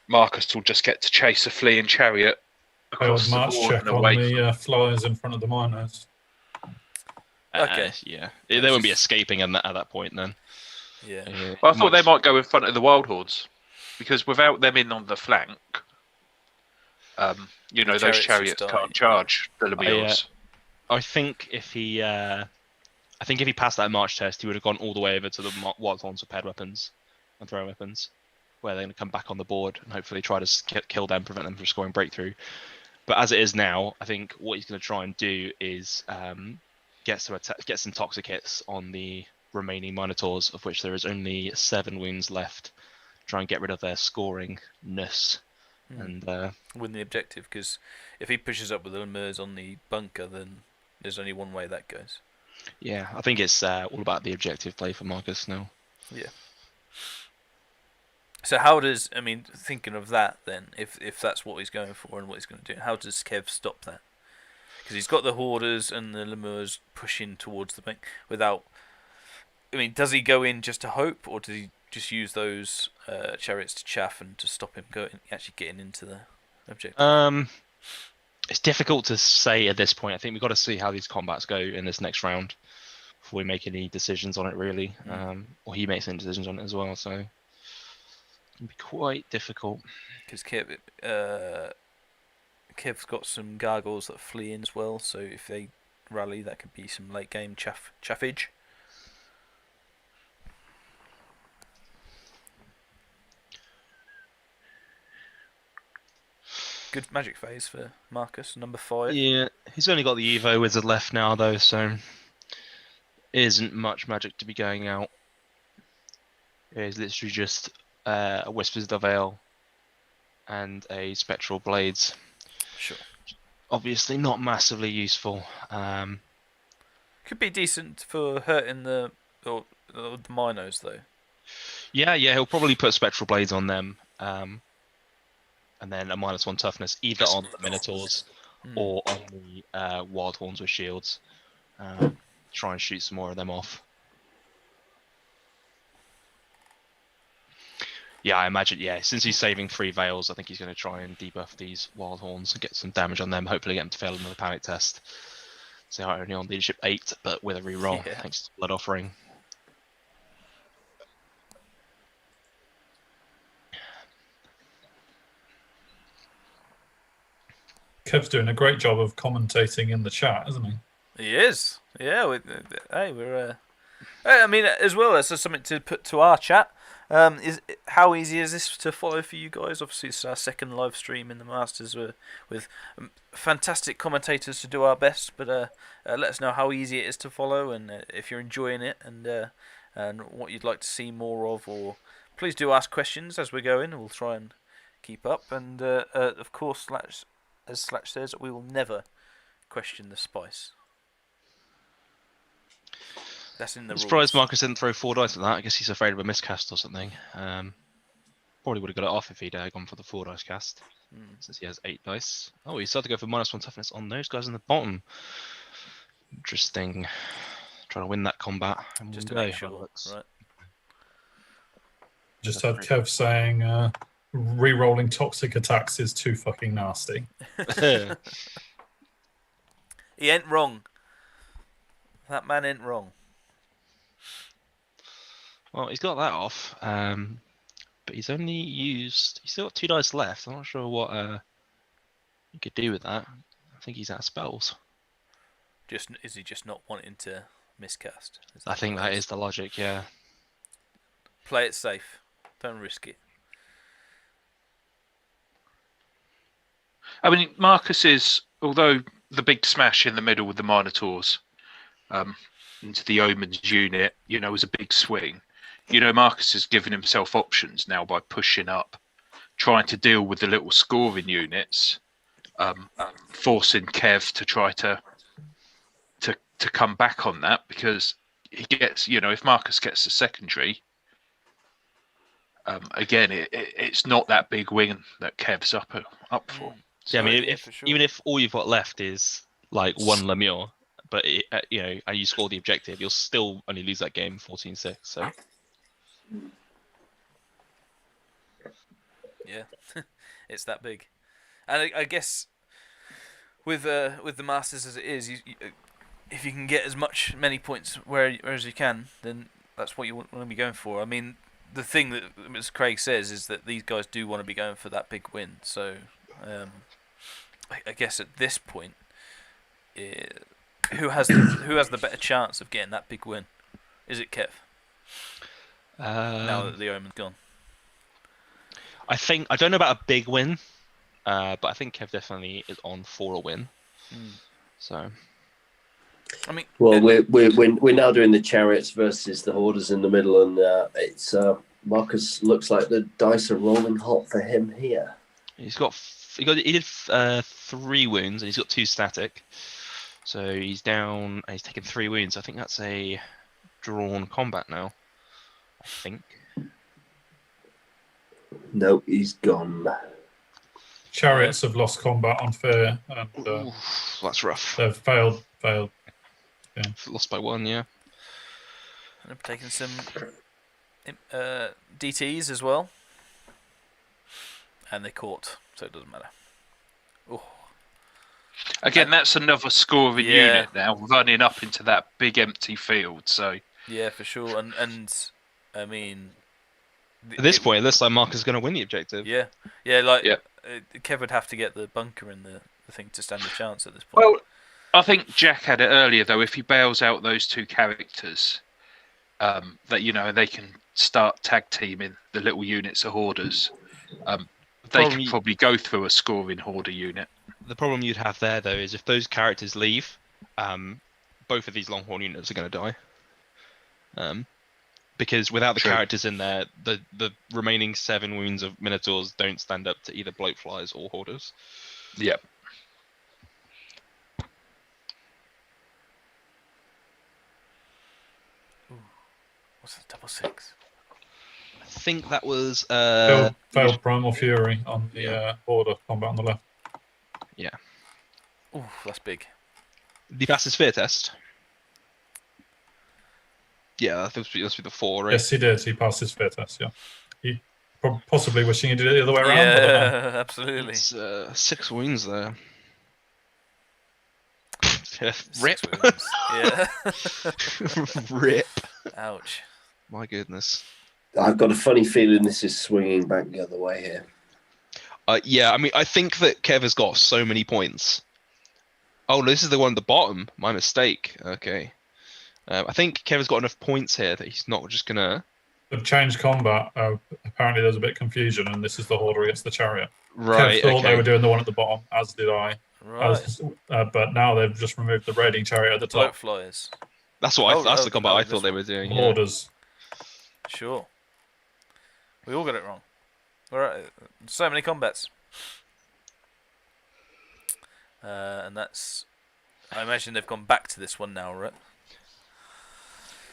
Marcus will just get to chase a fleeing chariot across the March board check and on away. the flyers in front of the Minos. Okay. yeah, they won't be escaping at that point then. Yeah. Well, I thought they might go in front of the Wild Hordes, because without them in on the flank, you know, those chariots chariots just die. can't charge the Lemures. I think if he passed that March test, he would have gone all the way over to the Wild Horns with paired weapons and throw weapons, where they're going to come back on the board and hopefully try to kill them, prevent them from scoring breakthrough. But as it is now, I think what he's going to try and do is get some toxic hits on the remaining Minotaurs, of which there is only 7 wounds left. Try and get rid of their scoringness and win the objective, because if he pushes up with the lemurs on the bunker, then there's only one way that goes. yeah, I think it's all about the objective play for Marcus now. Yeah. So how does, thinking of that then, if that's what he's going for and what he's going to do, how does Kev stop that? Because he's got the Hoarders and the Lemurs pushing towards the bank without... does he go in just to hope, or does he just use those chariots to chaff and to stop him actually getting into the objective? It's difficult to say at this point. I think we've got to see how these combats go in this next round before we make any decisions on it, really. Or he makes any decisions on it as well, so it can be quite difficult. Because Kev's got some gargoyles that flee in as well, so if they rally, that could be some late game chaffage. Good magic phase for Marcus, number 5. Yeah, he's only got the Evo Wizard left now, though, so isn't much magic to be going out. It's literally just a Whispers of Veil and a Spectral Blades. Sure. Obviously not massively useful. Could be decent for hurting the Minos, though. Yeah, he'll probably put Spectral Blades on them. And then a -1 toughness either on the Minotaurs or on the Wild Horns with shields. try and shoot some more of them off. Yeah, I imagine. Yeah, since he's saving 3 Veils, I think he's going to try and debuff these Wild Horns and get some damage on them. Hopefully, get them to fail another panic test. So only on leadership 8, but with a reroll thanks to Blood Offering. Kev's doing a great job of commentating in the chat, isn't he? He is. Yeah. We're. I mean, as well as something to put to our chat. How easy is this to follow for you guys? Obviously, it's our second live stream in the Masters with fantastic commentators to do our best. But let us know how easy it is to follow, and if you're enjoying it, and what you'd like to see more of. Or please do ask questions as we're going. We'll try and keep up. And of course, as Slash says, we will never question the spice. That's in the rules. Surprised Marcus didn't throw 4 dice at that. I guess he's afraid of a miscast or something. Probably would have got it off if he'd gone for the 4 dice cast, since he has 8 dice. Oh, he started to go for -1 toughness on those guys in the bottom. Interesting. Trying to win that combat. Just to make sure, right? Just had Kev saying re-rolling toxic attacks is too fucking nasty. He ain't wrong. That man ain't wrong. Well, he's got that off, but he's only used. He's still got 2 dice left. I'm not sure what he could do with that. I think he's out of spells. Is he just not wanting to miscast? I think that is the logic. Yeah. Play it safe. Don't risk it. I mean, Marcus is, although the big smash in the middle with the Minotaurs into the Omens unit, was a big swing. Marcus has given himself options now by pushing up, trying to deal with the little scoring units, forcing Kev to try to come back on that, because he gets, if Marcus gets the secondary, again, it's not that big win that Kev's up for. So, yeah, I mean, even if all you've got left is like 1 Lemure, but and you score the objective, you'll still only lose that game 14-6. So yeah, it's that big. And I guess with the Masters as it is, if you can get many points as you can, then that's what you want to be going for. I mean, the thing that, as Craig says, is that these guys do want to be going for that big win. So I guess at this point, who has the better chance of getting that big win? Is it Kev? Now that the Omen's gone, I don't know about a big win, but I think Kev definitely is on for a win. So, I mean, well, we're now doing the chariots versus the hoarders in the middle, and it's Marcus looks like the dice are rolling hot for him here. He did 3 wounds, and he's got 2 static. So he's down, and he's taken 3 wounds. I think that's a drawn combat now. I think. No, he's gone. Chariots have lost combat on fair, and that's rough. They've failed. Yeah. Lost by 1, yeah. And I've taken some DTs as well, and they caught, so it doesn't matter. Oh. Again, that's another scoring unit now, running up into that big empty field. So yeah, for sure. And I mean, at this point, it looks like Marcus is going to win the objective. Yeah. Kev would have to get the bunker and the thing to stand a chance at this point. Well, I think Jack had it earlier though. If he bails out those 2 characters, that they can start tag teaming the little units of hoarders. They can probably go through a scoring hoarder unit. The problem you'd have there, though, is if those characters leave, both of these Longhorn units are going to die. Because without the characters in there, the remaining 7 wounds of Minotaurs don't stand up to either bloatflies or hoarders. Yep. Ooh. What's the 666? I think that was... failed Primal Fury on the border combat on the left. Yeah. Ooh, that's big. The fastest fear test. Yeah, I think it must be the 4, right? Yes, he did. He passed his fear test. Yeah, he possibly wishing he did it the other way around. I don't know. Yeah, absolutely. It's 6 wounds there. Yeah, 6 rip. wounds. Yeah. Rip. Ouch. My goodness. I've got a funny feeling this is swinging back the other way here. Yeah, I mean, I think that Kev has got so many points. Oh, this is the one at the bottom. My mistake. Okay. I think Kevin's got enough points here that he's not just gonna. They've changed combat. Apparently, there's a bit of confusion, and this is the Hoarder against the Chariot. Right. Kev thought Okay. they were doing the one at the bottom, as did I. Right. But now they've just removed the raiding chariot at the Bloat top. flies. That's what. That's Oh, the combat oh, I this thought they one. were doing. Yeah. Hoarders. Sure. We all got it wrong. Alright, so many combats. And that's... I imagine they've gone back to this one now, right?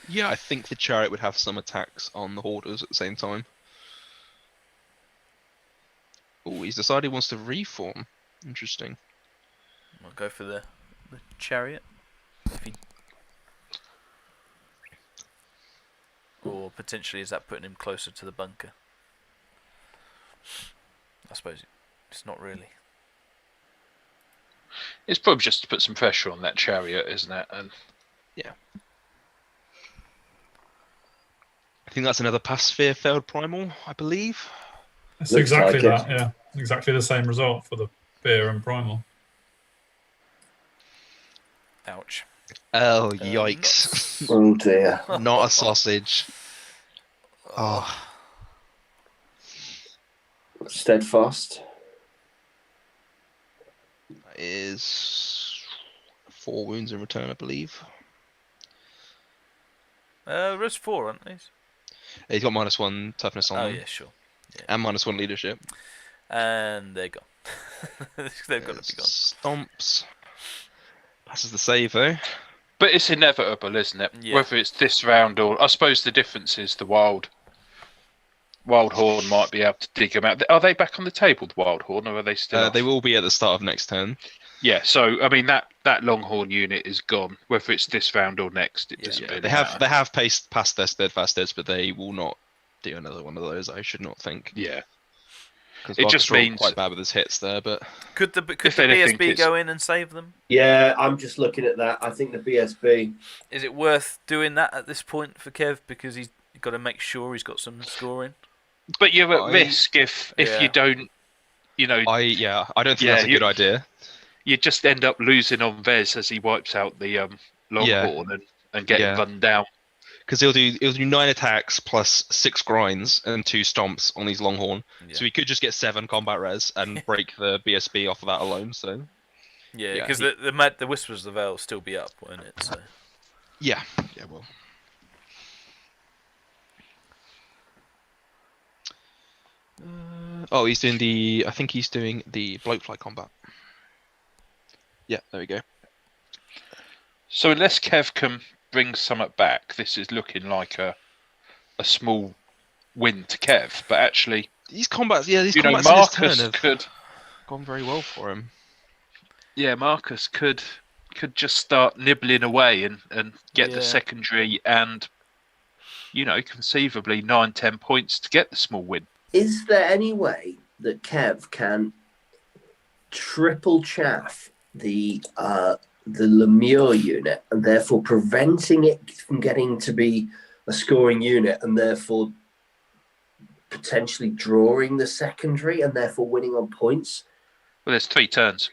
Yeah, I think the chariot would have some attacks on the Hoarders at the same time. Oh, he's decided he wants to reform. Interesting. I'll go for the chariot. If he... Or potentially is that putting him closer to the bunker? I suppose it's not really. It's probably just to put some pressure on that chariot, isn't it? And I think that's another pass sphere failed primal, I believe. It's Looks exactly like that, yeah. Exactly the same result for the Fear and Primal. Ouch. Oh, yikes. Oh dear. Not a sausage. Oh. Steadfast. That is 4 wounds in return, I believe. There's 4, aren't they? He's got -1 toughness on Oh them. yeah, sure. Yeah. And -1 leadership. And they're gone. They've got to be gone. Stomps. Passes the save though. but it's inevitable, isn't it? Yeah. Whether it's this round or I suppose the difference is the Wild Horn might be able to dig them out. Are they back on the table, the Wild Horn, or are they still? They will be at the start of next turn. Yeah. So I mean that Longhorn unit is gone. Whether it's this round or next, it doesn't. Yeah, really they have matter. passed their steadfastest, but they will not do another one of those. I should not think. Yeah. 'Cause It just Marcus Roll means- quite bad with his hits there, but Could the If anything, BSB it's- go in and save them? Yeah, I'm just looking at that. I think the BSB. Is it worth doing that at this point for Kev because he's got to make sure he's got some scoring? But you're at I- risk if Yeah. you don't. You know, I don't think Yeah, that's a good idea. you just end up losing on Vez as he wipes out the Longhorn and getting Yeah. run down. Because he'll do 9 attacks plus 6 grinds and 2 stomps on his Longhorn. Yeah. So he could just get 7 combat res and break the BSB off of that alone. So Yeah, Yeah, because he- the Whispers of the Veil will still be up, won't it? So yeah, well. He's doing the. I think he's doing the bloatfly combat. Yeah, there we go. So unless Kev can bring something back, this is looking like a small win to Kev. But actually, These combats, these you know, combats in his Marcus turn have could. gone very well for him. Yeah, Marcus could just start nibbling away and get Yeah. the secondary and, you know, conceivably 9-10 points to get the small win. Is there any way that Kev can triple chaff the Lemure unit and therefore preventing it from getting to be a scoring unit and therefore potentially drawing the secondary and therefore winning on points? Well, there's 3 turns.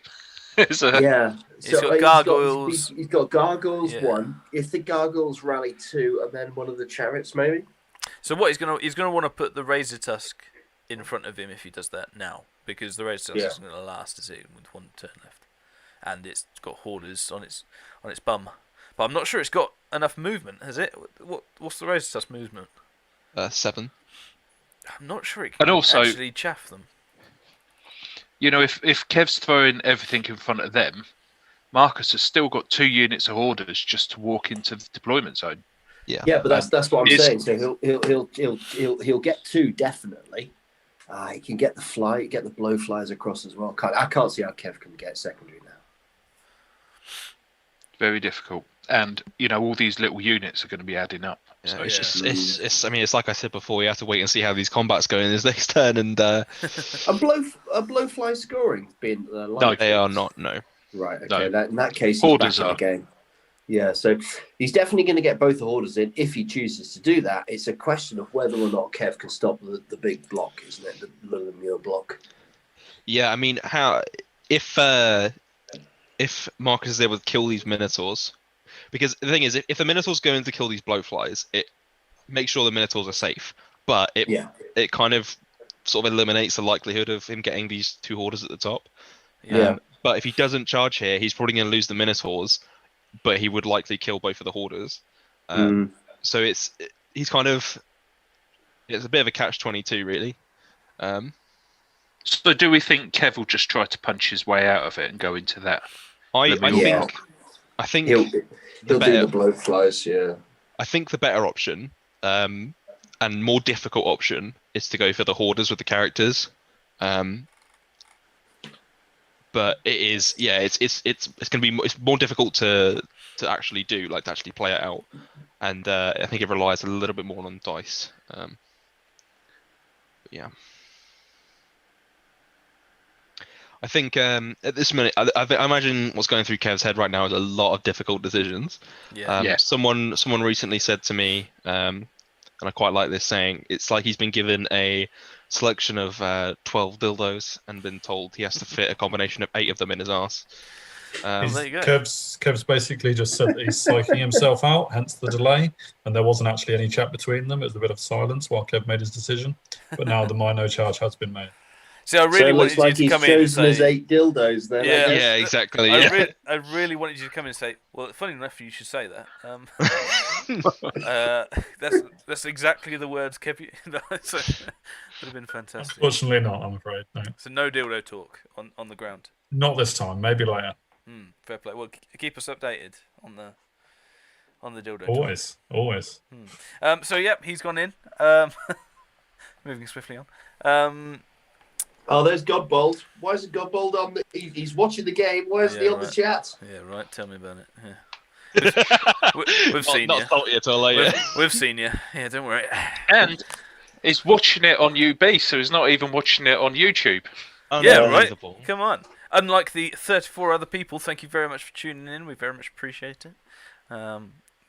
It's a- Yeah. He's got gargoyles. He's got gargoyles Yeah. 1. If the gargoyles rally 2 and then one of the chariots maybe? So what he's gonna want to put the Razor Tusk in front of him if he does that now, because the Razor Tusk Yeah. isn't gonna last, is it, with 1 turn left, and it's got Hoarders on its bum. But I'm not sure it's got enough movement, has it? What's the Razor Tusk movement? 7. I'm not sure it can And also- actually chaff them. You know, if Kev's throwing everything in front of them, Marcus has still got 2 units of orders just to walk into the deployment zone. Yeah, but that's what I'm Is- saying. So he'll get 2 definitely. He can get the blow flies across as well. I can't see how Kev can get secondary now. Very difficult. and all these little units are going to be adding up. Yeah, So it's I mean, it's like I said before, you have to wait and see how these combats go in his next turn, and Are blowfly scoring being No. they are not. No. Right. Okay. No. In that case, he's Hoarders back in are. the game. Yeah. So he's definitely going to get both the Hoarders in if he chooses to do that. It's a question of whether or not Kev can stop the big block, isn't it? The Lemieux block. Yeah, I mean, if Marcus is able to kill these Minotaurs, because the thing is, if the Minotaur's going to kill these blowflies, it makes sure the Minotaurs are safe, but it kind of sort of eliminates the likelihood of him getting these 2 Hoarders at the top. Yeah. But if he doesn't charge here, he's probably going to lose the Minotaurs, but he would likely kill both of the Hoarders. So it's a bit of a catch-22, really. So do we think Kev will just try to punch his way out of it and go into that? I think He'll do the blowflies. Yeah. I think the better option, and more difficult option, is to go for the Hoarders with the characters. But it is, it's going to be it's more difficult to actually do, like to actually play it out, and I think it relies a little bit more on dice. Yeah. I think at this minute, I imagine what's going through Kev's head right now is a lot of difficult decisions. Yeah. Someone recently said to me, and I quite like this saying, it's like he's been given a selection of 12 dildos and been told he has to fit a combination of 8 of them in his ass. There you go. Kev's basically just said that he's psyching himself out, hence the delay, and there wasn't actually any chat between them. It was a bit of silence while Kev made his decision, but now the minor charge has been made. So I really wanted you to come in and say, his 8 dildos then. Yeah, exactly. I really wanted you to come in and say, well, funny enough, you should say that. That's exactly the words Kev. So, would have been fantastic. Unfortunately not, I'm afraid. No. So no dildo talk on the ground. Not this time, maybe later. Fair play. Well, keep us updated on the dildo Always. talk. So yep, he's gone in. Moving swiftly on. Oh, there's Godbold. Why is Godbold on? He's watching the game. Why isn't he on the chat? Yeah, right. Tell me about it. Yeah. We've seen you. Not salty at all, later. We've seen you. Yeah, don't worry. And he's watching it on UB, so he's not even watching it on YouTube. Yeah, right. Come on. Unlike the 34 other people, thank you very much for tuning in. We very much appreciate it.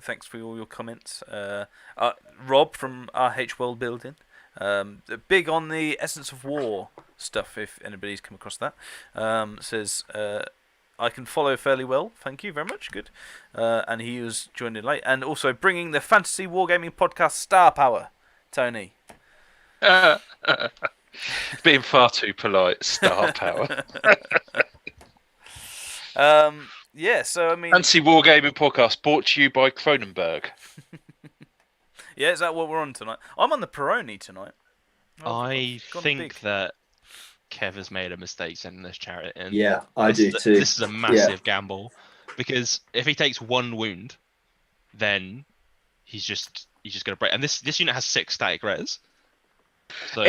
Thanks for all your comments. Rob from RH World Building. Big on the Essence of War stuff, if anybody's come across that. Says, I can follow fairly well, thank you very much, good. And he was joining late. And also bringing the Fantasy Wargaming Podcast star power, Tony. Being far too polite, star power. Yeah, so I mean... Fantasy Wargaming Podcast brought to you by Cronenberg. Yeah, is that what we're on tonight? I'm on the Peroni tonight. I think that Kev has made a mistake sending this chariot in. Yeah, I do too. This is a massive gamble, because if he takes 1 wound, then he's just going to break. And this unit has 6 static res. So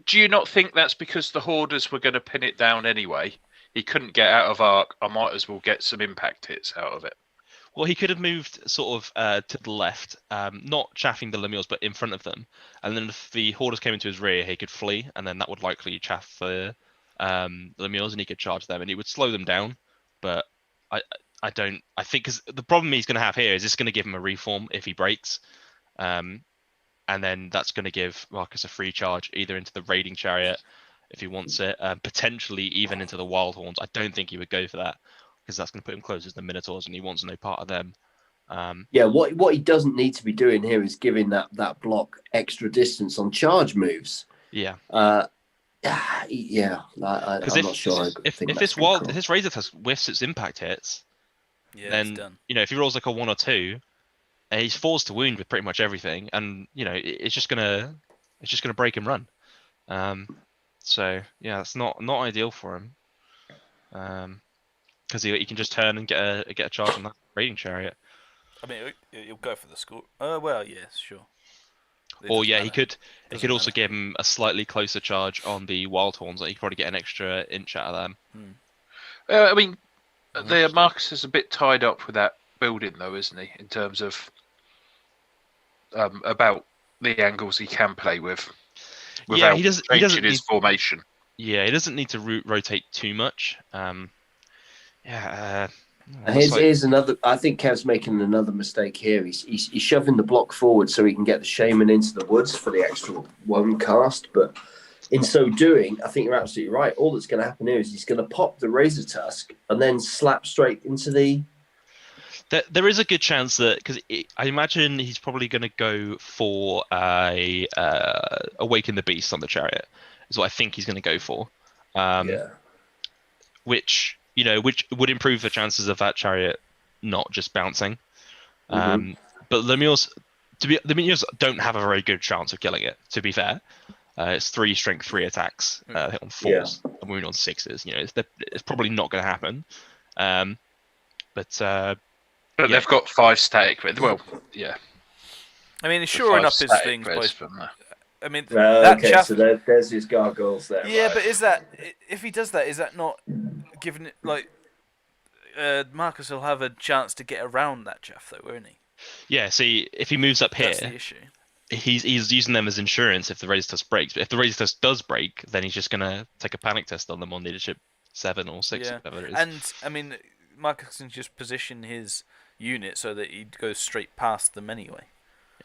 Do you not think that's because the Hoarders were going to pin it down anyway? He couldn't get out of arc. I might as well get some impact hits out of it. Well, he could have moved sort of to the left, not chaffing the Lemieux, but in front of them. And then if the Hoarders came into his rear, he could flee, and then that would likely chaff the Lemieux, and he could charge them, and he would slow them down. But I think because the problem he's going to have here is it's going to give him a reform if he breaks, and then that's going to give Marcus a free charge either into the raiding chariot if he wants it, potentially even into the wild horns. I don't think he would go for that, because that's going to put him closer to the Minotaurs, and he wants no part of them. Yeah, what he doesn't need to be doing here is giving that block extra distance on charge moves. Yeah. I'm not sure. If this Razor Tusk whiffs its impact hits, then it's done. If he rolls like a 1 or 2, he's forced to wound with pretty much everything, and it's just gonna break and run. So yeah, it's not ideal for him. Because he can just turn and get a charge on that raiding chariot. I mean, he'll go for the score. Well, yes, sure. Or yeah, he could also give him a slightly closer charge on the wild horns. Like he could probably get an extra inch out of them. I mean, the Marcus is a bit tied up with that building, though, isn't he? In terms of about the angles he can play with. Yeah, he doesn't changing need, his formation. Yeah, he doesn't need to rotate too much. Here's another. I think Kev's making another mistake here. He's shoving the block forward so he can get the shaman into the woods for the extra one cast. But in so doing, I think you're absolutely right. All that's going to happen here is he's going to pop the razor tusk and then slap straight into the. There is a good chance that, because I imagine he's probably going to go for a Awaken the Beast on the chariot. Is what I think he's going to go for. Which would improve the chances of that chariot not just bouncing. But the Lemures don't have a very good chance of killing it. To be fair, it's 3 strength 3 attacks on 4s, a wound on 6s. It's probably not going to happen. But they've got 5 static. Well, yeah. I mean, he's shoring up his things. I mean, so there's his gargoyles there. Yeah, right? but is that, if he does that, is that not giving it, like, Marcus will have a chance to get around that chaff, though, won't he? Yeah, see, if he moves up here, that's the issue. He's using them as insurance if the razor tusk breaks. But if the razor tusk does break, then he's just going to take a panic test on them on leadership 7 or 6, whatever it is. And, I mean, Marcus can just position his unit so that he goes straight past them anyway.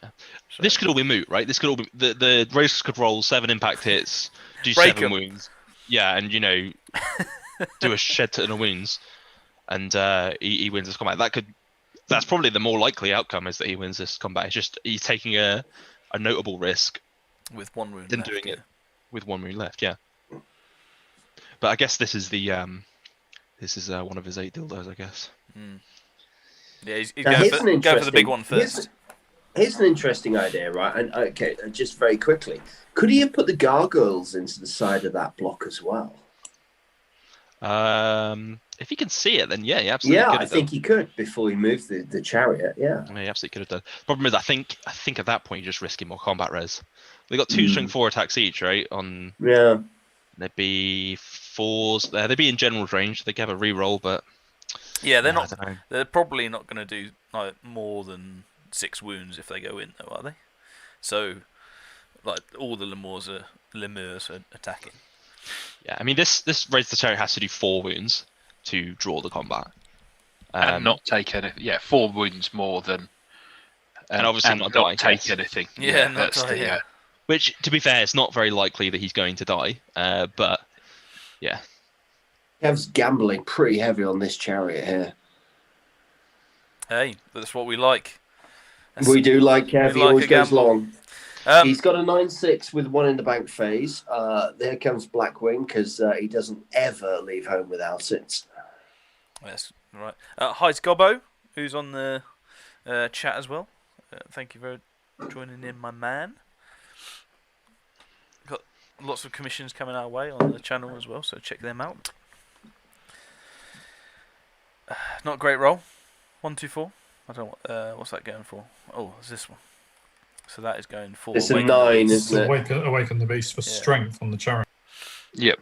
Yeah. So, this could all be moot, right? This could all be the razors could roll 7 impact hits, do break 7 wounds, and do a shed ton of wounds, and he wins this combat. That's probably the more likely outcome, is that he wins this combat. It's just he's taking a notable risk with 1 wound than left, doing it with 1 wound left. Yeah, but I guess this is the one of his 8 dildos, I guess. Yeah, he's going for the big one first. Here's an interesting idea, right? And okay, just very quickly, could he have put the gargoyles into the side of that block as well? If he can see it, then yeah, he absolutely could have I think he could before he moved the chariot. Yeah, he absolutely could have done. Problem is, I think at that point you're just risking more combat res. They got 2 strength 4 attacks each, right? There'd be 4s there. They'd be in general range. They could have a reroll, but yeah, they're probably not going to do more than 6 wounds if they go in, though, are they? So, like, all the lemurs are attacking. Yeah, I mean, this Razor Chariot has to do 4 wounds to draw the combat. And not take anything. Yeah, 4 wounds more than... And obviously not die. Take anything. Yeah, not die, Which, to be fair, it's not very likely that he's going to die. But, yeah. Kev's gambling pretty heavy on this chariot here. Hey, that's what we like. We do like Kev. He always goes long. He's got a 9/6 with 1 in the bank phase. There comes Blackwing because he doesn't ever leave home without it. Yes, right. Hi, Gobbo, who's on the chat as well. Thank you for joining in, my man. Got lots of commissions coming our way on the channel as well, so check them out. Not a great roll. 1, 2, 4. I don't know what's that going for. Oh, it's this one. So that is going for. It's a 9, isn't it? Awaken the Beast for strength on the chariot. Yep.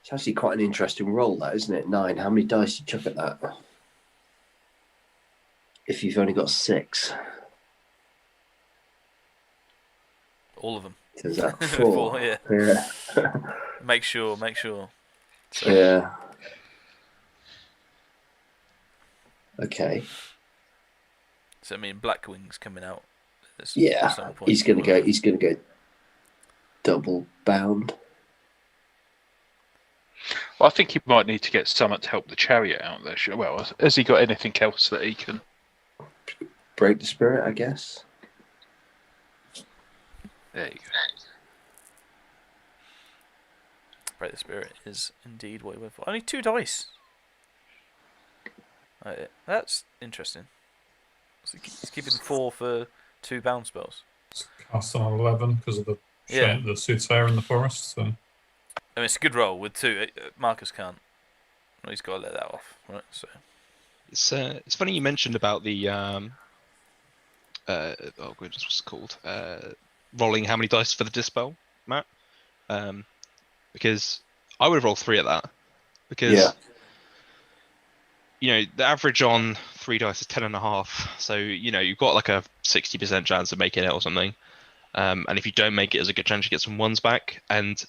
It's actually quite an interesting roll, that, isn't it? 9. How many dice do you chuck at that? If you've only got 6. All of them. Is that 4? Yeah. Make sure. So. Yeah. Okay. So I mean, Blackwing's coming out. At some point. He's gonna go double bound. Well, I think he might need to get someone to help the chariot out there. Well, has he got anything else that he can break the spirit? I guess. There you go. Break the spirit is indeed what he went for. Only 2 dice. That's interesting. So he's keeping 4 for 2 bound spells. Cast on 11 because of the soothsayer in the forest. So. I mean, it's a good roll with 2. Marcus can't. Well, he's got to let that off, right? So it's funny you mentioned about the oh goodness, what's it called? Rolling how many dice for the dispel, Matt? Because I would have rolled 3 at that. Because the average on 3 dice is 10.5. So you've got like a 60% chance of making it or something. And if you don't make it, there's a good chance you get some ones back. And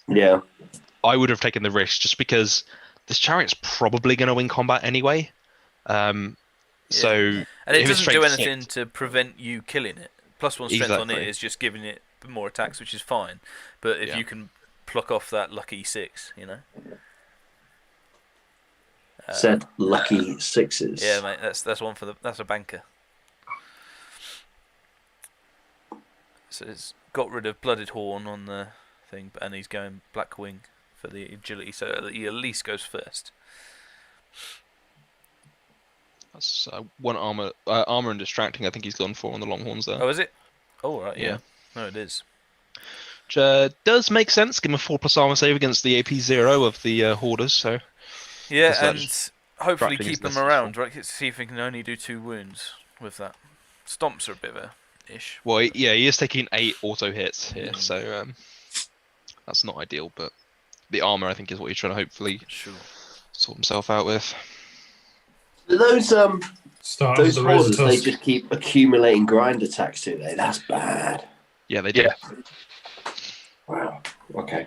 I would have taken the risk just because this chariot's probably going to win combat anyway. So and it if it's doesn't do strength anything 6, to prevent you killing it. +1 strength on it is just giving it more attacks, which is fine. But if you can pluck off that lucky 6, Said lucky 6s. Yeah, mate, that's one for that's a banker. So it's got rid of Blooded Horn on the thing, and he's going Black Wing for the agility, so that he at least goes first. That's 1 armor and distracting. I think he's gone for on the Longhorns there. Oh, is it? Oh, right, yeah. No, it is. Which does make sense. Give him a 4+ armor save against the AP 0 of the Hoarders. So yeah, that and hopefully distracting keep is him around, right? See if he can only do 2 wounds with that. Stomps are a bit of a ish. Well, yeah, he is taking 8 auto hits here, so that's not ideal. But the armor, I think, is what he's trying to hopefully sort himself out with. Those Start the Hoarders, they Razor just keep accumulating grind attacks, do they? That's bad. Yeah, they do. Wow. Okay.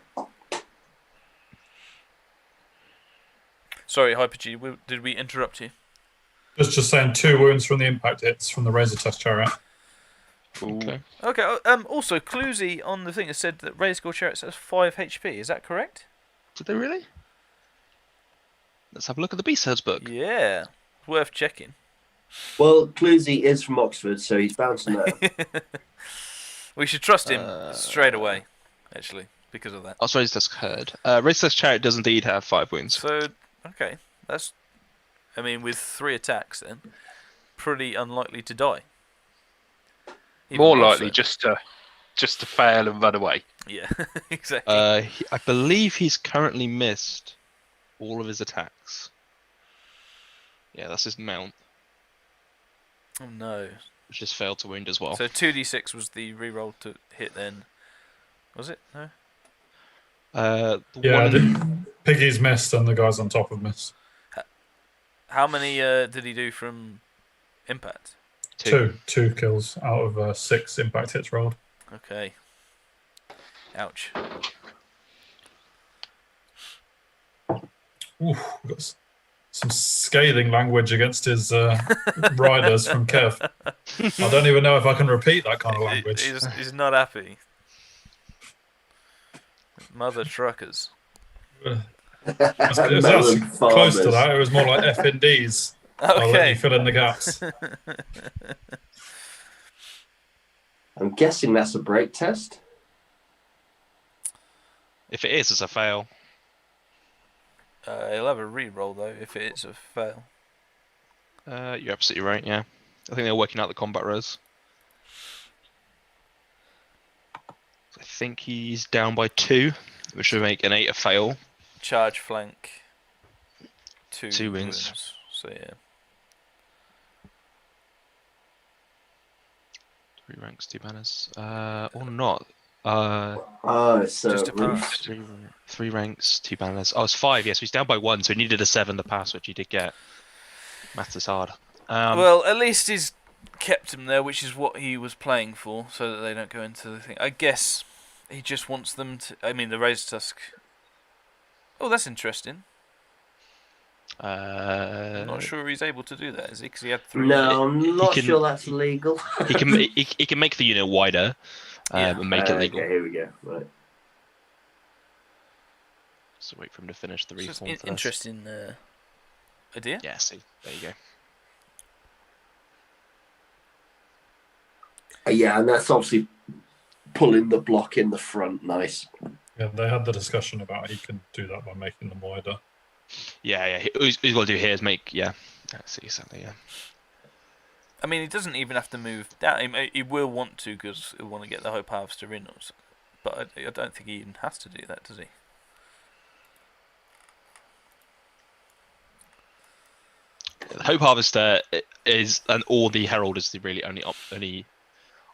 Sorry, Hyper G, did we interrupt you? Just saying 2 wounds from the impact hits from the Razor Test Chariot. Okay. Okay. Also, Cluzy on the thing has said that Razor Gore Chariot has 5 HP. Is that correct? Did they really? Let's have a look at the Beast Herds book. Yeah, worth checking. Well, Cluzy is from Oxford, so he's bound to know. We should trust him straight away, actually, because of that. Oh, sorry, that's heard. Razor Test Chariot does indeed have 5 wounds. So, okay, that's. I mean, with 3 attacks, then pretty unlikely to die. More likely just to fail and run away. Yeah, exactly. I believe he's currently missed all of his attacks. Yeah, that's his mount. Oh no. Which has failed to wound as well. So 2d6 was the reroll to hit then. Was it? No? Piggy's missed and the guys on top have missed. How many did he do from impact? 2 kills out of 6 impact hits rolled. Okay. Ouch. Ooh, we've got some scathing language against his riders from Kev. I don't even know if I can repeat that kind of language. He's not happy. Mother truckers. It's actually close to that. It was more like FNDs. I'll let you fill in the gaps. I'm guessing that's a break test. If it is, it's a fail. He'll have a re-roll though if it's a fail. You're absolutely right, yeah. I think they're working out the combat res. I think he's down by 2, which would make an 8 a fail. Charge flank. 2 wounds. So yeah. 3 ranks, 2 banners. Or not. It's just a pass. 3 ranks, 2 banners. Oh, it's 5, yes. So he's down by 1, so he needed a 7 to pass, which he did get. Maths is hard. Well, at least he's kept him there, which is what he was playing for, so that they don't go into the thing. I guess he just wants them to. I mean, the Razor Tusk. Oh, that's interesting. I'm not sure he's able to do that, is he? Because he had 3. No, I'm not sure that's illegal. he can make the unit wider and make it legal. Okay, here we go. Right. So wait for him to finish the reform first. Interesting idea. Yeah, see, there you go. Yeah, and that's obviously pulling the block in the front. Nice. Yeah, they had the discussion about he can do that by making them wider. Yeah. All he's got to do here is make, I see something, yeah. I mean, he doesn't even have to move down. He will want to because he'll want to get the Hope Harvester in. But I don't think he even has to do that, does he? The Hope Harvester is, or the Herald is the really only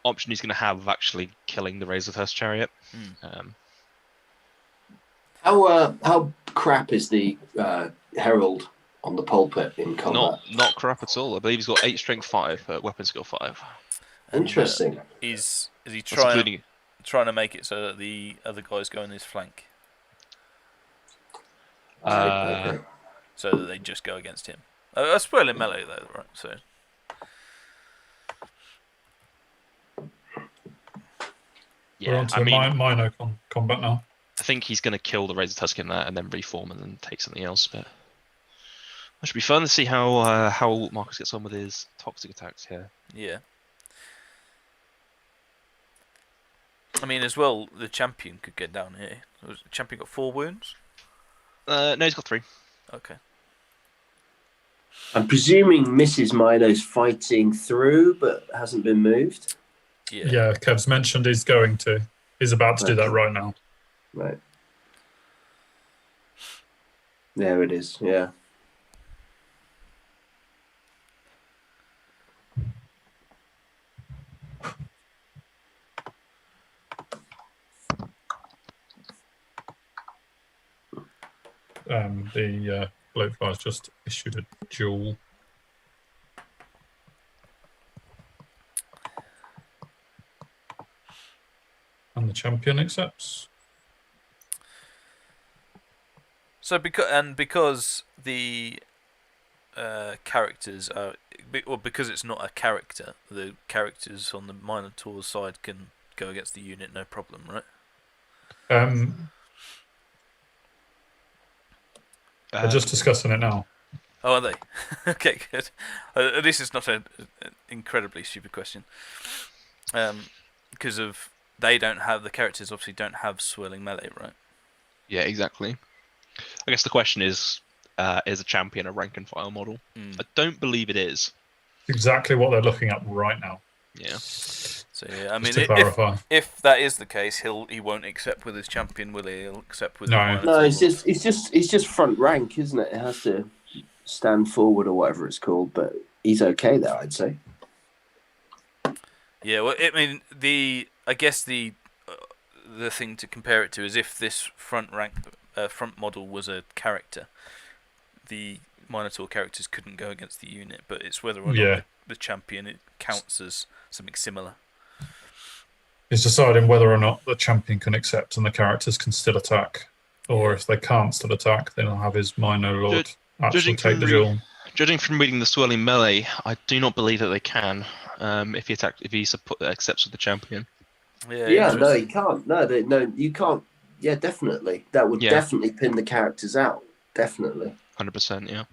option he's going to have of actually killing the Razor Tusk chariot. How crap is the Herald on the pulpit in combat? Not crap at all. I believe he's got 8 strength 5, weapon skill 5. Interesting. Is he That's trying including to make it so that the other guys go on his flank, Okay. so that they just go against him? I spoil in melee though, right? So We're on to minor combat now. I think he's going to kill the Razor Tusk in that and then reform and then take something else. But it should be fun to see how Marcus gets on with his toxic attacks here. yeah. I mean, as well, the champion could get down here. The champion got 4 wounds. No, he's got 3. Okay. I'm presuming Mrs. Mino's fighting through, but hasn't been moved. Yeah, Kev's mentioned he's going to. He's about to do that right now. Right. There it is. Yeah. The blowfly's just issued a duel. And the champion accepts. So because the characters are, or because it's not a character, the characters on the Minotaur side can go against the unit, no problem, right? We're just discussing it now. Oh, are they? Okay, good. This is not an incredibly stupid question. Because of the characters obviously don't have swirling melee, right? Yeah, exactly. I guess the question is a champion a rank and file model? I don't believe it is. Exactly what they're looking at right now. Yeah. So yeah, I mean, Just to clarify. if that is the case, he won't accept with his champion, will he? He'll accept with No, it's just front rank, isn't it? It has to stand forward or whatever it's called, but he's okay there, I'd say. Yeah, well, I mean, I guess the thing to compare it to is if this front model was a character, the Minotaur characters couldn't go against the unit, but it's whether or not the champion it counts as something similar. It's deciding whether or not the champion can accept and the characters can still attack, or if they can't still attack, then he'll have his Minor Lord actually take the duel. Judging from reading the swirling melee, I do not believe that they can. If he accepts with the champion. Yeah, no, he can't. No, you can't. Yeah, definitely. That would definitely pin the characters out. Definitely. 100%, yeah.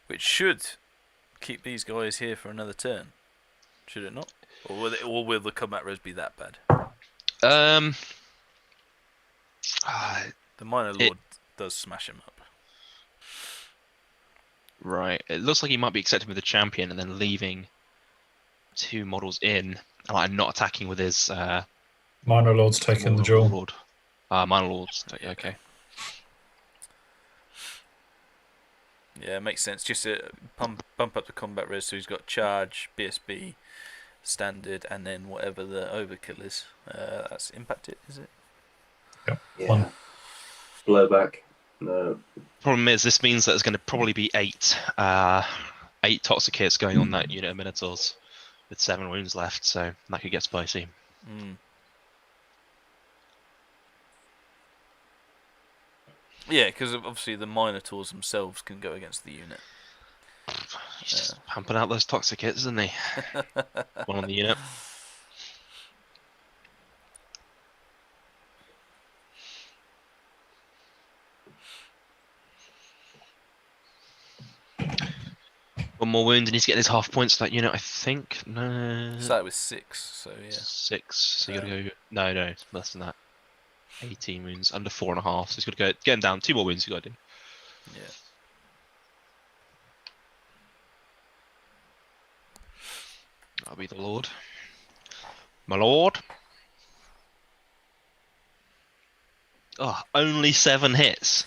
Which should keep these guys here for another turn, should it not? Or will the combat res be that bad? The Minor Lord does smash him up. Right. It looks like he might be accepting with the champion and then leaving 2 models in and not attacking with his Minor Lord's taking the duel. Minor Lord's. Okay. Yeah, it makes sense. Just to bump up the combat res, so he's got charge, BSB, standard, and then whatever the overkill is. That's impacted, is it? Yep. Yeah. 1. Blowback. No. Problem is, this means that there's going to probably be 8 toxic hits going on that unit of Minotaurs with 7 wounds left, so that could get spicy. Yeah, because obviously the Minotaurs themselves can go against the unit. He's just pumping out those toxic hits, isn't he? One on the unit. One more wound and he's getting his half points for that unit, I think. No. Started with 6, so yeah. 6. So you gotta go. No, less than that. 18 wounds, under 4.5. So he's got to get him down. 2 more wounds you got to do. Yeah. I'll be the Lord. My Lord. Oh, only 7 hits.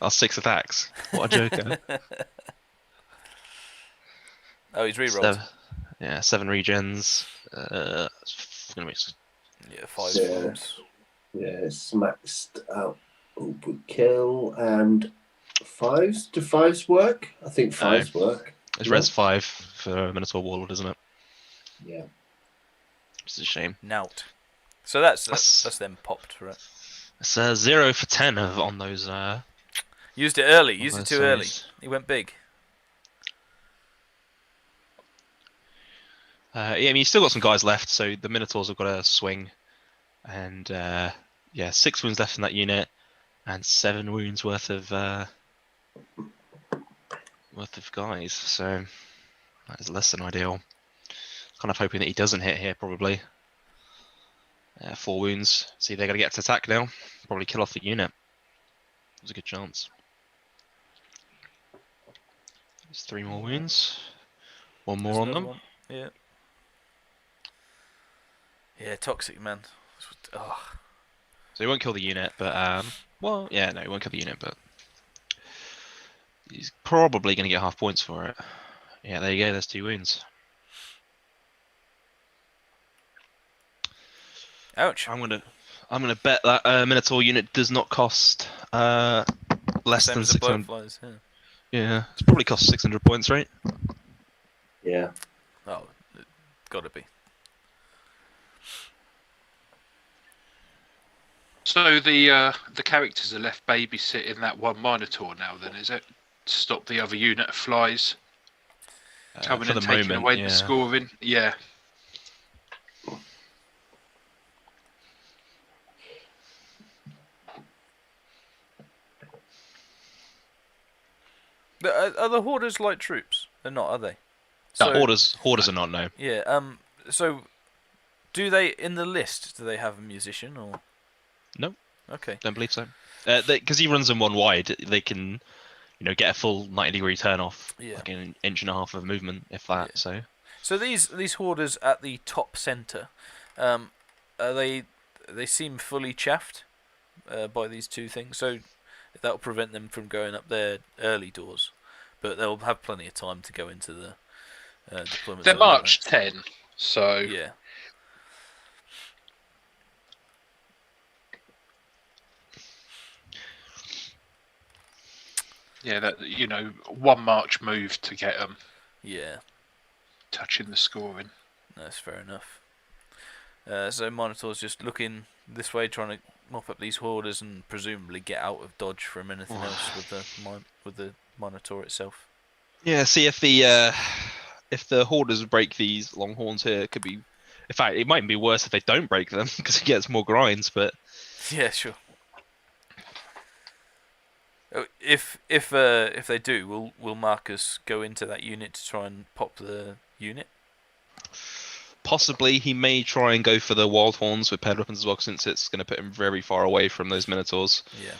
Oh, 6 attacks. What a joker. Oh, he's rerolled. Yeah, 7 regens. It's gonna be Yeah, 5 Yeah. wounds. Yeah, it's maxed out. Good kill and 5s. Do 5s work? I think 5s work. It's No? res 5 for Minotaur Warlord, isn't it? Yeah. It's a shame. Nout. So that's That's them popped, right? It's 0 for 10 on those. Used it early. on Used it those too early. saves. He went big. Yeah, I mean, you've still got some guys left, so the Minotaurs have got a swing, and yeah, 6 wounds left in that unit, and 7 wounds worth of guys. So that is less than ideal. Kind of hoping that he doesn't hit here, probably. 4 wounds. See, they're going to get to attack now. Probably kill off the unit. There's a good chance. There's 3 more wounds. 1 more There's on another them. one. Yeah. Yeah, toxic, man. Oh. So he won't kill the unit, but well, yeah, no, he won't kill the unit, but he's probably going to get half points for it. Yeah, there you go. There's 2 wounds. Ouch. I'm gonna bet that Minotaur unit does not cost less Same than as the 600. blowflies, yeah. Yeah, it's probably cost 600 points, right? Yeah. Oh, gotta be. So the characters are left babysitting that one Minotaur now, then, is it? To stop the other unit of flies coming for and the taking moment, away yeah. the scoring? Yeah. Are the Hoarders light troops? They're not, are they? No, hoarders are not, no. Yeah, so do they, in the list, do they have a musician or? No. Okay. Don't believe so. Because he runs them 1 wide, they can, get a full 90-degree turn off, Yeah. like an inch and a half of movement, if that. Yeah. So. So these Hoarders at the top centre, are they seem fully chaffed by these 2 things. So that'll prevent them from going up their early doors, but they'll have plenty of time to go into the deployment. They're zone, March 10, so yeah. yeah, that 1 March move to get them Yeah, touching the scoring. that's fair enough. So Minotaur's just looking this way, trying to mop up these Hoarders and presumably get out of dodge from anything else with the Minotaur itself. Yeah, see if the Hoarders break these Longhorns here, it could be. In fact, it might be worse if they don't break them because it gets more grinds. But Yeah, sure. If they do, will Marcus go into that unit to try and pop the unit? possibly he may try and go for the Wild Horns with paired weapons as well, since it's going to put him very far away from those Minotaurs. Yeah.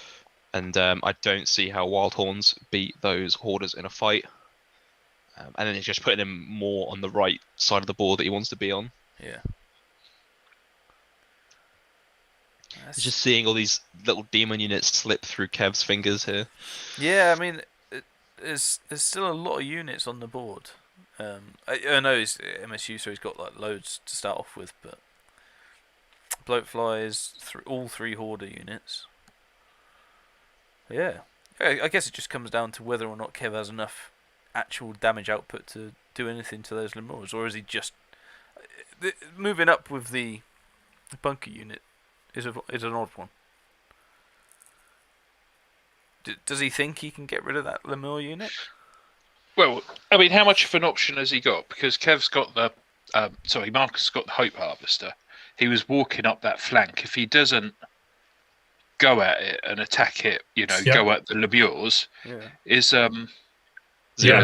And I don't see how Wild Horns beat those Hoarders in a fight. And then he's just putting him more on the right side of the board that he wants to be on. Yeah. Just seeing all these little demon units slip through Kev's fingers here. Yeah, I mean, there's still a lot of units on the board. I know he's MSU, so he's got like loads to start off with, but bloatflies, all 3 Hoarder units. Yeah, I guess it just comes down to whether or not Kev has enough actual damage output to do anything to those Lemurs, or is he just moving up with the bunker unit is an odd one. Does he think he can get rid of that Lemur unit? Well, I mean, how much of an option has he got? Because Kev's got the, Marcus got the Hope Harvester. He was walking up that flank. If he doesn't go at it and attack it, go at the Lemurs, is another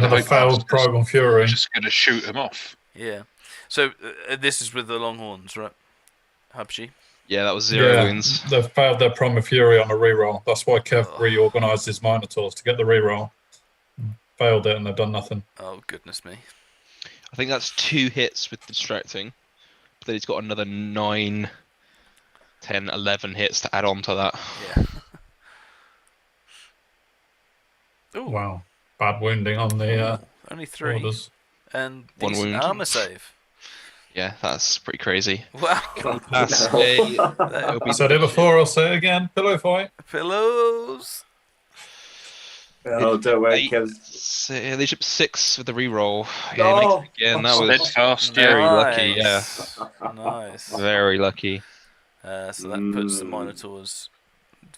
the failed Primal Fury. Just going to shoot him off. Yeah. So this is with the Longhorns, right? Hubshy? Yeah, that was 0 wounds. They've failed their Primal Fury on a reroll. That's why Kev reorganised his Minotaurs to get the reroll. Failed it and they've done nothing. Oh, goodness me. I think that's 2 hits with distracting. But then he's got another 9, 10, 11 hits to add on to that. Yeah. Ooh. Wow. Bad wounding on the only 3. orders. And One decent wound. armor save. Yeah, that's pretty crazy. Wow. Can he pass hell. it'll be I said it before, I'll say it again. Pillow fight. Pillows. Oh, don't worry, Eight, Kev. leadership 6 with the reroll. Yeah, he makes it again. That was Steadfast, yeah. very lucky. Yeah, Nice. Nice. very lucky. So that puts the Minotaurs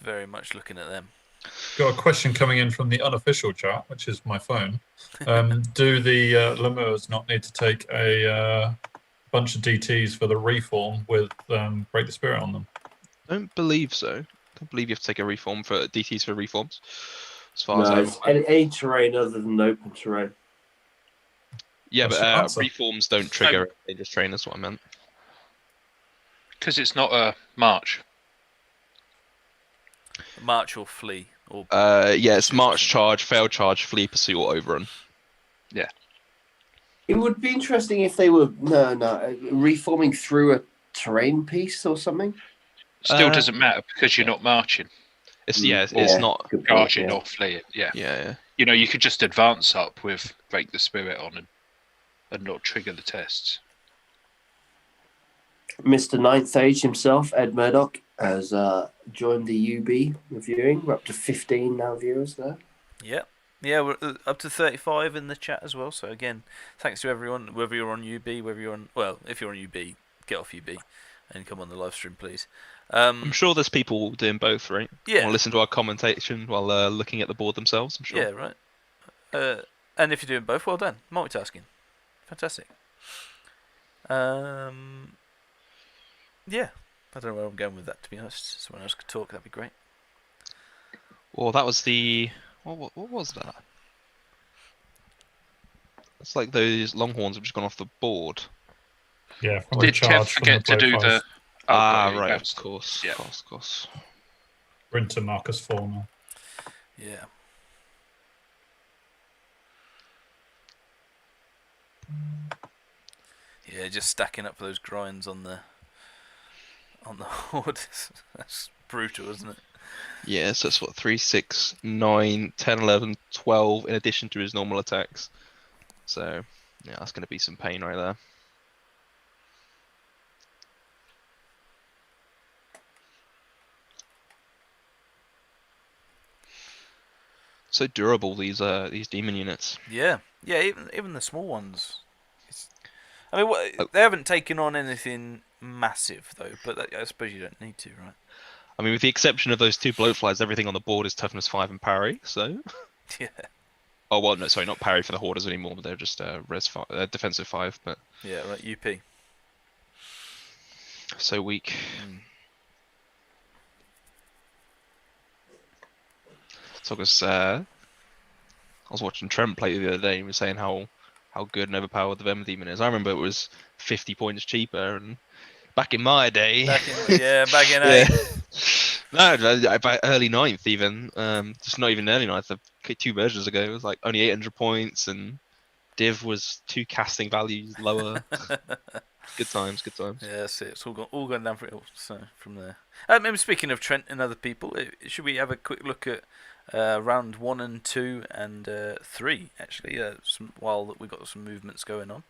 very much looking at them. Got a question coming in from the unofficial chat, which is my phone. Do the Lemurs not need to take a bunch of DTs for the reform with Break the Spirit on them? I don't believe so. I don't believe you have to take a reform for DTs for reforms. As far No, as it's any terrain other than open terrain. yeah, That's but your answer. reforms don't trigger dangerous terrain. That's what I meant. Because it's not a march. March or flee. Or Yeah, it's march, charge, fail charge, flee, pursue, or overrun. Yeah. It would be interesting if they were reforming through a terrain piece or something. Still doesn't matter because you're not marching, It's it's not. Good point, charging, yeah. or fleeing. Yeah. Yeah. You know, you could just advance up with Break the Spirit on and not trigger the tests. Mr. Ninth Age himself, Ed Murdoch, has joined the UB reviewing. We're up to 15 now viewers there. yeah, we're up to 35 in the chat as well. So again, thanks to everyone, whether you're on UB, whether you're on if you're on UB, get off UB and come on the live stream, please. I'm sure there's people doing both, right? Yeah. Or listen to our commentation while looking at the board themselves. I'm sure. Yeah, right. And if you're doing both, well done. Multitasking, fantastic. Yeah, I don't know where I'm going with that, to be honest. Someone else could talk, that'd be great. Well, that was the what was that? It's like those longhorns have just gone off the board. Yeah, from the Did Kev charge from the forget to do blowflies. the... Oh, Right, yes. of course, Yeah. of course. We're into Marcus 4 now. Yeah. Yeah, just stacking up those grinds on the horde. That's brutal, isn't it? Yeah, so it's what 3, 6, 9, 10, 11, 12 in addition to his normal attacks. So yeah, that's going to be some pain right there. So durable these demon units. Yeah, even the small ones. I mean, they haven't taken on anything massive though, but I suppose you don't need to, right? I mean, with the exception of those 2 bloatflies, everything on the board is toughness 5 and parry. So. Yeah. Oh well, no, sorry, not parry for the hoarders anymore. But they're just defensive 5. But Yeah, right. UP. so weak. So I was watching Trent play the other day. And he was saying how good and overpowered the Venom Demon is. I remember it was 50 points cheaper, and back in my day. Back in 8. No, by early 9th even. Just not even early 9th. 2 versions ago, it was like only 800 points, and Div was 2 casting values lower. Good times, good times. Yeah, that's it. It's all gone down for it. So from there. Maybe speaking of Trent and other people, should we have a quick look at round 1 and 2 and 3 actually? While we've got some movements going on.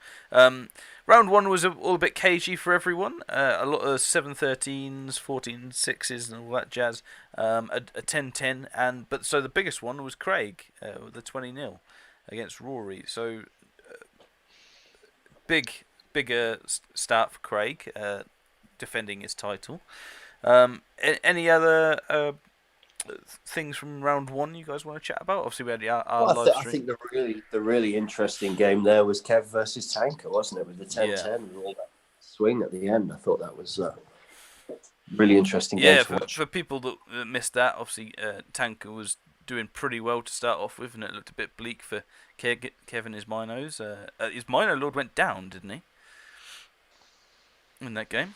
Round 1 was all a bit cagey for everyone. A lot of 7-13s, 14-6s, and all that jazz. A 10-10, so the biggest one was Craig with the 20-0 against Rory. So bigger start for Craig, defending his title. Any other things from round 1 you guys want to chat about? Obviously, we had our live I stream. think the really interesting game there was Kev versus Tanker, wasn't it? With the 10-10 and all that swing at the end. I thought that was really interesting game to watch. For people that missed that, obviously Tanker was doing pretty well to start off with, and it looked a bit bleak for Kevin. His Minos. His Mino Lord went down, didn't he? In that game.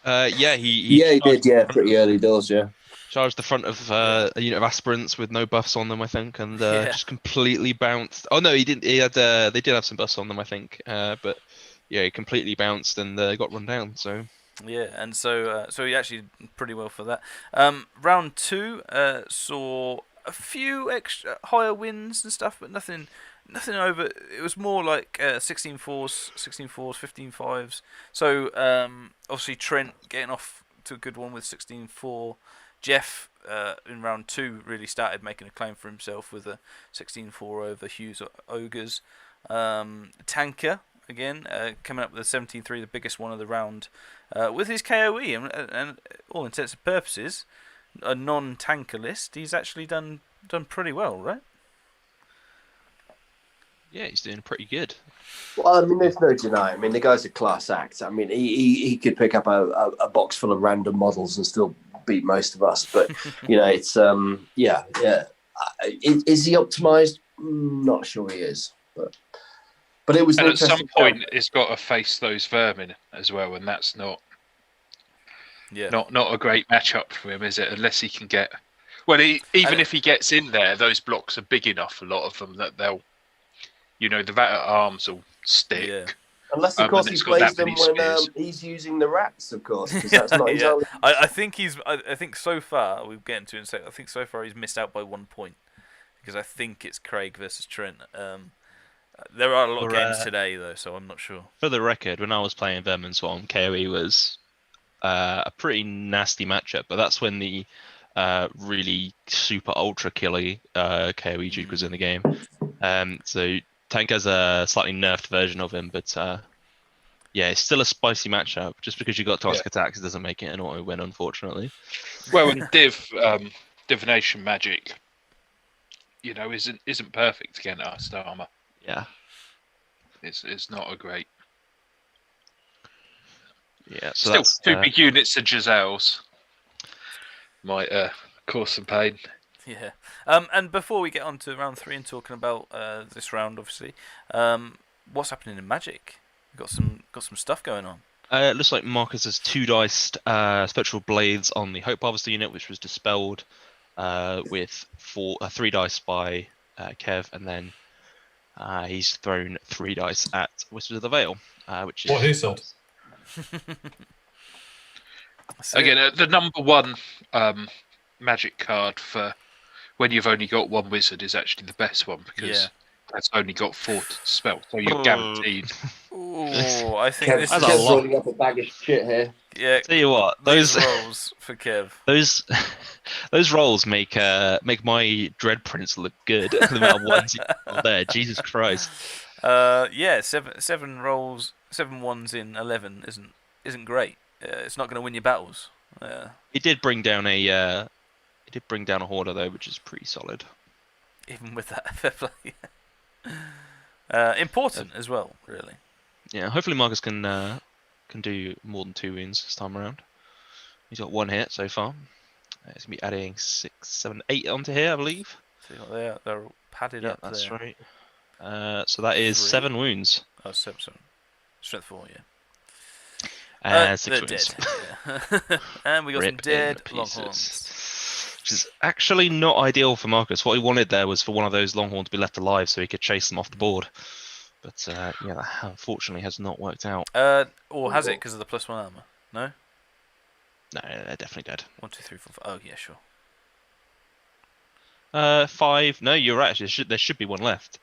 He did. Yeah, pretty early doors. Yeah. Charged the front of a unit of aspirants with no buffs on them, I think, and just completely bounced. Oh no, he didn't. He had. They did have some buffs on them, I think, but yeah, he completely bounced and got run down. So yeah, and so he actually did pretty well for that. Round 2 saw a few extra higher wins and stuff, but nothing over. It was more like 16-4s, 16-4s, 15-5s. So obviously Trent getting off to a good one with 16-4. Jeff in round 2 really started making a claim for himself with a 16-4 over Hughes Ogres. Tanker again coming up with a 17-3, the biggest one of the round, with his KOE and all intents and purposes, a non-tanker list. He's actually done pretty well, right? Yeah, he's doing pretty good. Well, I mean, there's no denying. I mean, the guy's a class act. I mean, he could pick up a box full of random models and still beat most of us. But it's yeah. Is he optimized? Not sure he is, but it was. And at some point, it's got to face those vermin as well, and that's not a great matchup for him, is it? Unless he can get. Well, even if he gets in there, those blocks are big enough. A lot of them that they'll. The vat at arms will stick. Yeah. Unless, of course, he plays them when he's using the rats, of course. That's not entirely... I think so far, we'll get into it in a second, I think so far he's missed out by 1 point. Because I think it's Craig versus Trent. There are a lot of games today, though, so I'm not sure. For the record, when I was playing Vermin Swarm, KOE was a pretty nasty matchup, but that's when the really super ultra killy KOE Duke was in the game. So Tank has a slightly nerfed version of him, but it's still a spicy matchup. Just because you got toxic attacks doesn't make it an auto win, unfortunately. Well, and divination magic, isn't perfect against armor. Yeah, it's not a great. Yeah, so still 2 big units of Giselles might cause some pain. Yeah. And before we get on to round 3 and talking about this round, obviously, what's happening in Magic? We've got some stuff going on. It looks like Marcus has 2-diced Spectral Blades on the Hope Harvester unit, which was dispelled with 3 dice by Kev, and then he's thrown 3 dice at Wizards of the Veil, which is what he said. Again, the number 1 Magic card for when you've only got 1 wizard is actually the best one, because that's only got 4 to spell, so you're guaranteed. Oh, I think Kev's this is rolling up a bag of shit here. Yeah. Tell you what, those rolls for Kev. Those rolls make my Dread Prince look good. The amount of ones there, Jesus Christ. 7 rolls, 7 ones in 11 isn't great. It's not going to win your battles. It did bring down a hoarder though, which is pretty solid. Even with that, fair play. Important as well, really. Yeah, hopefully Marcus can do more than 2 wins this time around. He's got 1 hit so far. He's gonna be adding 6, 7, 8 onto here, I believe. So they're all padded up. That's there. right. So that is 7 wounds. Oh, 7. Strength 4, yeah. And 6 wounds. Dead. Yeah. And we got some dead Longhorns. Which is actually not ideal for Marcus. What he wanted there was for one of those Longhorns to be left alive so he could chase them off the board. But that unfortunately has not worked out. Or has it because of the +1 armor? No? No, they're definitely dead. 1, 2, 3, 4, 5. Oh, yeah, sure. 5. No, you're right. There should be 1 left.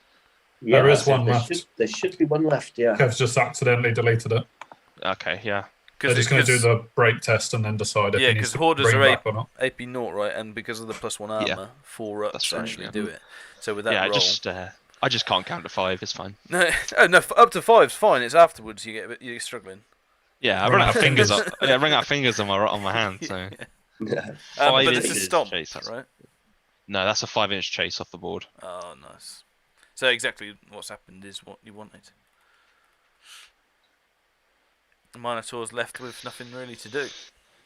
Yeah, there is 1 left. There should be 1 left, yeah. Kev's just accidentally deleted it. Okay, yeah. They're just going to do the break test and then decide if he needs to Hoarders bring are back or not. AP 0, right? And because of the +1 armor, 4 ups actually do it. So with that roll... I just can't count to 5. It's fine. No, up to 5's fine. It's afterwards you're struggling. Yeah, I run out of fingers. I run out of fingers on my hand. So. Yeah. 5 but inches this is stomp, chase, right? No, that's a 5-inch chase off the board. Oh, nice. So exactly what's happened is what you wanted. The Minotaur's left with nothing really to do.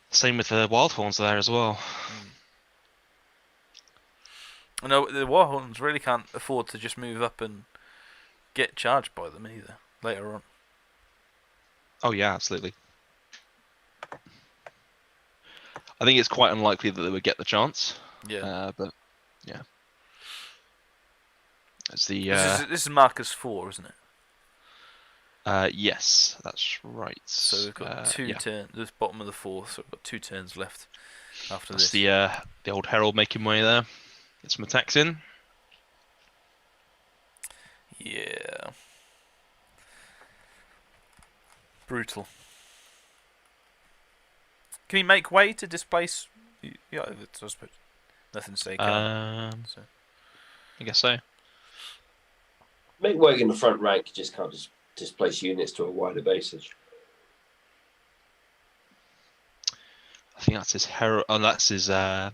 Same with the Wildhorns there as well. No, the Warhorns really can't afford to just move up and get charged by them either later on. Oh yeah, absolutely. I think it's quite unlikely that they would get the chance. Yeah. But yeah. It's the This is Marcus 4, isn't it? yes, that's right. So we've got 2 turns. This bottom of the 4th, so we've got 2 turns left after That's this. the old Herald making way there. Get some attacks in. Yeah. Brutal. Can he make way to displace? Yeah, I suppose nothing to say. So. I guess so. Make way in the front rank, you just can't just displace units to a wider basis. I think that's his hero. Oh, that's his. Yeah,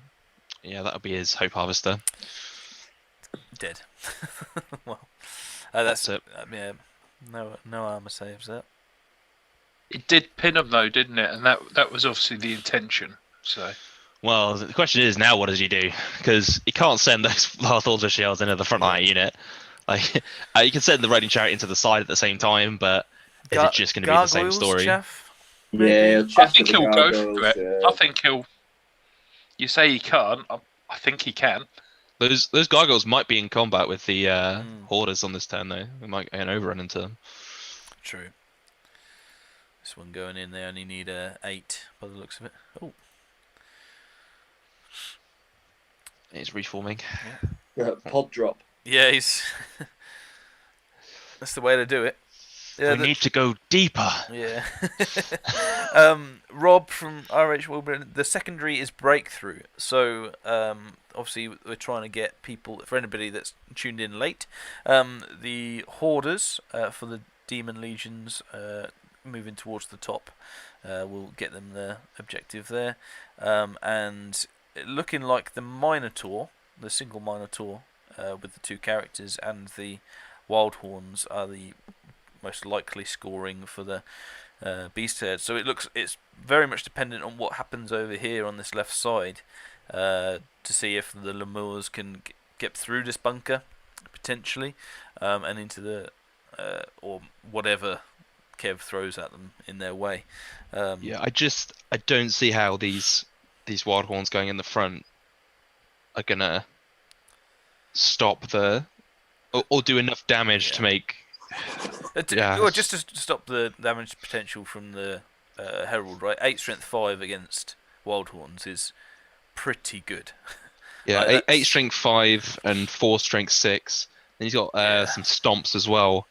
that'll be his Hope Harvester. Dead. Well, That's it. Yeah, no armor saves that. It did pin him though, didn't it? And that was obviously the intention. So. Well, the question is now, what does he do? Because he can't send those Last Altar Shields into the front line unit. Like, you can send the Raiding Chariot into the side at the same time, but is it just going to be the same story? Chaff, yeah, I think he'll go for it. I think he'll. You say he can't. I think he can. Those gargoyles might be in combat with the hoarders on this turn, though. We might get an overrun into them. True. This one going in, they only need 8 by the looks of it. Oh. He's reforming. Pod drop. Yeah, he's. That's the way to do it. Yeah, we need to go deeper. Yeah. Rob from RH Wilburn, the secondary is Breakthrough. So, obviously, we're trying to get people, for anybody that's tuned in late, the Hoarders for the Demon Legions moving towards the top. We'll get them the objective there. And looking like the Minotaur, the single Minotaur with the 2 characters, and the Wild Horns are the most likely scoring for the Beast Herd. So it's very much dependent on what happens over here on this left side to see if the Lemurs can get through this bunker potentially and into the or whatever Kev throws at them in their way. Yeah, I don't see how these Wild Horns going in the front are gonna stop or do enough damage to make. Or just to stop the damage potential from the Herald, right? 8 strength 5 against Wild Horns is pretty good. Yeah, like 8 strength 5 and 4 strength 6. And he's got some stomps as well.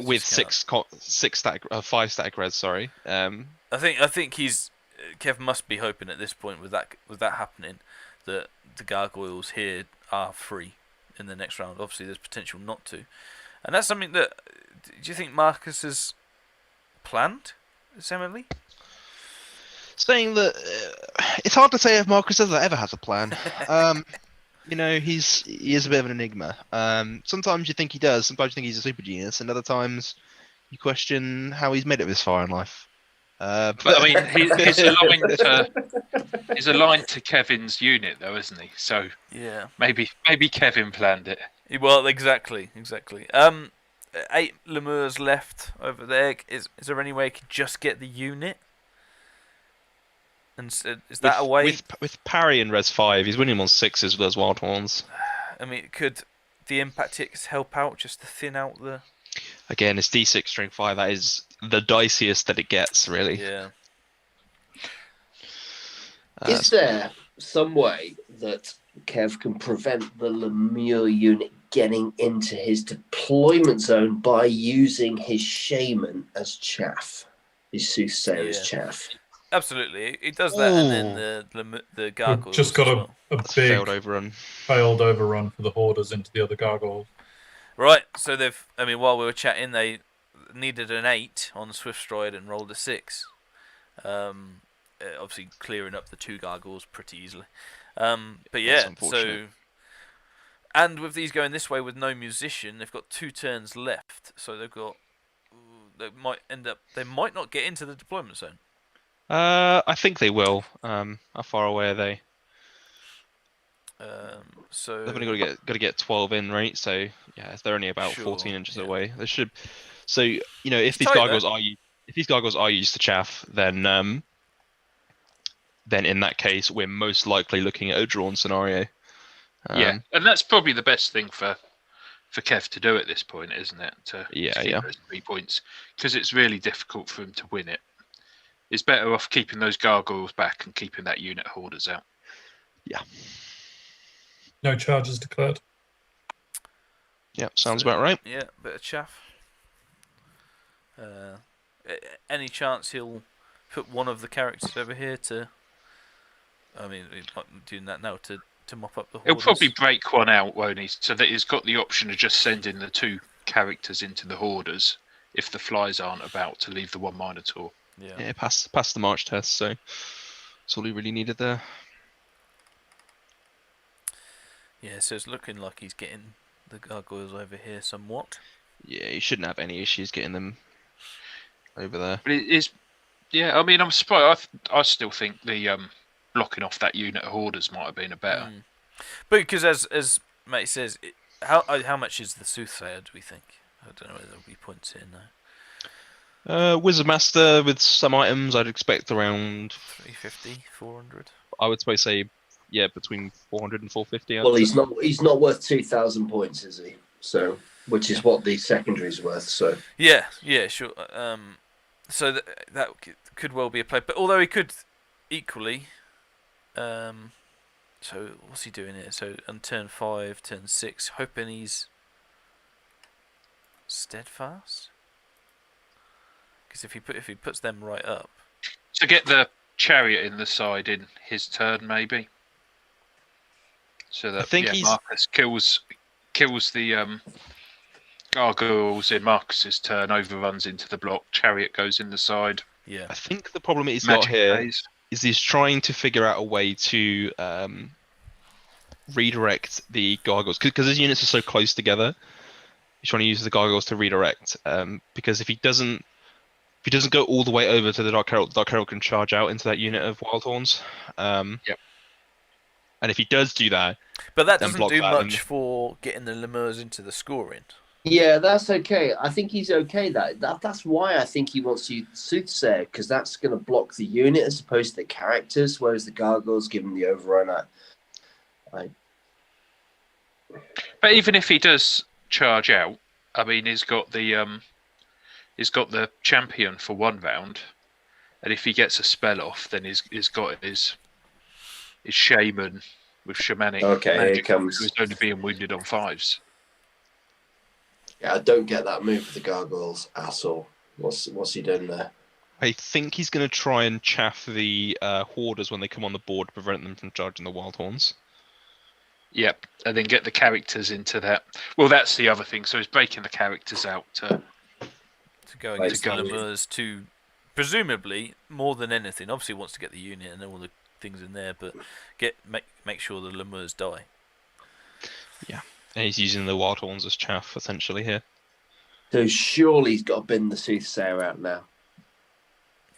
With 5 static res. Sorry. I think Kev must be hoping at this point with that happening that the gargoyles here are free in the next round. Obviously, there's potential not to, and that's something that. Do you think Marcus has planned, Emily? Saying that it's hard to say if Marcus ever has a plan. He is a bit of an enigma. Sometimes you think he does. Sometimes you think he's a super genius, and other times you question how he's made it this far in life. But I mean, he's aligned to Kevin's unit, though, isn't he? So yeah, maybe Kevin planned it. Well, exactly. 8 Lemurs left over there. Is there any way he could just get the unit? And is that a way? With parry and res 5, he's winning on 6s with those Wild Horns. I mean, could the impact ticks help out just to thin out the? Again, it's D6 strength 5. That is the diciest that it gets, really. Yeah. Is there some way that Kev can prevent the Lemur unit getting into his deployment zone by using his shaman as chaff, his soothsayer's chaff? Absolutely, it does that, and then the gargoyles. Just got a big failed overrun for the Hoarders into the other gargoyles. Right, so while we were chatting, they needed an 8 on Swift Stride and rolled a 6. Obviously clearing up the 2 gargoyles pretty easily. But yeah, so and with these going this way with no musician, they've got 2 turns left, so they might not get into the deployment zone. I think they will. How far away are they? So they've only got to get 12 in, right? So yeah, they're only about 14 inches away. They should. So if these gargoyles are used to chaff, then in that case we're most likely looking at a drawn scenario. And that's probably the best thing for Kev to do at this point, isn't it? To keep those 3 points, because it's really difficult for him to win it. It's better off keeping those gargoyles back and keeping that unit Hoarders out. No charges declared. Yeah, sounds So, about right. Yeah, bit of chaff. Any chance he'll put one of the characters over here to? I mean, he's not doing that now to mop up the He'll hoarders. probably break one out, won't he? So that he's got the option of just sending the 2 characters into the hoarders if the flies aren't about to leave the 1 Minotaur. Yeah, passed the March test, so that's all he really needed there. Yeah, so it's looking like he's getting the gargoyles over here somewhat. Yeah, he shouldn't have any issues getting them over there. But it is, yeah. I mean, I'm surprised. I still think the blocking off that unit of hoarders might have been a better. But because as Mate says, how much is the soothsayer? Do we think? I don't know whether there'll be points here now. Wizard Master with some items, I'd expect around 350, 400. I would suppose say, yeah, between 400 and 450. Well, he's not worth 2,000 points, is he? So, which is what the secondary's worth. So Yeah, sure. So that could well be a play, but although he could equally. So what's he doing here? So on turn 5, turn 6, hoping he's steadfast. Because if he puts them right up, To get the chariot in the side in his turn, maybe. So that I think Marcus kills the gargoyles in Marcus's turn, overruns into the block, chariot goes in the side. yeah, I think the problem he's got Magic here phase. is he's trying to figure out a way to redirect the gargoyles because his units are so close together. He's trying to use the gargoyles to redirect because if he doesn't go all the way over to the Dark Herald can charge out into that unit of Wild Horns. Yep. And if he does do that, but that then doesn't block do that much and- for getting the lemurs into the scoring. yeah, that's okay. I think he's okay. That's why I think he wants to use Soothsayer, because that's going to block the unit as opposed to the characters, whereas the gargoyles give him the overrun. But even if he does charge out, I mean, he's got the champion for 1 round, and if he gets a spell off, then he's got his shaman with shamanic Okay, here magic, comes- who's only being wounded on 5s. Yeah, I don't get that move with the gargoyles at all. What's he doing there? I think he's going to try and chaff the Hoarders when they come on the board to prevent them from charging the Wild Horns. Yep, and then get the characters into that. Well, that's the other thing. So he's breaking the characters out to go Right, against the to go- lemurs to presumably more than anything. Obviously, he wants to get the unit and all the things in there, but make sure the lemurs die. And he's using the Wild Horns as chaff essentially here. So surely he's got to bin the Soothsayer out now.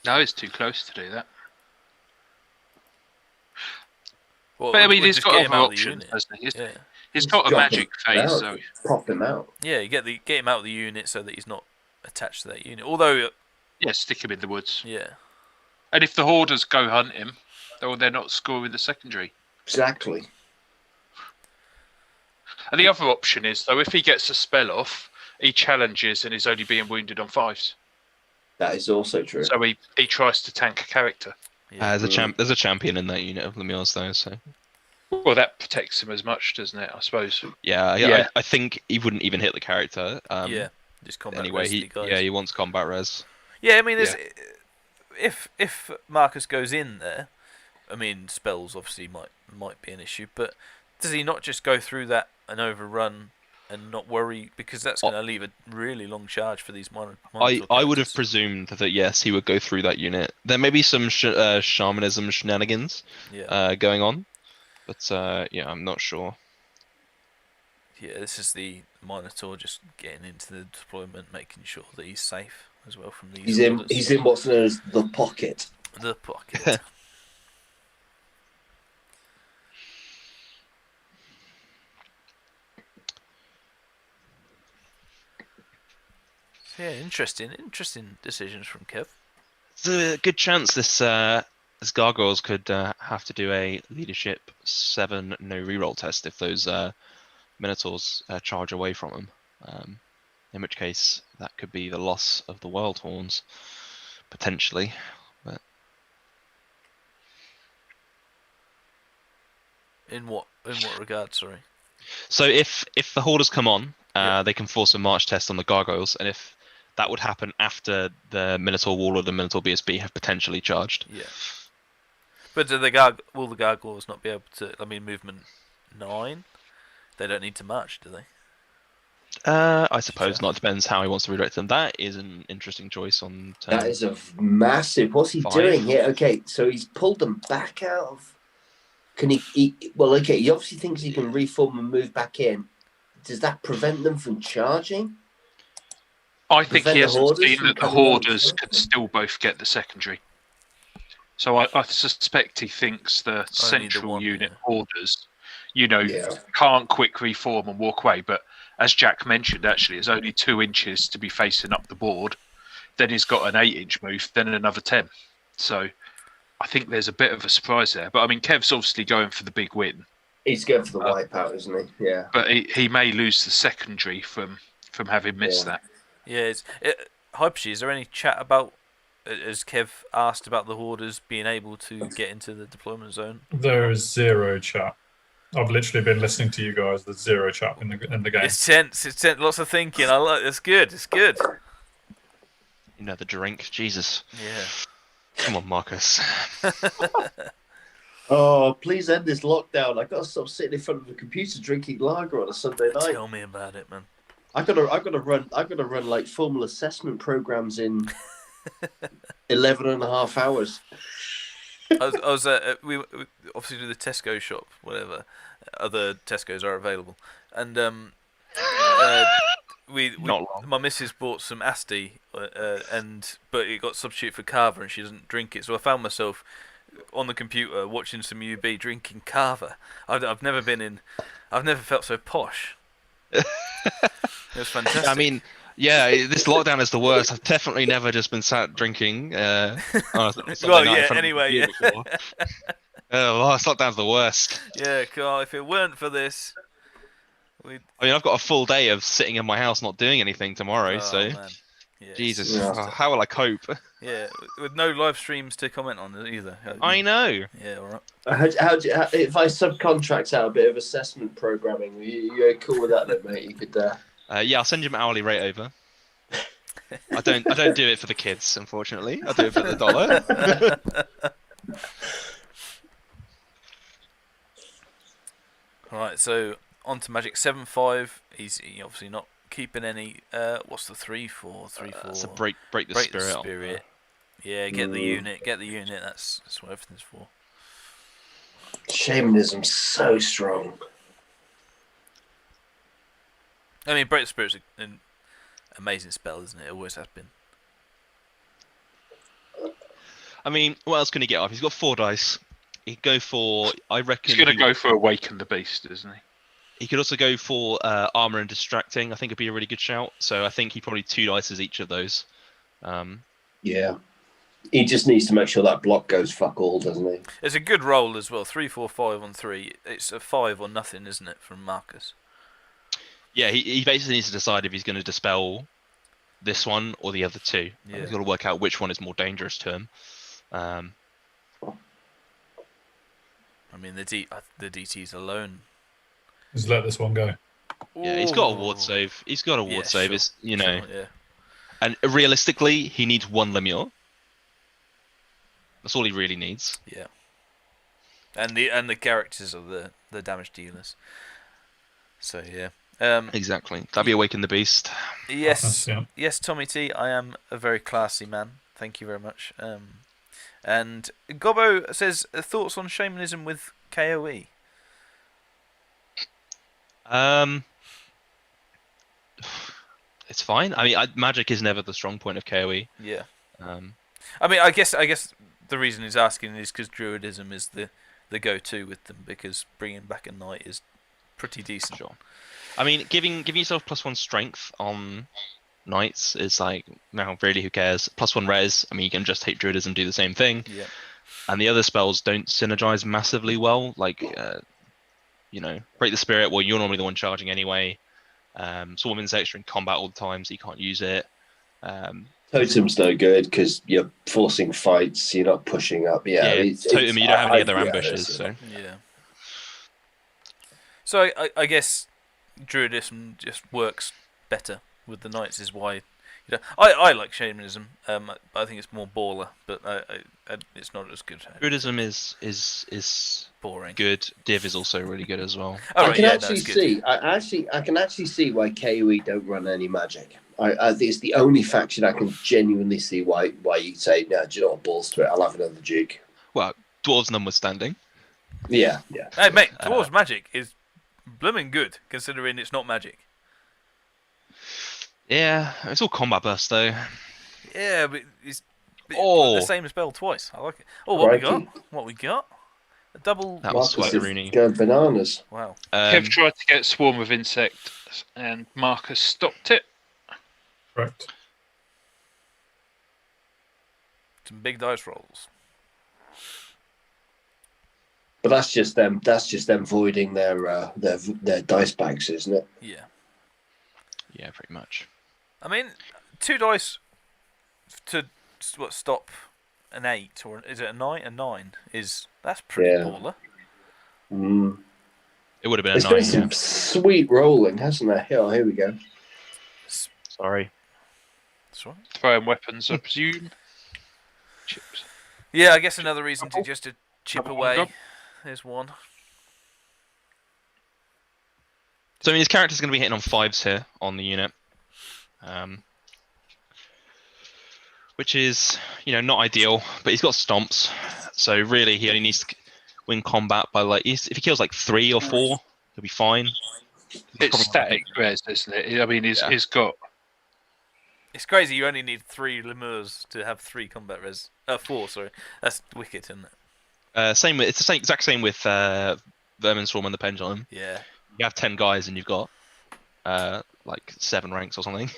No, it's too close to do that. Well, But I mean, we'll he's just got get him other out of the options, unit. hasn't he? Yeah, He's got a Drop magic him phase, out, so Prop him out. you get him out of the unit so that he's not attached to that unit. Although, yeah, stick him in the woods. yeah, And if the Hoarders go hunt him, they're not scoring the secondary. Exactly. And the other option is, though, if he gets a spell off, he challenges and is only being wounded on 5s. That is also true. So he tries to tank a character. yeah. There's a champion in that unit of Lemures though, so Well, that protects him as much, doesn't it? I suppose. yeah. I think he wouldn't even hit the character. Yeah, just combat Anyway, res guys. he wants combat res. Yeah, I mean, if Marcus goes in there, I mean, spells obviously might be an issue, but does he not just go through that and overrun and not worry, because that's going to leave a really long charge for these Minotaur I would have characters. presumed that yes, he would go through that unit. There may be some shamanism shenanigans going on, but yeah, I'm not sure. Yeah, this is the Minotaur just getting into the deployment, making sure that he's safe as well from these. He's in what's known as the pocket. The pocket. Yeah, interesting decisions from Kev. There's a good chance this gargoyles could have to do a leadership 7 no reroll test if those minotaurs charge away from them. In which case, that could be the loss of the wild horns potentially. But In what regard? Sorry. So if the hoarders come on, Yeah. they can force a march test on the gargoyles, and if that would happen after the Minotaur Wall or the Minotaur BSB have potentially charged. Yeah. But will the gargoyles not be able to? I mean, movement 9. They don't need to march, do they? I suppose not. Depends how he wants to redirect them. That is an interesting choice on turn. That is a massive. What's he 5. doing here? Okay, so he's pulled them back out of. Can he? Well, okay. He obviously thinks he can reform and move back in. Does that prevent them from charging? I think Prevent he the hasn't hoarders seen from that the coming on hoarders first? could still both get the secondary. So I suspect he thinks the central one, unit yeah. hoarders, Yeah. can't quick reform and walk away. But as Jack mentioned, actually, it's only 2 inches to be facing up the board. Then he's got an 8-inch move, then another 10. So I think there's a bit of a surprise there. But I mean, Kev's obviously going for the big win. He's going for the wipeout, isn't he? Yeah. But he may lose the secondary from having missed that. Yeah. Hypergy, is there any chat about? As Kev asked about the hoarders being able to get into the deployment zone. There is zero chat. I've literally been listening to you guys. There's zero chat in the game. It's tense. It's tense. Lots of thinking. I like. It's good. It's good. The drink. Jesus. Yeah. Come on, Marcus. Oh, please end this lockdown. I got to stop sitting in front of the computer drinking lager on a Sunday night. Tell me about it, man. I gotta run like formal assessment programs in 11 and a half hours. I was we obviously do the Tesco shop, whatever other Tesco's are available, and we Not wrong. my missus bought some Asti, but it got substituted for Carver, and she doesn't drink it, so I found myself on the computer watching some UB drinking Carver. I've never felt so posh. It was fantastic. I mean, yeah, this lockdown is the worst. I've definitely never just been sat drinking. Well, yeah. Anyway, yeah. This lockdown's the worst. Yeah, Carl. If it weren't for this, I mean, I've got a full day of sitting in my house not doing anything tomorrow. So, man. Yeah, Jesus, Yeah. how will I cope? Yeah, with no live streams to comment on either. I know. Yeah, all right. If I subcontract out a bit of assessment programming, you're cool with that, then, mate? You could. Yeah, I'll send you my hourly rate over. I don't do it for the kids, unfortunately. I do it for the dollar. All right, so on to Magic 7-5. He's obviously not keeping any. What's the 3-4? 3-4. So break the Break spirit. the spirit. Yeah, get the unit. Get the unit. That's what everything's for. Shamanism's so strong. I mean, Break the Spirit's an amazing spell, isn't it? It always has been. I mean, what else can he get off? He's got 4 dice. He'd go for, I reckon. He's going to go for Awaken the Beast, isn't he? He could also go for armor and distracting. I think it'd be a really good shout. So I think he probably 2 dices each of those. Yeah. He just needs to make sure that block goes fuck all, doesn't he? It's a good roll as well. 3, 4, 5 on 3. It's a 5 or nothing, isn't it, from Marcus? Yeah, he basically needs to decide if he's going to dispel this one or the other 2. Yeah. He's got to work out which one is more dangerous to him. I mean, the DTs alone. Just let this one go. Yeah, he's got a ward save. He's got a ward save. Sure. It's, Sure, yeah. And realistically, he needs 1 Lemure. That's all he really needs. Yeah. And the characters are the damage dealers. So yeah. Exactly. That'd be Awaken the Beast. Yes, Yeah. yes, Tommy T. I am a very classy man. Thank you very much. And Gobbo says thoughts on shamanism with KOE. It's fine. I mean, magic is never the strong point of KOE. Yeah. I mean, I guess the reason he's asking is because druidism is the go-to with them, because bringing back a knight is pretty decent. Sure. I mean, giving yourself +1 strength on knights is like, now really, who cares? +1 res. I mean, you can just take druidism, do the same thing. Yeah. And the other spells don't synergize massively well. Like, break the spirit. Well, you're normally the one charging anyway. Swarming's extra in combat all the time, so you can't use it. Totem's no good because you're forcing fights. You're not pushing up. Yeah, Totem. You don't have any other ambushes, so. Yeah. So I guess Druidism just works better with the knights, is why. I like shamanism. I think it's more baller, but it's not as good. Druidism is Boring. good. Div is also really good as well. Oh, I right, can yeah, actually no, it's good. see. I can actually see why KOE don't run any magic. I think it's the only faction I can genuinely see why you say, no, do you know what, balls to it? I'll have another Duke. Well, dwarves notwithstanding. Yeah. Hey, mate, Dwarves magic is blooming good, considering it's not magic. Yeah, it's all combat burst though. Yeah, but it's Oh. the same spell twice. I like it. Oh, what Crikey. we got? What we got? A double. That was Marcus quite is Rooney. going bananas. Wow. Kev tried to get Swarm of Insects, and Marcus stopped it. Correct. Some big dice rolls. But that's just them. That's just them voiding their dice bags, isn't it? Yeah. Yeah, pretty much. I mean, 2 dice to stop an 8, or is it a 9? A 9 that's pretty Yeah. baller. Mm. It would have been There's a been 9. some Yeah. sweet rolling, hasn't there? Here we go. Sorry. That's right. Throwing weapons, I presume. Chips. Yeah, I guess another reason to just to chip Have a away. go. There's one. So I mean, his character's going to be hitting on 5s here on the unit, which is not ideal. But he's got stomps, so really he only needs to win combat by if he kills like 3 or 4, he'll be fine. It's static res, isn't it? I mean, he's got. It's crazy. You only need 3 lemurs to have 3 combat res. 4, sorry. That's wicked, isn't it? Same with exact same with Vermin Swarm and the Pendulum. Yeah. You have 10 guys and you've got like 7 ranks or something.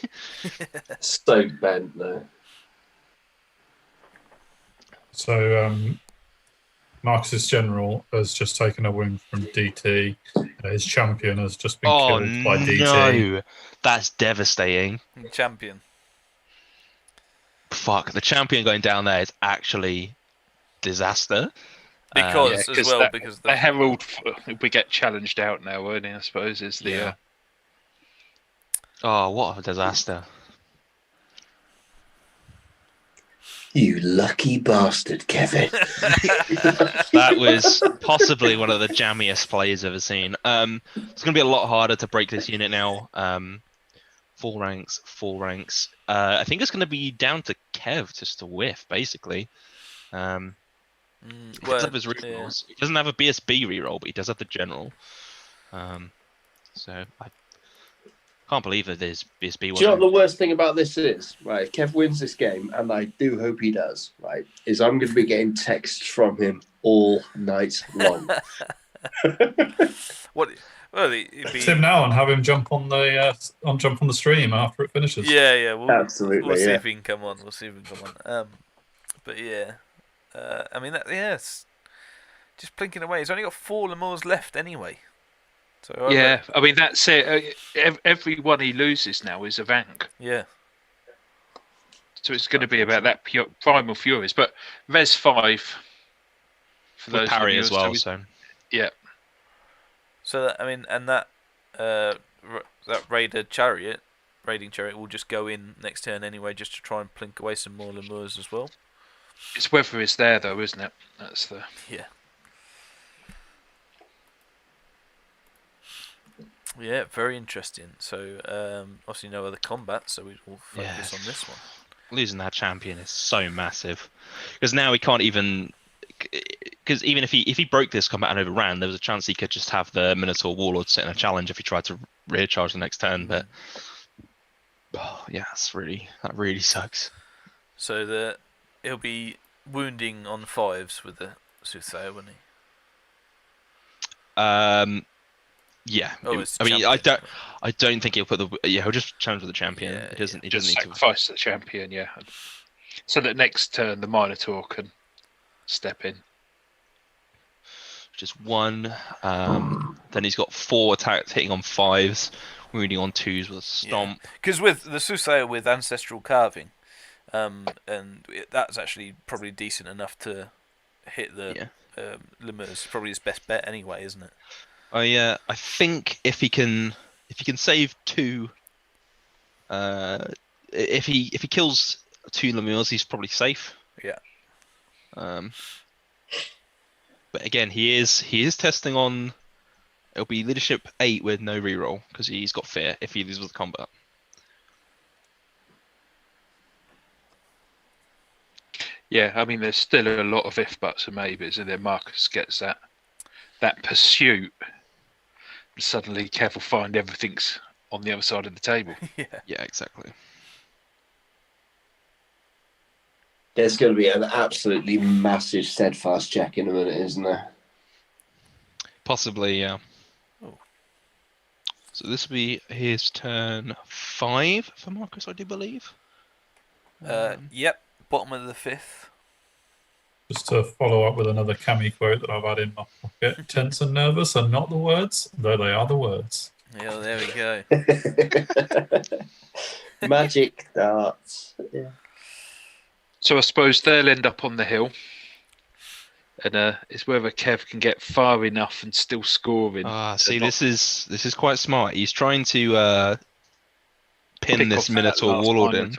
So bent though. So Marcus's general has just taken a wing from DT. His champion has just been killed by DT. No, that's devastating. Champion. Fuck, the champion going down there is actually disaster. Because as well, because the Herald we get challenged out now, won't he? I suppose is the. Oh, what a disaster! You lucky bastard, Kevin. That was possibly one of the jammiest plays I've ever seen. It's going to be a lot harder to break this unit now. 4 ranks. I think it's going to be down to Kev just to whiff, basically. He does have his rerolls. He doesn't have a BSB reroll, but he does have the general. So I can't believe that there's BSB. Do you know what the worst thing about this is? Right, if Kev wins this game, and I do hope he does, right, is I'm going to be getting texts from him all night long. What? Well, it'd be... Him now and have him jump on the stream after it finishes. Yeah. Absolutely. We'll see if he can come on. But yeah, I mean it's just plinking away. He's only got 4 lemurs left anyway. So I mean that's it. Every one he loses now is a vank. Yeah. So it's going to be about that primal furies, but Res 5 for with those parry as well. So So yeah. So that, I mean, and that raiding chariot will just go in next turn anyway, just to try and plink away some more lemurs as well. It's whether it's there though, isn't it? That's the Yeah, very interesting. So obviously no other combat, so we will focus on this one. losing that champion is so massive because now he can't even. Because even if he broke this combat and overran, there was a chance he could just have the Minotaur Warlord sit in a challenge if he tried to rear charge the next turn. But that really sucks. So he'll be wounding on 5s with the Soothsayer, won't he? Yeah. Oh, I mean, I don't think he'll put the. Yeah, he'll just challenge with the champion. Yeah, he doesn't need sacrifice the champion, yeah. So that next turn the Minotaur can step in. Just 1. Then he's got 4 attacks hitting on 5s, wounding on 2s with a stomp. Because with the Soothsayer with Ancestral Carving, that's actually probably decent enough to hit the Lemurs. Probably his best bet anyway, isn't it? I think if he can save 2, if he kills 2 Lemures, he's probably safe. Yeah. But again, he is testing on. It'll be leadership 8 with no reroll because he's got fear if he loses the combat. Yeah, I mean, there's still a lot of if, buts, and maybes, and then Marcus gets that pursuit. And suddenly, Kev will find everything's on the other side of the table. Yeah, exactly. There's going to be an absolutely massive steadfast check in a minute, isn't there? Possibly, yeah. Oh. So this will be his turn 5 for Marcus, I do believe. Yep, bottom of the 5th. Just to follow up with another Cammy quote that I've had in my pocket. Tense and nervous are not the words, though they are the words. Yeah, there we go. Magic darts. Yeah. So I suppose they'll end up on the hill, and it's whether Kev can get far enough and still scoring. See, this is quite smart. He's trying to pin this Minotaur Warlord in.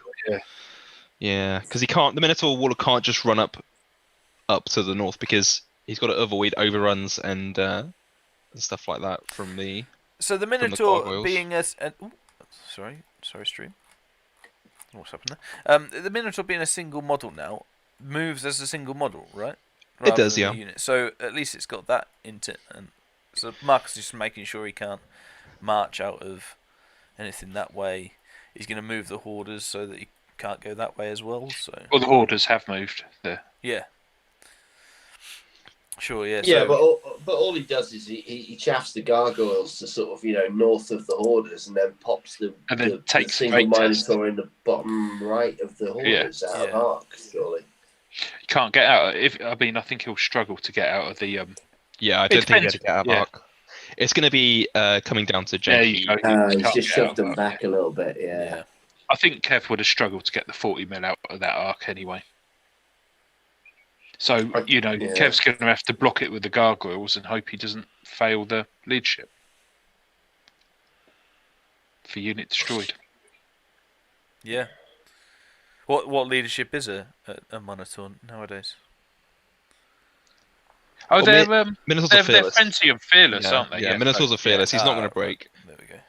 Yeah, because he can't. The Minotaur Warlord can't just run up to the north because he's got to avoid overruns and stuff like that from the. So the Minotaur being sorry, stream. What's happened there? The Minotaur being a single model now moves as a single model, right? It does, yeah. Unit. So at least it's got that into, and so Marcus is just making sure he can't march out of anything that way. He's going to move the Hoarders so that he can't go that way as well. So. Well, the Hoarders have moved there. Yeah. Sure, yeah. Yeah, but all he does is he chaffs the gargoyles to sort of north of the Hoarders and then pops the single Minotaur in the bottom right of the Hoarders out of arc. Surely he can't get out. I think he'll struggle to get out of the. Yeah, I don't think he'll get out of arc. It's going to be coming down to Jenny. He's just shoved them back a little bit. Yeah. I think Kev would have struggled to get the 40 mil out of that arc anyway. So, Kev's going to have to block it with the gargoyles and hope he doesn't fail the leadership. For unit destroyed. Yeah. What leadership is a Minotaur nowadays? Oh, they're frenzy and fearless, aren't they? Yeah, Minotaurs are fearless. He's not going to break. There we go.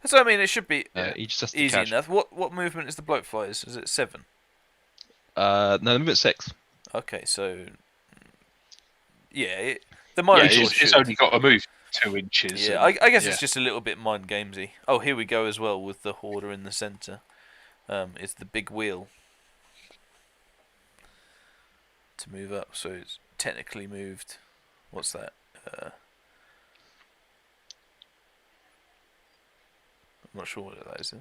So, I mean, it should be he just has to easy catch. enough. What movement is the bloke flies? Is it 7? No, the movement 6. Okay, so the Minotaur it's only got to move 2 inches. Yeah, I guess it's just a little bit mind gamesy. Oh, here we go as well with the Hoarder in the centre. It's the big wheel to move up, so it's technically moved. What's that? I'm not sure what that is.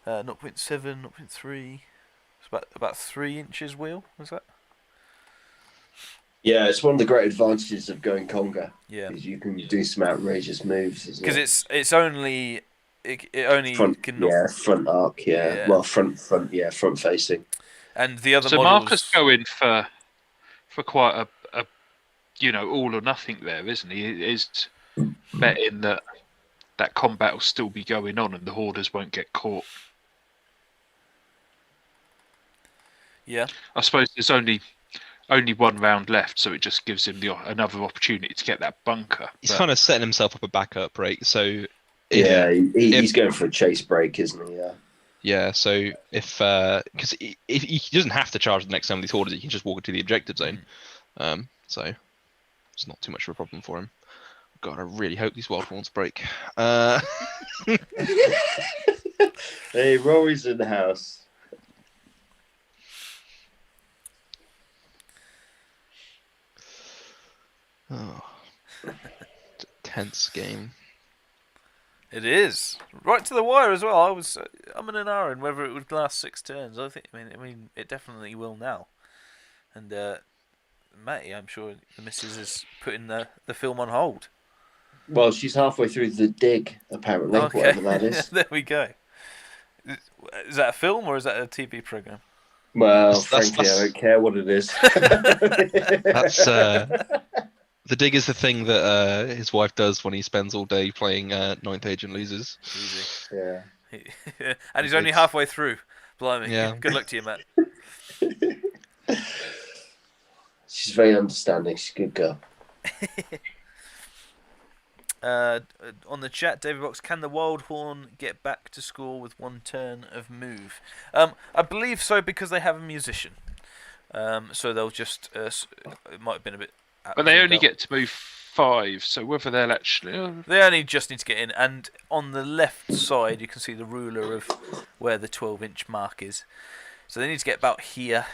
0.7, 0.3. It's about 3 inches wheel. Was that? Yeah, it's one of the great advantages of going Conga. Yeah, is you can do some outrageous moves. Because it's only it only front, can front arc. Yeah, well, front facing. And the other so models... Marcus going for quite a all or nothing there, isn't he? He is betting that combat will still be going on and the Hoarders won't get caught. Yeah, I suppose there's only 1 round left, so it just gives him another opportunity to get that bunker. He's kind of setting himself up a backup, right? So he's going for a chase break, isn't he? Yeah. So if he doesn't have to charge the next time with these Hoarders, he can just walk into the objective zone. So it's not too much of a problem for him. God, I really hope these wild ones break. Hey, Rory's in the house. Oh, tense game. It is right to the wire as well. I'm in an hour in whether it would last 6 turns. I mean, it definitely will now. And Matty, I'm sure the missus is putting the film on hold. Well, she's halfway through the dig, apparently. Okay. Whatever that is. There we go. Is that a film or is that a TV program? Well, frankly, I don't care what it is. The dig is the thing that his wife does when he spends all day playing Ninth Age and loses. Easy. Yeah. And he's only halfway through. Blimey. Yeah. Good luck to you, Matt. She's very understanding. She's a good girl. On the chat, David Box, can the Wild Horn get back to score with one turn of move? I believe so because they have a musician. So they'll just. It might have been a bit. But they only get to move 5, so whether they'll actually. They only just need to get in, and on the left side you can see the ruler of where the 12-inch mark is. So they need to get about here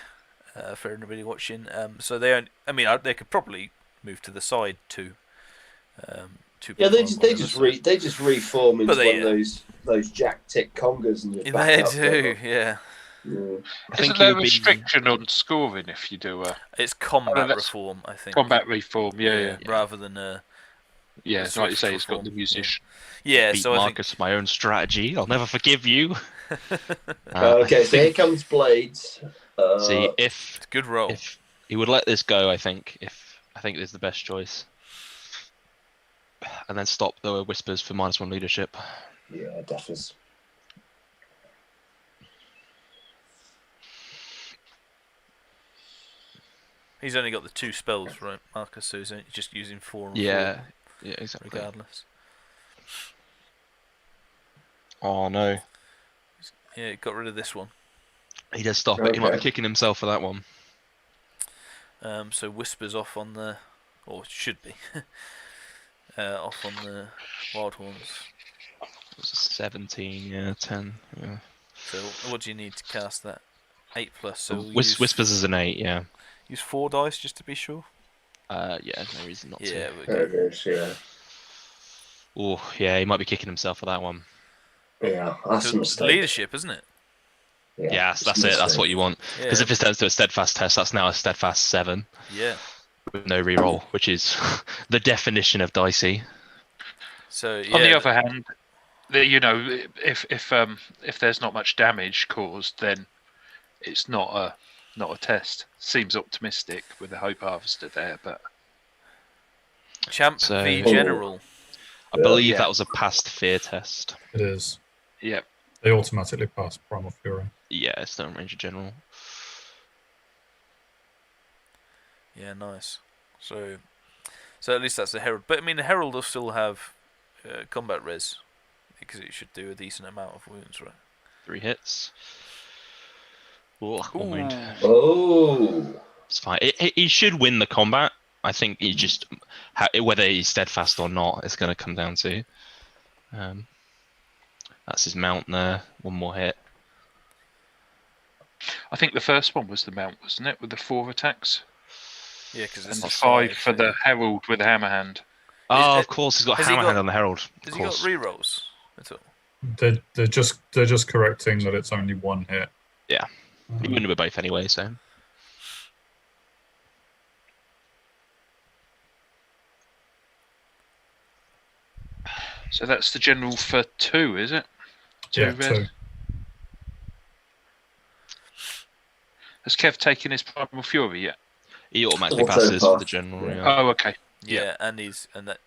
for anybody watching. So they, they could probably move to the side too. Yeah, they just reform into one of those jack tick congas and just back They up. do, yeah. Isn't there a restriction on scoring if you do a? It's combat reform, I think. Combat reform, yeah. Rather than a. Yeah, like you say, it's got the musician. Yeah, Beat so Marcus my own strategy. I'll never forgive you. Okay, so here comes Blades. See, if it's a good roll. If he would let this go, I think this is the best choice. And then stop the whispers for -1 leadership. Yeah, definitely. He's only got the 2 spells, right, Marcus? So he's just using 4 and 4. Yeah, exactly. Regardless. Oh no. Yeah, got rid of this one. He does stop it. He might be kicking himself for that one. So Whispers off on the, or should be, off on the Wild Horns. It was a 17, 10. Yeah. So what do you need to cast that? 8 plus. So Whispers is an 8, yeah. Use 4 dice just to be sure. Yeah, no reason not to. Yeah, yeah. Oh, yeah, he might be kicking himself for that one. Yeah, that's a mistake. Leadership, isn't it? Yeah, that's it. That's what you want. Because if it turns to a steadfast test, that's now a steadfast 7. Yeah. With no reroll, which is the definition of dicey. So on the other hand, if there's not much damage caused, then it's not a test. Seems optimistic with the Hope Harvester there, but Champ v General. I believe that was a past fear test. It is. Yep. They automatically pass Primal Fury. Yeah, it's Stone Ranger General. Yeah, nice. So at least that's the Herald. But I mean, the Herald will still have combat res because it should do a decent amount of wounds, right? 3 hits. Ooh, 1 wound. Oh. It's fine. He should win the combat. I think he just whether he's steadfast or not, it's going to come down to. That's his mount there. 1 more hit. I think the first one was the mount, wasn't it, with the 4 attacks? Yeah, because and 5 for the Herald with the Hammerhand. Oh, of course, he's got Hammerhand on the Herald. Has he got rerolls at all? They're just correcting that it's only 1 hit. Yeah, he wouldn't have both anyway. So. So that's the general for 2, is it? 2 Yeah, red. 2. Has Kev taken his Primal Fury yet? He automatically passes with the general. Yeah. Oh, okay. Yeah, and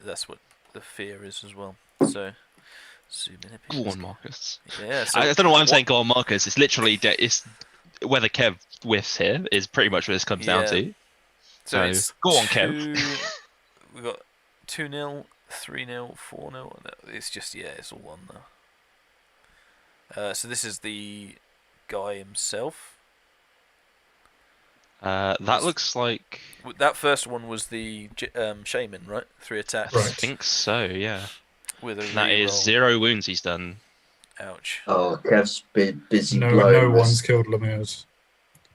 that's what the fear is as well. So, go on, Marcus. Yeah. So I don't know why I'm saying go on, Marcus. It's literally it's whether Kev whiffs here is pretty much what this comes down to. So it's go on, Kev. We've got 2-0, 3-0, 4-0. It's just it's all 1 though. So this is the guy himself. That looks like that first one was the shaman, right? 3 attacks. I think so. Yeah. With a that is 0 wounds he's done. Ouch. Oh, Kev's busy. No one's killed Lemieux.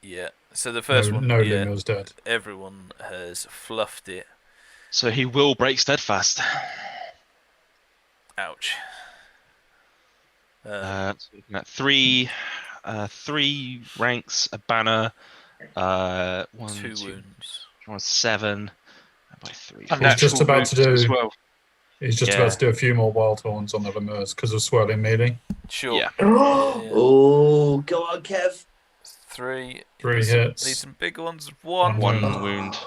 Yeah. So the first one. No, Lemieux's dead. Everyone has fluffed it. So he will break steadfast. Ouch. At 3 ranks, a banner. 1, 2 2, wounds. 7 by 3. He's just about to do. As well. He's just about to do a few more wild horns on the Lemurs because of swirling melee. Sure. Yeah. Oh, go on, Kev. 3 hits. Need some big ones. 1 wound.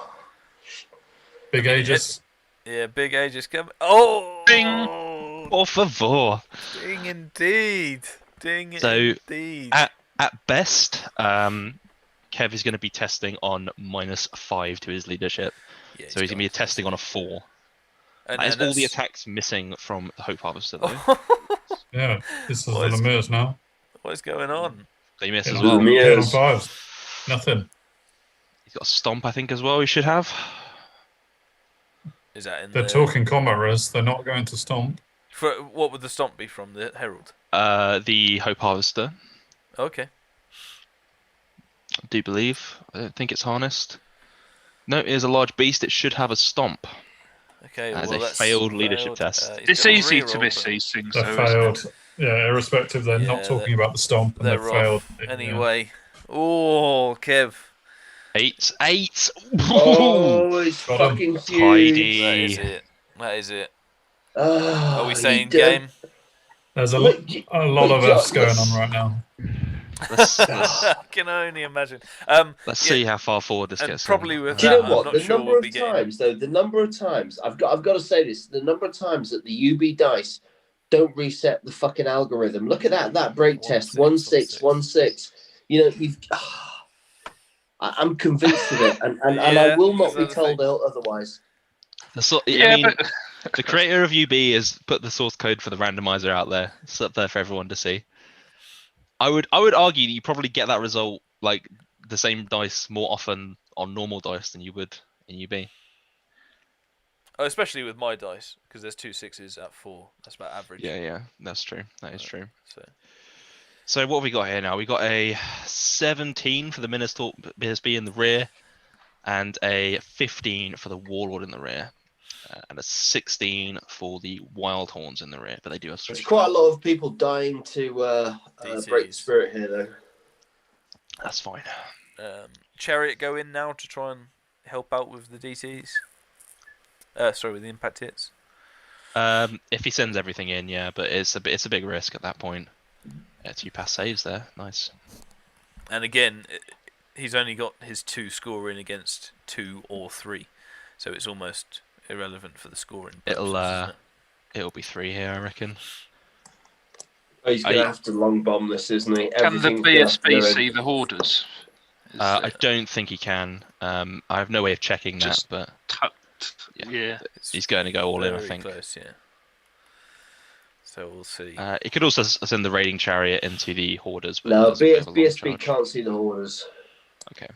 Big Aegis. Yeah, big Aegis coming. Oh! Ding! Por favor. Ding indeed. Ding So, indeed. At best, Kev is going to be testing on -5 to his leadership. Yeah, So he's going to be testing on a 4. That is all the attacks missing from the Hope Harvester, though. Yeah, this is the Lemurs now. What is going on? They miss Hit as on- well. hit on 5s. Nothing. He's got a Stomp, I think, as well, he should have. Is that in They're talking combat res. They're not going to stomp. What would the stomp be from, the Herald? The Hope Harvester, Okay. I do believe. I don't think it's harnessed. No, it is a large beast. It should have a Stomp. Okay, As well, a that's failed leadership test. he's It's got a easy to reroll, miss but these things, They're though, isn't failed. Yeah, irrespective, they're not talking about the stomp, and They're they've failed. off. Anyway. Oh, Kev. 8. Oh, it's Got 'em. fucking huge. Tidy. That is it. Oh, Are we saying you game? There's a Look, lot of look, Fs going let's- on right now. Let's I can only imagine. see how far forward this and gets. probably with Do you that, know I'm what? not The sure number we'll of be getting. times, though, the number of times I've got to say this: the number of times that the UB dice don't reset the fucking algorithm. Look at that break test: 1-6, 1-6. You know, I'm convinced of it, and I will not be told otherwise. The creator of UB has put the source code for the randomizer out there. It's up there for everyone to see. I would argue that you probably get that result like the same dice more often on normal dice than you would in UB. Oh, especially with my dice, because there's 2 6s at 4. That's about average. Yeah, that's true. That is true. So what have we got here now? We got a 17 for the Minotaur BSB in the rear, and a 15 for the Warlord in the rear, and a 16 for the Wild Horns in the rear. But they do have. There's quite a lot of people dying to break the spirit here, though. That's fine. Chariot go in now to try and help out with the DTs. Sorry, with the impact hits. If he sends everything in, yeah, but it's a big risk at that point. Yeah, 2 pass saves there, nice. And again, he's only got his 2 scoring against 2 or 3, so it's almost irrelevant for the scoring purposes, It'll be 3 here, I reckon. Oh, he's going to have to long bomb this, isn't he? Can the BSB see the Hoarders? I don't think he can. I have no way of checking that, but yeah, he's going to go all in, I very think. close, yeah. So we'll see. He could also send the raiding chariot into the Hoarders. But No, it does a bit of a long BSB charge. can't see the Hoarders. Okay.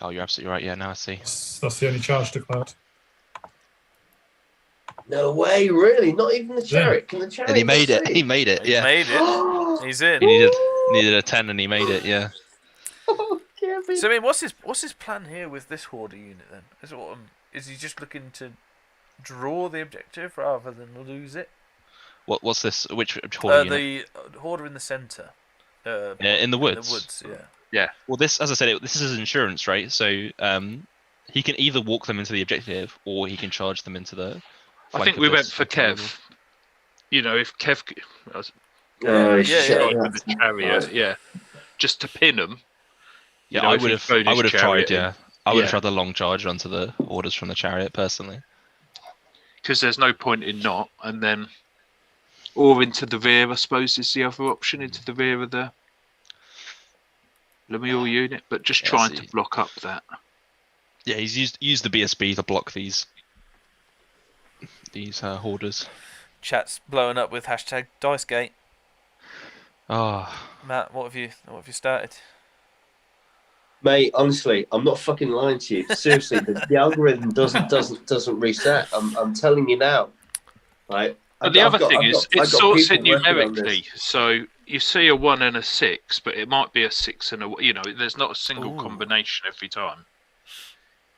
Oh, you're absolutely right. Yeah, now I see. That's the only charge declared. No way, really? Not even the chariot? Can the chariot? And he made it. see? He made it. He Yeah. made it. He's in. He needed a 10, and he made it. Yeah. So I mean, what's his plan here with this Hoarder unit then? Is he just looking to draw the objective rather than lose it? What's this? Which Hoarder unit? The Hoarder in the centre. In the woods. In the woods, yeah. Yeah. Well, this, as I said, this is his insurance, right? So he can either walk them into the objective, or he can charge them into the. I think we went for Kev. You know, if Kev, with the chariot, yeah, just to pin them. Yeah, I would have tried. Yeah, I would have tried the long charge onto the orders from the chariot personally. Because there's no point in not, and then, or into the rear, I suppose, is the other option, into the rear of the Lemuel unit, but just trying to block up that. Yeah, he's used the BSB to block these hoarders. Chat's blowing up with hashtag Dicegate. Oh, Matt, what have you started? Mate, honestly, I'm not fucking lying to you. Seriously, the algorithm doesn't reset. I'm telling you now. Right. But the other thing is, it sorts it numerically. So you see a 1 and a 6, but it might be a 6 and a. You know, there's not a single combination every time.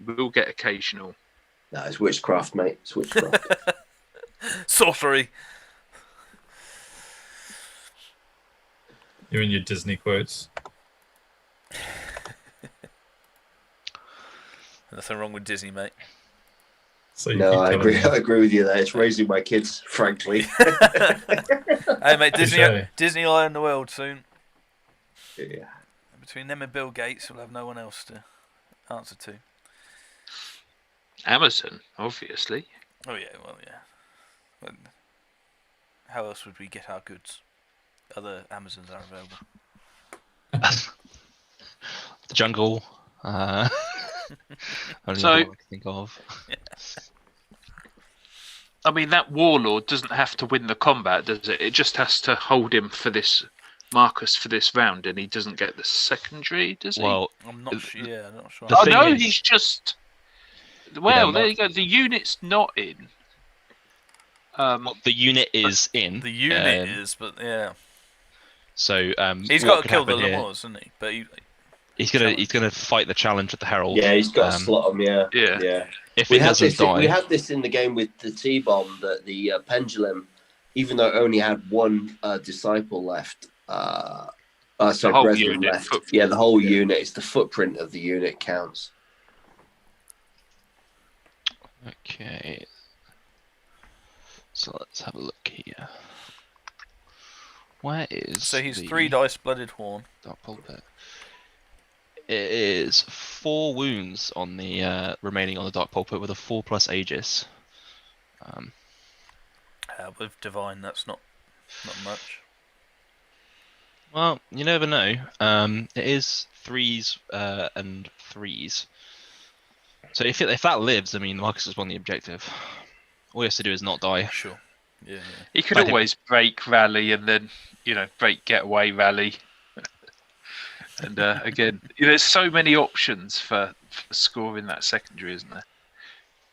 We'll get occasional. No, it's witchcraft, mate. It's witchcraft. Sorcery. You're in your Disney quotes. Nothing wrong with Disney, mate. So no, I agree with you there. It's raising my kids, frankly. Hey, mate, Disney will own the world soon. Yeah. Between them and Bill Gates, we'll have no one else to answer to. Amazon, obviously. Oh yeah, well yeah. But how else would we get our goods? Other Amazons are available. The jungle. Only So- other one I can think of. I mean, that warlord doesn't have to win the combat, does it? It just has to hold him for this Marcus for this round, and he doesn't get the secondary, does he? Well, I'm not sure. Yeah, I'm not sure. the Oh thing no, is- he's just. Well, Yeah, there you go. The unit's not in. the unit is in. The unit is, but yeah, So he's what got to could kill the happen here- Lemurs, isn't he? But He's gonna fight the challenge with the Herald. Yeah, he's got to slot him. Yeah. Yeah. If We it had doesn't this. die, We had this in the game with the T-bomb that the pendulum, even though it only had one disciple left. Sorry, whole brethren unit, left. footprint. Yeah, the whole unit. It's the footprint of the unit counts. Okay. So let's have a look here. Where is so he's the 3 dice blooded horn. Dark Pulpit? It is 4 wounds on the remaining on the Dark Pulpit with a 4+ Aegis. With divine, that's not much. Well, you never know. It is 3s and 3s. So if that lives, I mean, Marcus has won the objective. All he has to do is not die. Sure. Yeah. He could I think- always break rally and then, break getaway rally. And again, there's so many options for scoring that secondary, isn't there?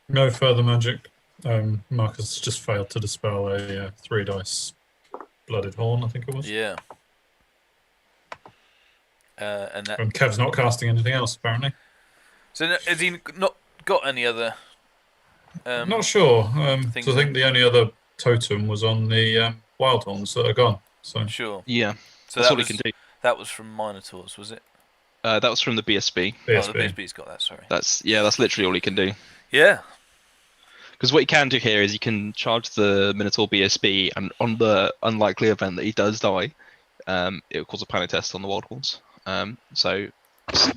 No further magic. Marcus just failed to dispel a 3 dice blooded horn, I think it was. Yeah. And that. And Kev's not casting anything else, apparently. So has he not got any other? Not sure. things So I think the only other totem was on the wild horns that are gone. So Sure. Yeah, So that's that all was, he can do. That was from Minotaurs, was it? That was from the BSB. Oh, BSB. the BSB's got that. Sorry. That's literally all he can do. Yeah. Because what he can do here is he can charge the Minotaur BSB, and on the unlikely event that he does die, it will cause a panic test on the wild horns. So it's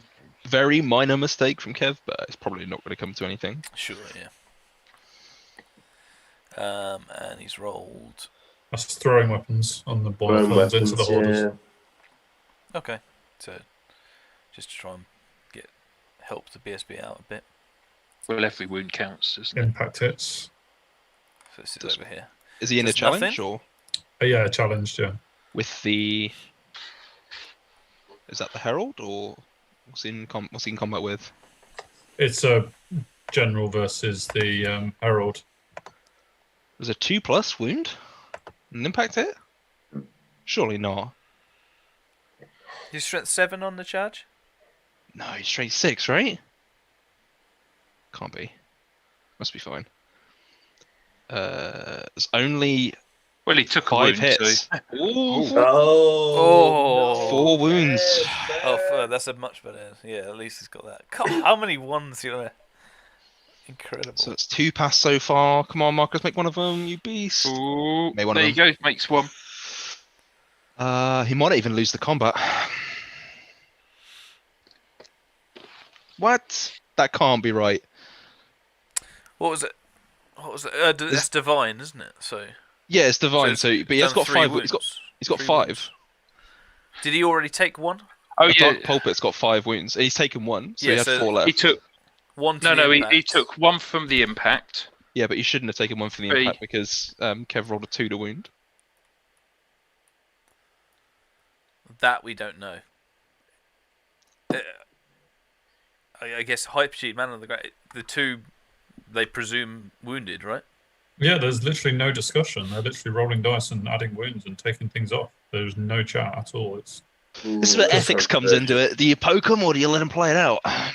very minor mistake from Kev, but it's probably not going to come to anything. Sure. Yeah. And he's rolled. that's throwing weapons on the wild Throwing horns into the weapons, hoarders. yeah. Okay. So just to try and help the BSB out a bit. Well, every wound counts, doesn't it? Impact hits. So this is over here. Is he in a There's challenge nothing? or Yeah, challenged, yeah. with the? Is that the Herald or what's he in combat with? It's a general versus the Herald. Was a 2+ wound? An impact hit? Surely not. Is strength 7 on the charge? No, he's straight 6, right? Can't be. Must be fine. There's only Well, he took a 5 wound, hits. so Ooh, Oh. 4 wounds. Oh, that's a much better. Yeah, at least he's got that. God, how many ones you want? Incredible. So it's 2 pass so far. Come on, Marcus, make one of them, you beast. Ooh, Made one there of you go. Makes one. He might even lose the combat. What? That can't be right. What was it? It's divine, isn't it? So. Yeah, it's divine. it's So, but he has done got 3 5. wounds. He's got 3 5. wounds. Did he already take one? Oh The yeah, Dark Pulpit's got 5 wounds. He's taken 1, so Yeah, he has so 4 left. he took. One. To No, the no, he impact. took one from the impact. Yeah, but he shouldn't have taken 1 for the 3. impact because Kev rolled a 2 to wound. That we don't know. I guess Hypercheat, Man of the Great, the 2, they presume wounded, right? Yeah, there's literally no discussion. They're literally rolling dice and adding wounds and taking things off. There's no chat at all. It's This is where ethics comes into it. Do you poke him or do you let him play it out? I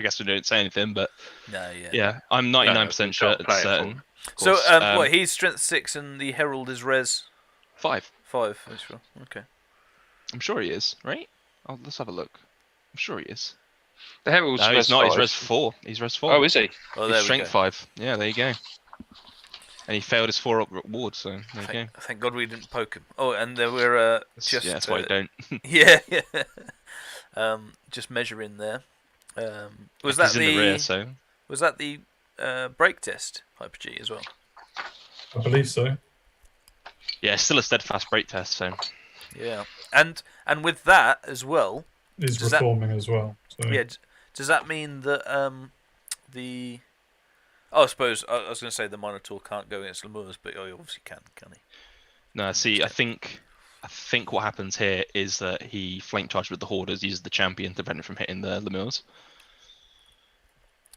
guess we don't say anything, but No, yeah, I'm 99% sure can't play it's it certain. Of So, course. what? He's strength 6 and the Herald is res 5. 5. That's sure. Okay. I'm sure he is, right? Let's have a look. I'm sure he is. The Herald's No, he's res not. He's 5. res 4. He's res 4. Oh, is he? Oh, He's there we strength go. 5. Yeah, there you go. And he failed his 4 reward, so there you go. Thank God we didn't poke him. Oh, and there were just Yeah, that's why I don't. yeah. Just measuring there. Was that He's in the rear, so Was that the break test Hyper G as well? I believe so. Yeah, still a steadfast break test. So Yeah, and with that as well, He's does that- reforming as well. So. yeah, does that mean that the I suppose I was going to say the Minotaur can't go against Lemurs, but he obviously can he? no, see, I think what happens here is that he flank charged with the Hoarders, uses the champion to prevent him from hitting the Lemurs.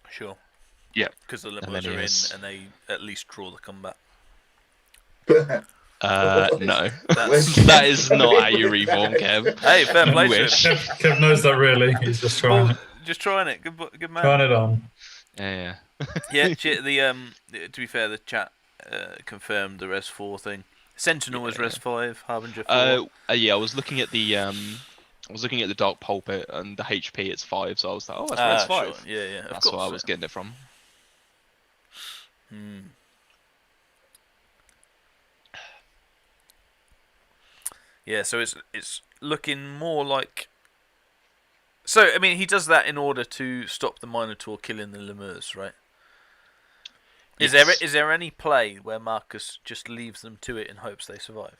Sure. Yeah. Because the then Lemurs he are is- in, and they at least draw the combat. No, that is not how you reform, Kev. Hey, fair play to Wish. him. Kev knows that really. He's just trying it. Just trying it. Good man. Trying it on. Yeah. Yeah, to be fair, the chat confirmed the Res 4 thing. Sentinel was Res 5, Harbinger 4. Yeah, I was looking at the Dark Pulpit and the HP. It's 5, so I was like, oh, that's Res 5. Sure. Yeah, of That's course. where I was getting it from. Yeah, so it's looking more like. So I mean, he does that in order to stop the Minotaur killing the Lemurs, right? Is there any play where Marcus just leaves them to it in hopes they survive?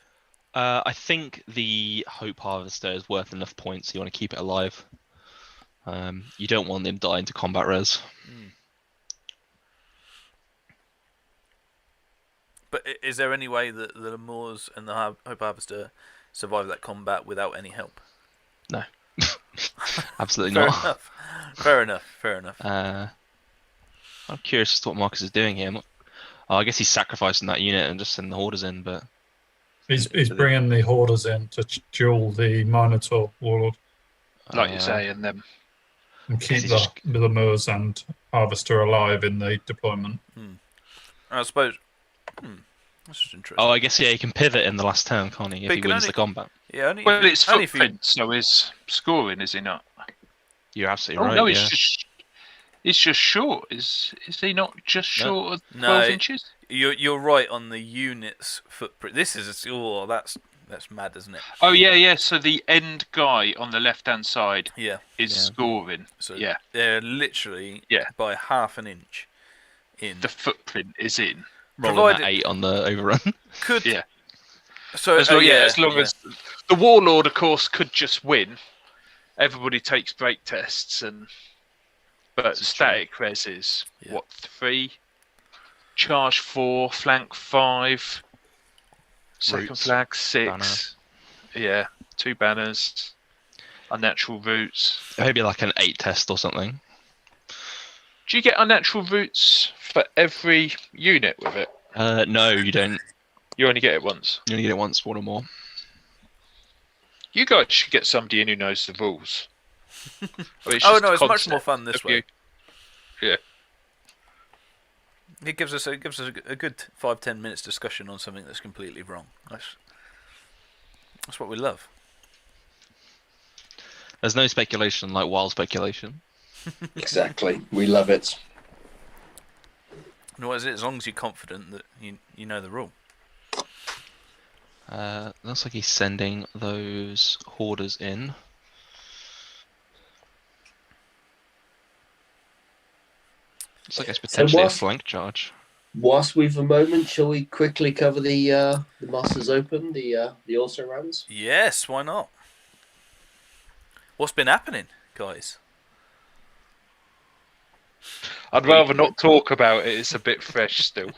I think the Hope Harvester is worth enough points. So you want to keep it alive. You don't want them dying to combat res. But is there any way that the Lemurs and the Hope Harvester survive that combat without any help? No, absolutely not. Fair enough. I'm curious as to what Marcus is doing here. I guess he's sacrificing that unit and just sending the Hoarders in, but He's bringing the Hoarders in to duel the Minotaur Warlord Like you say, and then and keep the Lemurs and Harvester alive in the deployment. I suppose. That's just interesting. I guess he can pivot in the last turn, can't he? If But he he can wins only- the combat. Yeah, only. well, it's only if you- footprint, so he's scoring, is he not? You're absolutely Oh right. no, yeah. it's just short. Is he not just short of 12 No. inches? You're right on the unit's footprint. This is that's mad, isn't it? Oh yeah. So the end guy on the left-hand side Yeah. is Yeah. scoring. So Yeah. they're literally by half an inch in. The footprint is in. Rolling provided- that 8 on the overrun. Could Yeah. So As long, as long as the Warlord, of course, could just win. Everybody takes break tests, but This is static res is Yeah. what, 3, charge 4, flank 5, second Roots, flag 6. banner. Yeah, 2 banners, unnatural roots. Maybe like an 8 test or something. Do you get unnatural roots for every unit with it? No, you don't. You only get it once. You only get it once, one or more. You guys should get somebody in who knows the rules. Oh no, it's much more fun this way. Yeah. It gives us a good 5-10 minutes discussion on something that's completely wrong. That's what we love. There's no speculation like wild speculation. Exactly. We love it. And what is it? As long as you're confident that you know the rule. Looks like he's sending those Hoarders in. Looks like it's potentially a flank charge. Whilst we've a moment, shall we quickly cover the Masters Open, the also runs? Yes, why not? What's been happening, guys? I'd rather not talk about it. It's a bit fresh still.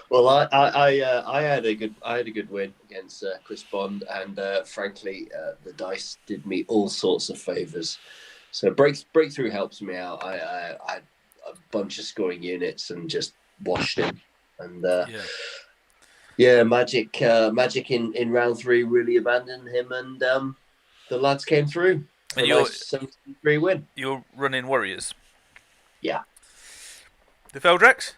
Well, I had a good win against Chris Bond, and frankly, the dice did me all sorts of favors. So breakthrough helps me out. I had a bunch of scoring units and just washed him. And magic in round 3 really abandoned him, and the lads came through. And you're 73 win. You're running Warriors. Yeah. The Feldrex?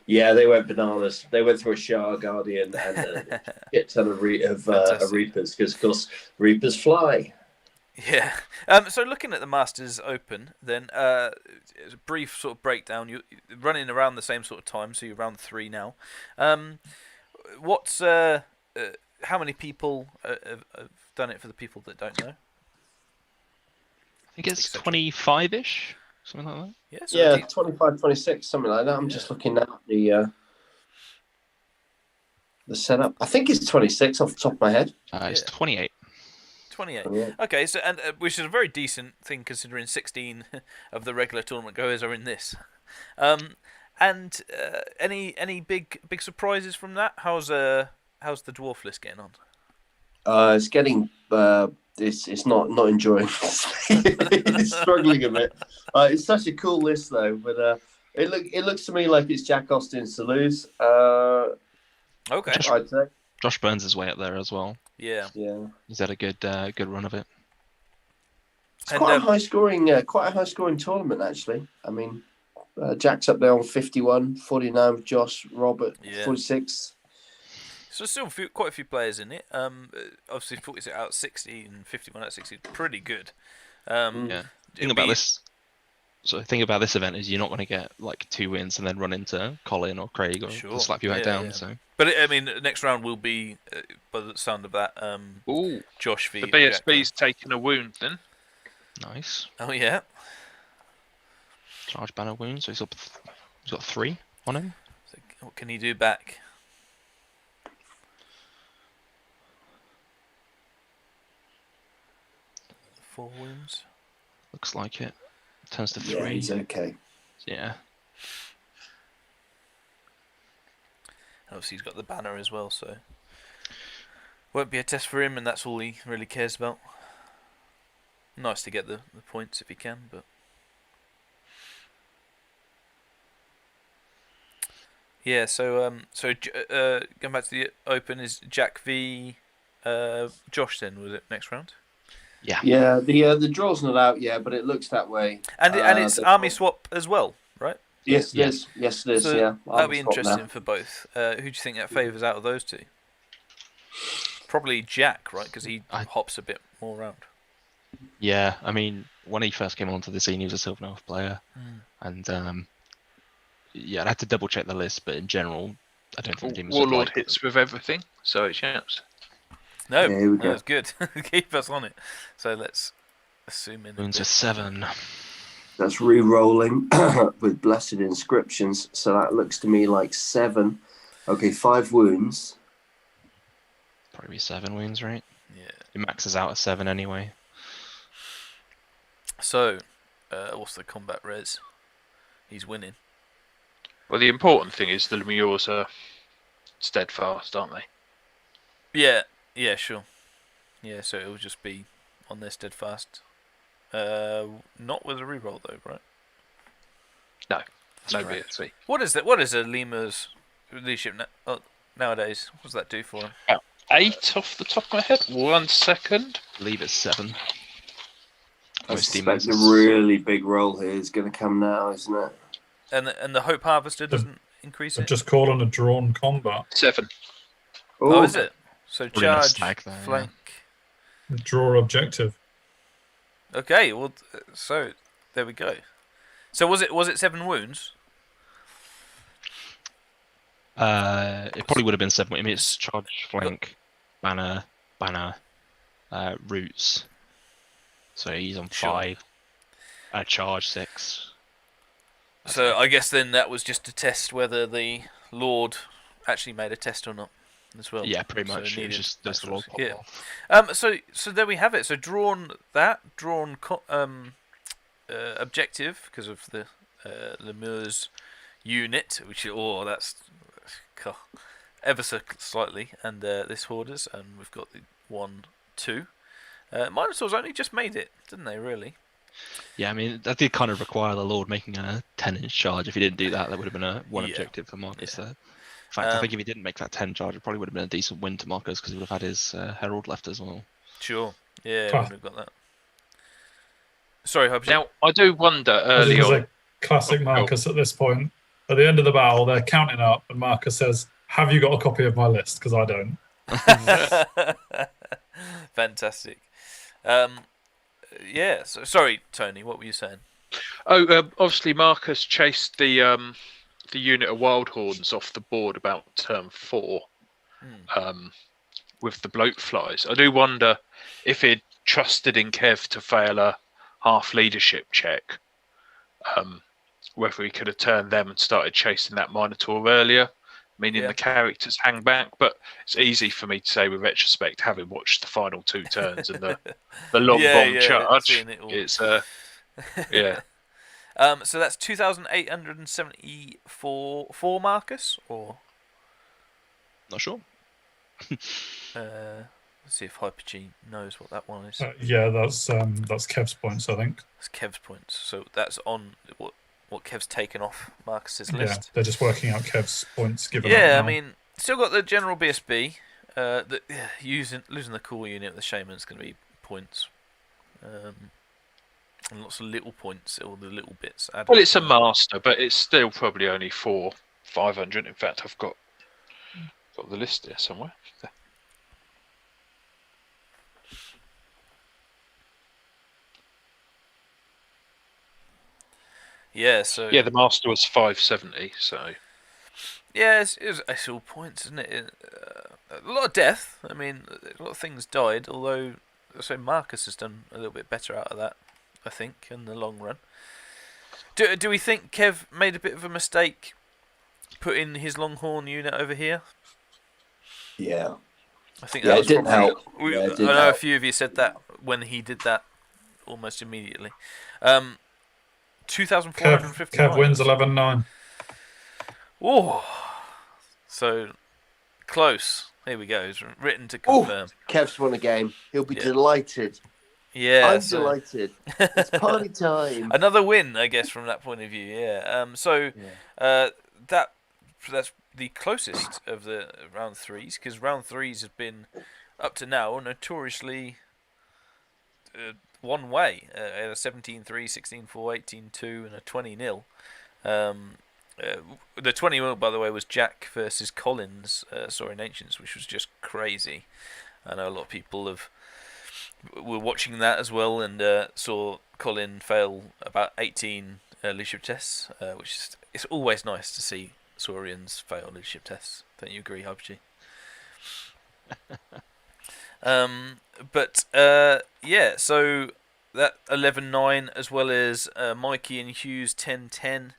Yeah, they went bananas. They went through a Shah Guardian and a shit ton of Reapers, because of course Reapers fly. Yeah. So looking at the Masters Open, then it's a brief sort of breakdown. You're running around the same sort of time, so you're round 3 now. What's how many people have done it for the people that don't know? I think it's 25-ish. something like that. Yeah, so Yeah, 25, 26, something like that. I'm just looking at the setup. I think it's 26 off the top of my head. It's 28. 28. 28. Okay, so and which is a very decent thing considering 16 of the regular tournament goers are in this. And any big surprises from that? How's the dwarf list getting on? It's getting it's not enjoying. It's struggling a bit. It's such a cool list though, but it looks to me like it's Jack Austin's to lose. Okay. I'd say. Josh Burns is way up there as well. Yeah. He's had a good run of it. It's quite a high scoring tournament actually. I mean, Jack's up there on 51, 49 with Josh, Robert, 46. So still quite a few players in it. Obviously 46 out of 60 and 51 out of 60 is pretty good. The thing about this event is you're not going to get like 2 wins and then run into Colin or Craig or to slap you back down. Yeah. So, but I mean, the next round will be, by the sound of that, Josh v. The BSB's taking a wound then. Nice. Oh yeah. Charge banner wound, so he's got 3 on him. So what can he do back? Four wounds. Looks like it. Turns to 3. Yeah, he's okay. Yeah. Obviously, he's got the banner as well, so won't be a test for him, and that's all he really cares about. Nice to get the points if he can, but yeah. So going back to the Open, is Jack v Josh then? Was it next round? Yeah. Yeah. The draw's not out yet, but it looks that way. And it's army swap as well, right? Yes, it is. Yes, it is. So yeah. That'll be interesting for both. Who do you think that favours out of those two? Probably Jack, right? Because he hops a bit more around. Yeah, I mean, when he first came onto the scene, he was a Silver Elf player, and I'd have to double check the list, but in general, I don't think Demons Warlord hits with everything, so it counts. No, that's good. Keep us on it. So let's assume in. Wounds are 7. That's re-rolling with Blessed Inscriptions, so that looks to me like 7. Okay, 5 wounds. Probably 7 wounds, right? Yeah. It maxes out at 7 anyway. So, what's the combat res? He's winning. Well, the important thing is the Lemures are steadfast, aren't they? Yeah, sure. Yeah, so it'll just be on their steadfast. Not with a reroll though, right? No BSB. What is that? What is a lemur's leadership nowadays? What does that do for him? 8 off the top of my head. 1 second. I believe it's 7. I suspect a really big roll here is going to come now, isn't it? And the Hope Harvester doesn't increase it? Just call on a drawn combat. 7. Oh, is it? So Probably gonna charge, stack there, flank. Draw objective. Okay, well, so there we go. So was it 7 wounds? It probably would have been 7. I mean, it's charge, flank, banner, roots. So he's on 5. Charge 6. So I guess then that was just to test whether the Lord actually made a test or not, as well. Yeah, pretty much. So It was just does the roll pop off. So there we have it. So drawn objective because of the Lemur's unit, which that's ever so slightly, and this Hoarders, and we've got the 1, 2. Minotaurs only just made it, didn't they? Really? Yeah, I mean that did kind of require the Lord making a 10-inch charge. If he didn't do that, that would have been a 1 objective for Marcus there. In fact, I think if he didn't make that 10 charge, it probably would have been a decent win to Marcus because he would have had his Herald left as well. Sure. Yeah, we've got that. Sorry, Hobbs. Now, I do wonder early on. A classic Marcus at this point. At the end of the battle, they're counting up, and Marcus says, "Have you got a copy of my list? Because I don't." Fantastic. Yeah. So, sorry, Tony. What were you saying? Obviously, Marcus chased the unit of Wild Horns off the board about turn 4 with the bloat flies. I do wonder if he'd trusted in Kev to fail a half leadership check whether he could have turned them and started chasing that Minotaur earlier, meaning the characters hang back. But it's easy for me to say with retrospect, having watched the final 2 turns and the long bomb charge. It's yeah. So that's 2,874 for Marcus, or Not sure. let's see if Hyper-G knows what that one is. Yeah, that's Kev's points, I think. It's Kev's points. So that's on what Kev's taken off Marcus's Yeah, list. they're just working out Kev's points given. Yeah, out I mean, still got the general BSB. Losing the core unit with the Shaman's going to be points. And lots of little points, all the little bits. Well, it's a master, but it's still probably only 500. In fact, I've got the list there somewhere. Yeah, so the master was 570. So yeah, it's all points, isn't it? A lot of death. I mean, a lot of things died. Although, so Marcus has done a little bit better out of that, I think, in the long run. Do we think Kev made a bit of a mistake putting his Longhorn unit over here? Yeah. I think that was it didn't probably, help. I It know didn't a help. few of you said that when he did that almost immediately. 2,450. Kev wins 11-9. Oh, so close. Here we go. It's written to confirm. Kev's won a game. He'll be Yeah. delighted. Yeah, I'm delighted. It's party time. Another win, I guess, from that point of view. Yeah. That's the closest of the round 3s, because round 3s have been up to now notoriously one way. A 17-3, 16-4, 18-2, and a 20-0. The 20-0, by the way, was Jack versus Collins, Soaring Ancients, which was just crazy. I know a lot of people were watching that as well, and saw Colin fail about 18 leadership tests, which is, it's always nice to see Saurians fail leadership tests. Don't you agree, Hyper-G? So that 11-9, as well as Mikey and Hughes 10-10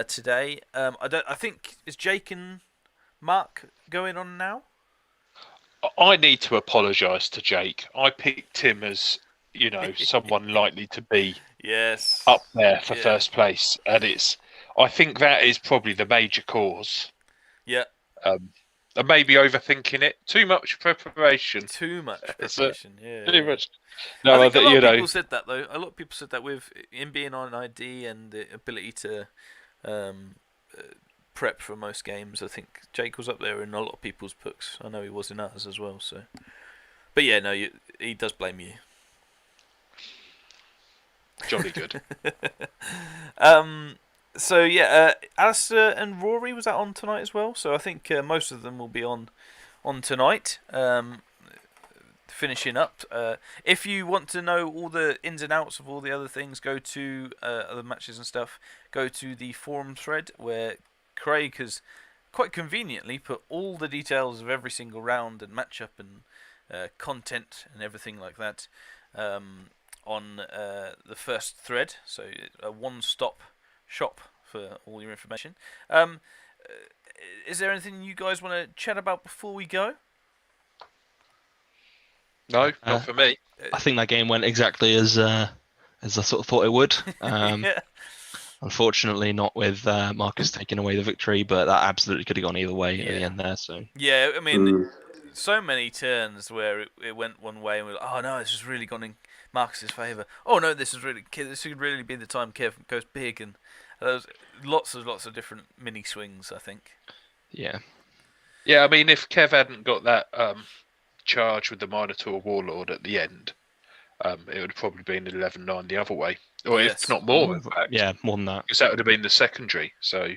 today. I think is Jake and Mark going on now? I need to apologise to Jake. I picked him as, someone likely to be up there for first place, and I think that is probably the major cause. Yeah. I may be overthinking it. Too much preparation. Too much preparation. Yeah. Too much. No, I think a lot of people said that though. A lot of people said that with him being on ID and the ability to prep for most games. I think Jake was up there in a lot of people's books. I know he was in ours as well. So, but yeah, no, he does blame you. Jolly good. So yeah, Alistair and Rory, was that on tonight as well? So I think most of them will be on tonight. Finishing up. If you want to know all the ins and outs of all the other things, go to other matches and stuff. Go to the forum thread where Craig has quite conveniently put all the details of every single round and matchup and content and everything like that on the first thread. So a one-stop shop for all your information. Is there anything you guys want to chat about before we go? No, not for me. I think that game went exactly as I sort of thought it would. Yeah. Unfortunately, not with Marcus taking away the victory, but that absolutely could have gone either way at the end there. So yeah, I mean, so many turns where it went one way, and we're like, oh no, this has really gone in Marcus's favour. Oh no, this should really be the time Kev goes big, and there's lots of different mini swings, I think. Yeah. Yeah, I mean, if Kev hadn't got that charge with the Minotaur Warlord at the end, it would have probably been 11-9 the other way. Or if not more, in fact. Yeah, more than that. Because that would have been the secondary. So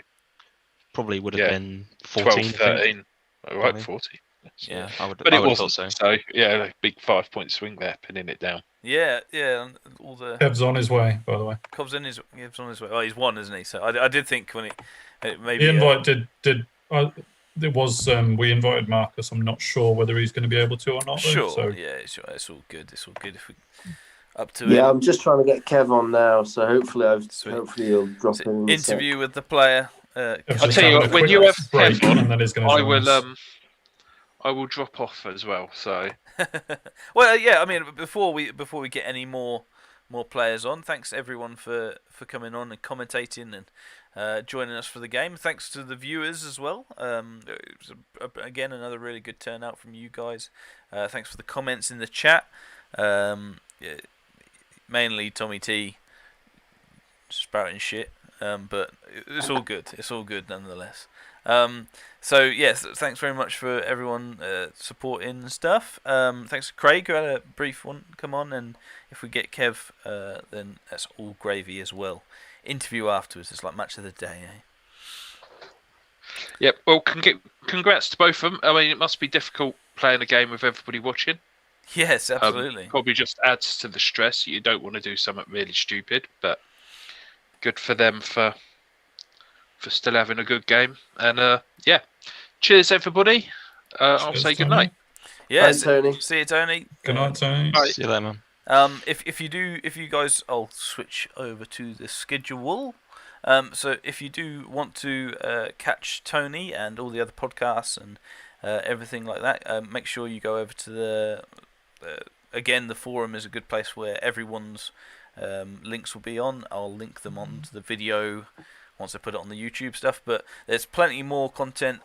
probably would have been 14, 12, 13. All right, 40. Yeah, I would. But I it would wasn't. have thought So yeah, a big 5-point swing there, pinning it down. Yeah, and all the Kev's on his way, by the way. Kev's on his way. Oh, he's won, isn't he? So I did think when maybe The invite it was we invited Marcus. I'm not sure whether he's going to be able to or not. Sure. So. Yeah, sure. It's all good. If we up to Yeah, him. I'm just trying to get Kev on now, so hopefully Sweet. hopefully he'll drop So, in a sec. interview with the player. I'll I'll tell you what, when you have break, Kev on, and then he's going to I join will us. I will drop off as well. So Well, yeah. I mean, before we get any more players on, thanks everyone for coming on and commentating and joining us for the game. Thanks to the viewers as well. It was again another really good turnout from you guys. Thanks for the comments in the chat. Yeah, mainly Tommy T spouting shit, but it's all good. It's all good nonetheless. So yes, thanks very much for everyone supporting and stuff. Thanks to Craig who had a brief one come on, and if we get Kev, then that's all gravy as well. Interview afterwards, it's like match of the day, eh? yep. Well, congrats to both of them. I mean, it must be difficult playing a game with everybody watching. Yes, absolutely. Probably just adds to the stress. You don't want to do something really stupid, but good for them for still having a good game. And yeah, cheers everybody. I'll say good night. Yes, Bye, Tony. see you, Tony. Good night, Tony. See you later, man. If you guys, I'll switch over to the schedule. So if you do want to catch Tony and all the other podcasts and everything like that, make sure you go over to the again, the forum is a good place where everyone's links will be on. I'll link them onto the video once I put it on the YouTube stuff, but there's plenty more content,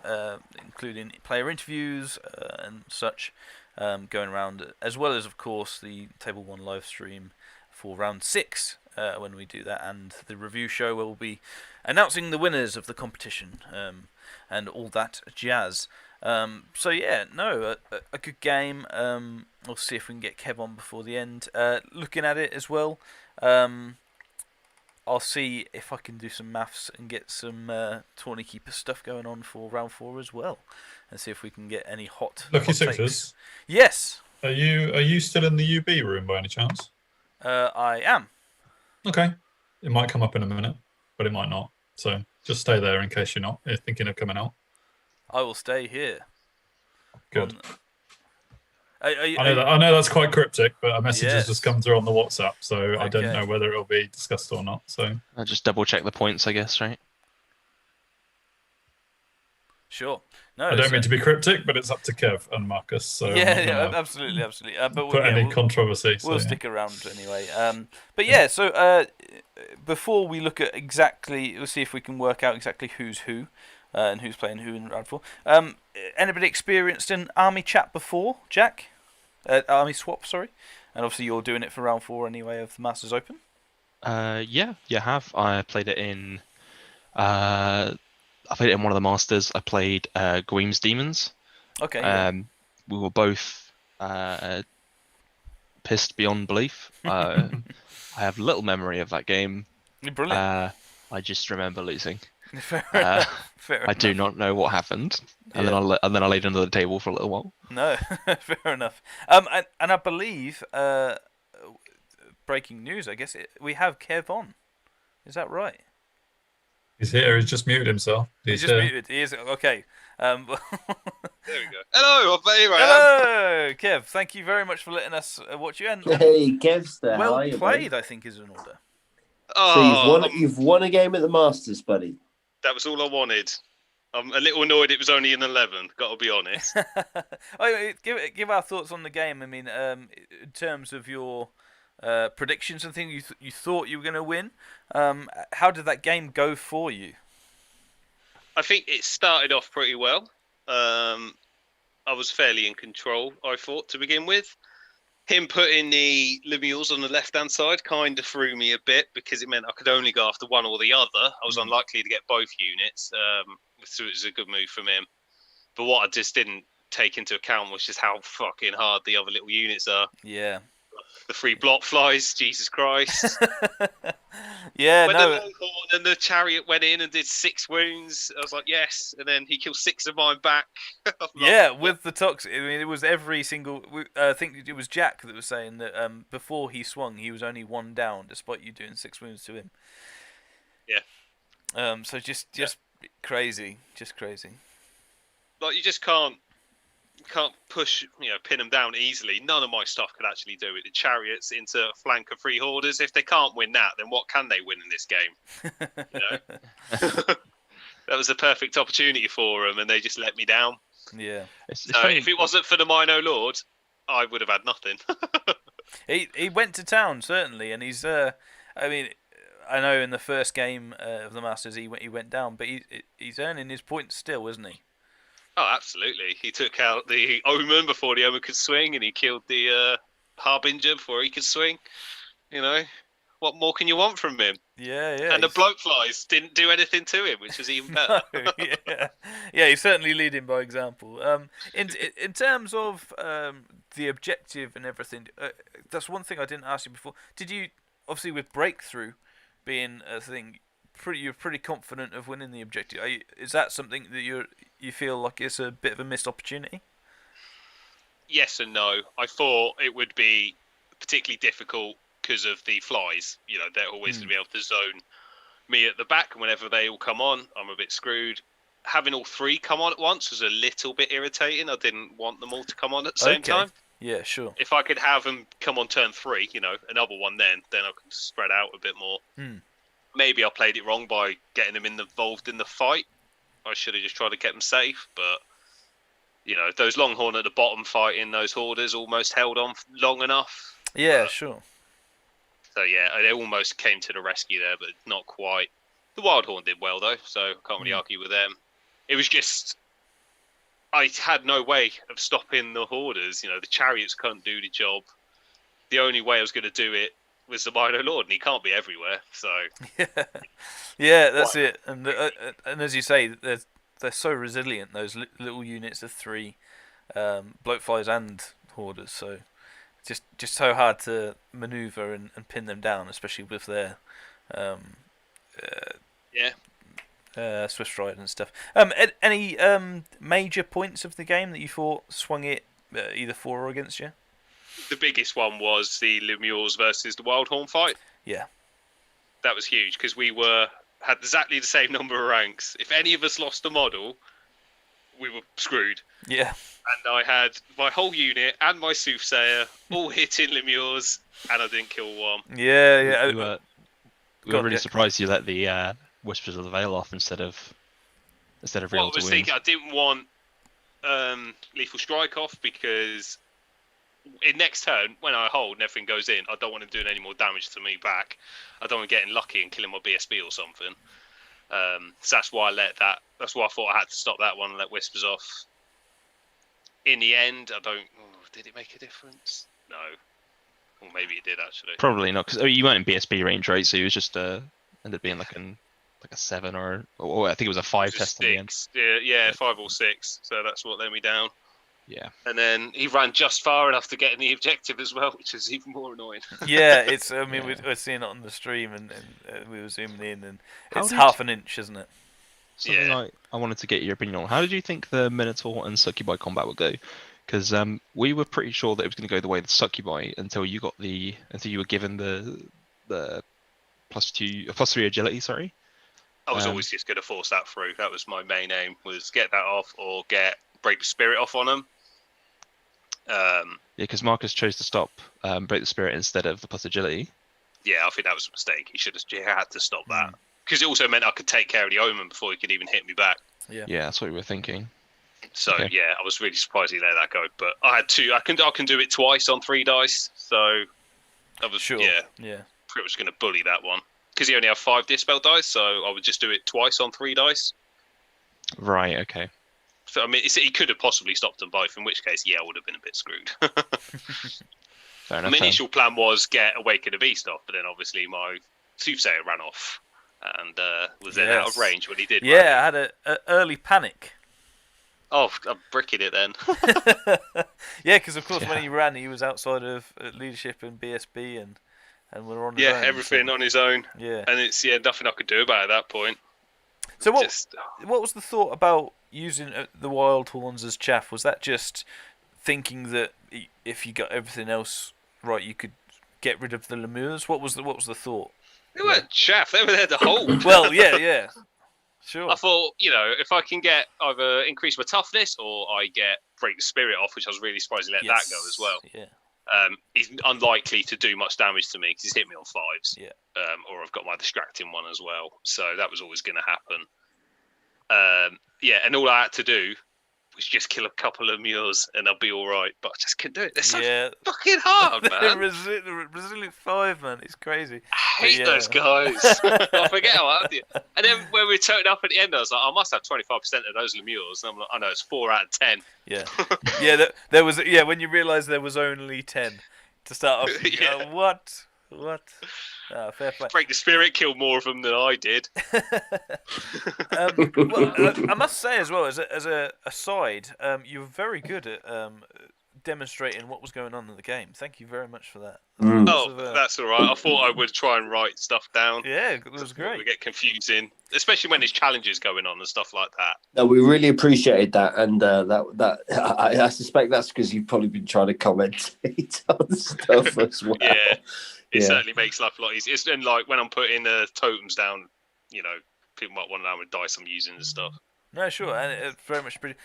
including player interviews and such, going around, as well as, of course, the Table 1 live stream for round 6 when we do that, and the review show where we'll be announcing the winners of the competition and all that jazz. So yeah, no, a good game. We'll see if we can get Kev on before the end. Looking at it as well, I'll see if I can do some maths and get some Tawny Keeper stuff going on for round 4 as well, and see if we can get any hot Lucky hot Sixers. takes. Yes, Are you still in the UB room by any chance? I am. Okay. It might come up in a minute, but it might not. So just stay there in case you're not thinking of coming out. I will stay here. Good. I I know that's quite cryptic, but a message has Yes. just come through on the WhatsApp, so I don't Okay. know whether it'll be discussed or not. So I'll just double check the points, I guess, right? Sure. No, I don't mean to be cryptic, but it's up to Kev and Marcus. So I'm not yeah, gonna absolutely. But put any we'll controversy. we'll so, yeah. stick around anyway. But yeah, so before we look at exactly, we'll see if we can work out exactly who's who and who's playing who in round 4. Anybody experienced an army chat before, Jack? Army swap, sorry. And obviously you're doing it for round 4 anyway of the Masters Open. Yeah, you have. I played it in. I played it in one of the Masters. I played Gweem's Demons. Okay. Yeah. We were both pissed beyond belief. I have little memory of that game. Brilliant. I just remember losing. Fair enough. I do not know what happened, and then I laid under the table for a little while. No, fair enough. And I believe breaking news. I guess we have Kev on. Is that right? He's here. He's just muted himself. He's just muted. He is okay. There we go. Hello, here I am. Hello, Kev. Thank you very much for letting us watch you. And Hey, Kev's there. How well are you, played, buddy? I think, is in order. Oh, So you've won a game at the Masters, buddy. that was all I wanted. I'm a little annoyed it was only an 11. Got to be honest. Give our thoughts on the game. I mean, in terms of your predictions and things, you thought you were going to win. How did that game go for you? I think it started off pretty well. I was fairly in control, I thought, to begin with. Him putting the Lemuels on the left-hand side kind of threw me a bit because it meant I could only go after one or the other. I was unlikely to get both units, so it was a good move from him. But what I just didn't take into account was just how fucking hard the other little units are. Yeah. The 3 block flies, Jesus Christ. Yeah, When no. the Longhorn and the chariot went in and did 6 wounds, I was like, yes. And then he killed 6 of mine back. I'm like, Yeah, with the toxic. I mean, it was every single. I think it was Jack that was saying that before he swung, he was only 1 down, despite you doing 6 wounds to him. Yeah. So just crazy, just crazy. Like, you just can't push, pin them down easily. None of my stuff could actually do it. The chariots into flank of 3 hoarders. If they can't win that, then what can they win in this game? That was the perfect opportunity for them, and they just let me down. Yeah. So if it wasn't for the Mino Lord, I would have had nothing. He went to town, certainly, and he's. I mean, I know in the first game of the Masters he went down, but he's earning his points still, isn't he? Oh, absolutely. He took out the Omen before the Omen could swing, and he killed the Harbinger before he could swing. What more can you want from him? Yeah. And the bloke flies didn't do anything to him, which was even better. Yeah, he's certainly leading by example. In terms of the objective and everything, that's one thing I didn't ask you before. Did you, obviously with breakthrough being a thing, you're pretty confident of winning the objective? Is that something that you feel like it's a bit of a missed opportunity? Yes and no. I thought it would be particularly difficult because of the flies. They're always going to be able to zone me at the back, and whenever they all come on, I'm a bit screwed. Having all 3 come on at once was a little bit irritating. I didn't want them all to come on at the same time. Yeah, sure. If I could have them come on turn 3, another one then I can spread out a bit more. Maybe I played it wrong by getting them involved in the fight. I should have just tried to get them safe, but those Longhorn at the bottom fighting those hoarders almost held on long enough. Yeah, sure. So yeah, they almost came to the rescue there, but not quite. The Wildhorn did well though, so I can't really argue with them. It was just I had no way of stopping the hoarders. The chariots couldn't do the job. The only way I was going to do it was the Mino Lord, and he can't be everywhere. So yeah, that's it. And as you say, they're so resilient. Those little units of 3, bloatflies and hoarders. So just so hard to maneuver and pin them down, especially with their Swift Stride and stuff. Any major points of the game that you thought swung it either for or against you? The biggest one was the Lemures versus the Wildhorn fight. Yeah, that was huge because we had exactly the same number of ranks. If any of us lost a model, we were screwed. Yeah. And I had my whole unit and my Soothsayer all hitting Lemures, and I didn't kill one. Yeah. We were really surprised you let the Whispers of the Veil off instead of Real I was thinking I didn't want Lethal Strike off because in next turn, when I hold and everything goes in, I don't want him doing any more damage to me back. I don't want getting lucky and killing my BSB or something. So that's why I let that. That's why I thought I had to stop that one and let Whispers off. In the end, did it make a difference? No. Or maybe it did actually. Probably not, because you weren't in BSB range, right? So it was just ended up being like a 7 or I think it was a 5 test in the end. Yeah, 5 or 6. So that's what let me down. Yeah. And then he ran just far enough to get in the objective as well, which is even more annoying. Yeah, it's. I mean, we're seeing it on the stream, and we were zooming in, and it's half an inch, isn't it? Something I wanted to get your opinion on. How did you think the Minotaur and Succubi combat would go? Because we were pretty sure that it was going to go the way of the Succubi until you were given the +3 agility. Sorry. I was always just going to force that through. That was my main aim: was get that off or break the spirit off on them. Because Marcus chose to stop break the spirit instead of the +agility. Yeah, I think that was a mistake. He had to stop that because it also meant I could take care of the Omen before he could even hit me back. Yeah, that's what we were thinking. So yeah, I was really surprised he let that go. But I had 2. I can do it twice on 3 dice. So I was pretty much going to bully that one because he only had 5 dispel dice. So I would just do it twice on 3 dice. Right. Okay. So, I mean, he could have possibly stopped them both, in which case, I would have been a bit screwed. Fair enough. My initial plan was get Awaken the Beast off, but then obviously my Soothsayer ran off and was then out of range when he did. Yeah, I had an early panic. Oh, I'm bricking it then. Yeah, because of course when he ran, he was outside of leadership and BSB, and we're on his own. Yeah, everything on his own. Yeah. And it's nothing I could do about it at that point. So what was the thought about using the Wildhorns as chaff? Was that just thinking that if you got everything else right, you could get rid of the Lemures? What was the thought? They weren't chaff. They were there to hold. Well, yeah. Sure. I thought, if I can get either increase my toughness or I get break the spirit off, which I was really surprised he let that go as well. Yeah. He's unlikely to do much damage to me because he's hit me on 5s. Yeah. Or I've got my distracting one as well. So that was always going to happen. And all I had to do was just kill a couple of Muirs and I'll be all right. But I just couldn't do it. They're so fucking hard, man. Resilient 5, man. It's crazy. I hate those guys. I forget how hard they are. And then when we turned up at the end, I was like, I must have 25% of those Lemures. And I'm like, I know, it's 4 out of 10. Yeah. Yeah, there was. Yeah, when you realise there was only 10 to start off. Yeah. What? Oh, fair play. Break the spirit killed more of them than I did. I must say as well, as a aside, you were very good at demonstrating what was going on in the game. Thank you very much for that. That's all right. I thought I would try and write stuff down. Yeah, it was great. We get confusing, especially when there's challenges going on and stuff like that. No, we really appreciated that, and I suspect that's because you've probably been trying to commentate on stuff as well. Yeah. It certainly makes life a lot easier. And like when I'm putting totems down, people might want to know how many dice I'm using and stuff. No, sure, and it's very much pretty.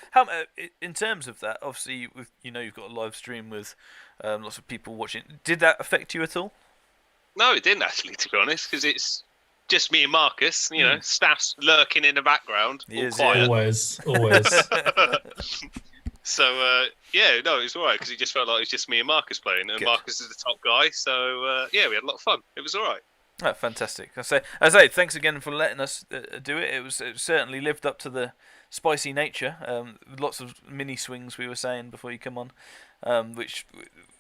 In terms of that, obviously, you've got a live stream with lots of people watching. Did that affect you at all? No, it didn't actually, to be honest, because it's just me and Marcus. Staff's lurking in the background, all quiet. Always. So, it was all right because it just felt like it was just me and Marcus playing, and Marcus is the top guy. So, we had a lot of fun. It was all right. Oh, fantastic! I say, thanks again for letting us do it. It certainly lived up to the spicy nature. Lots of mini swings we were saying before you come on, which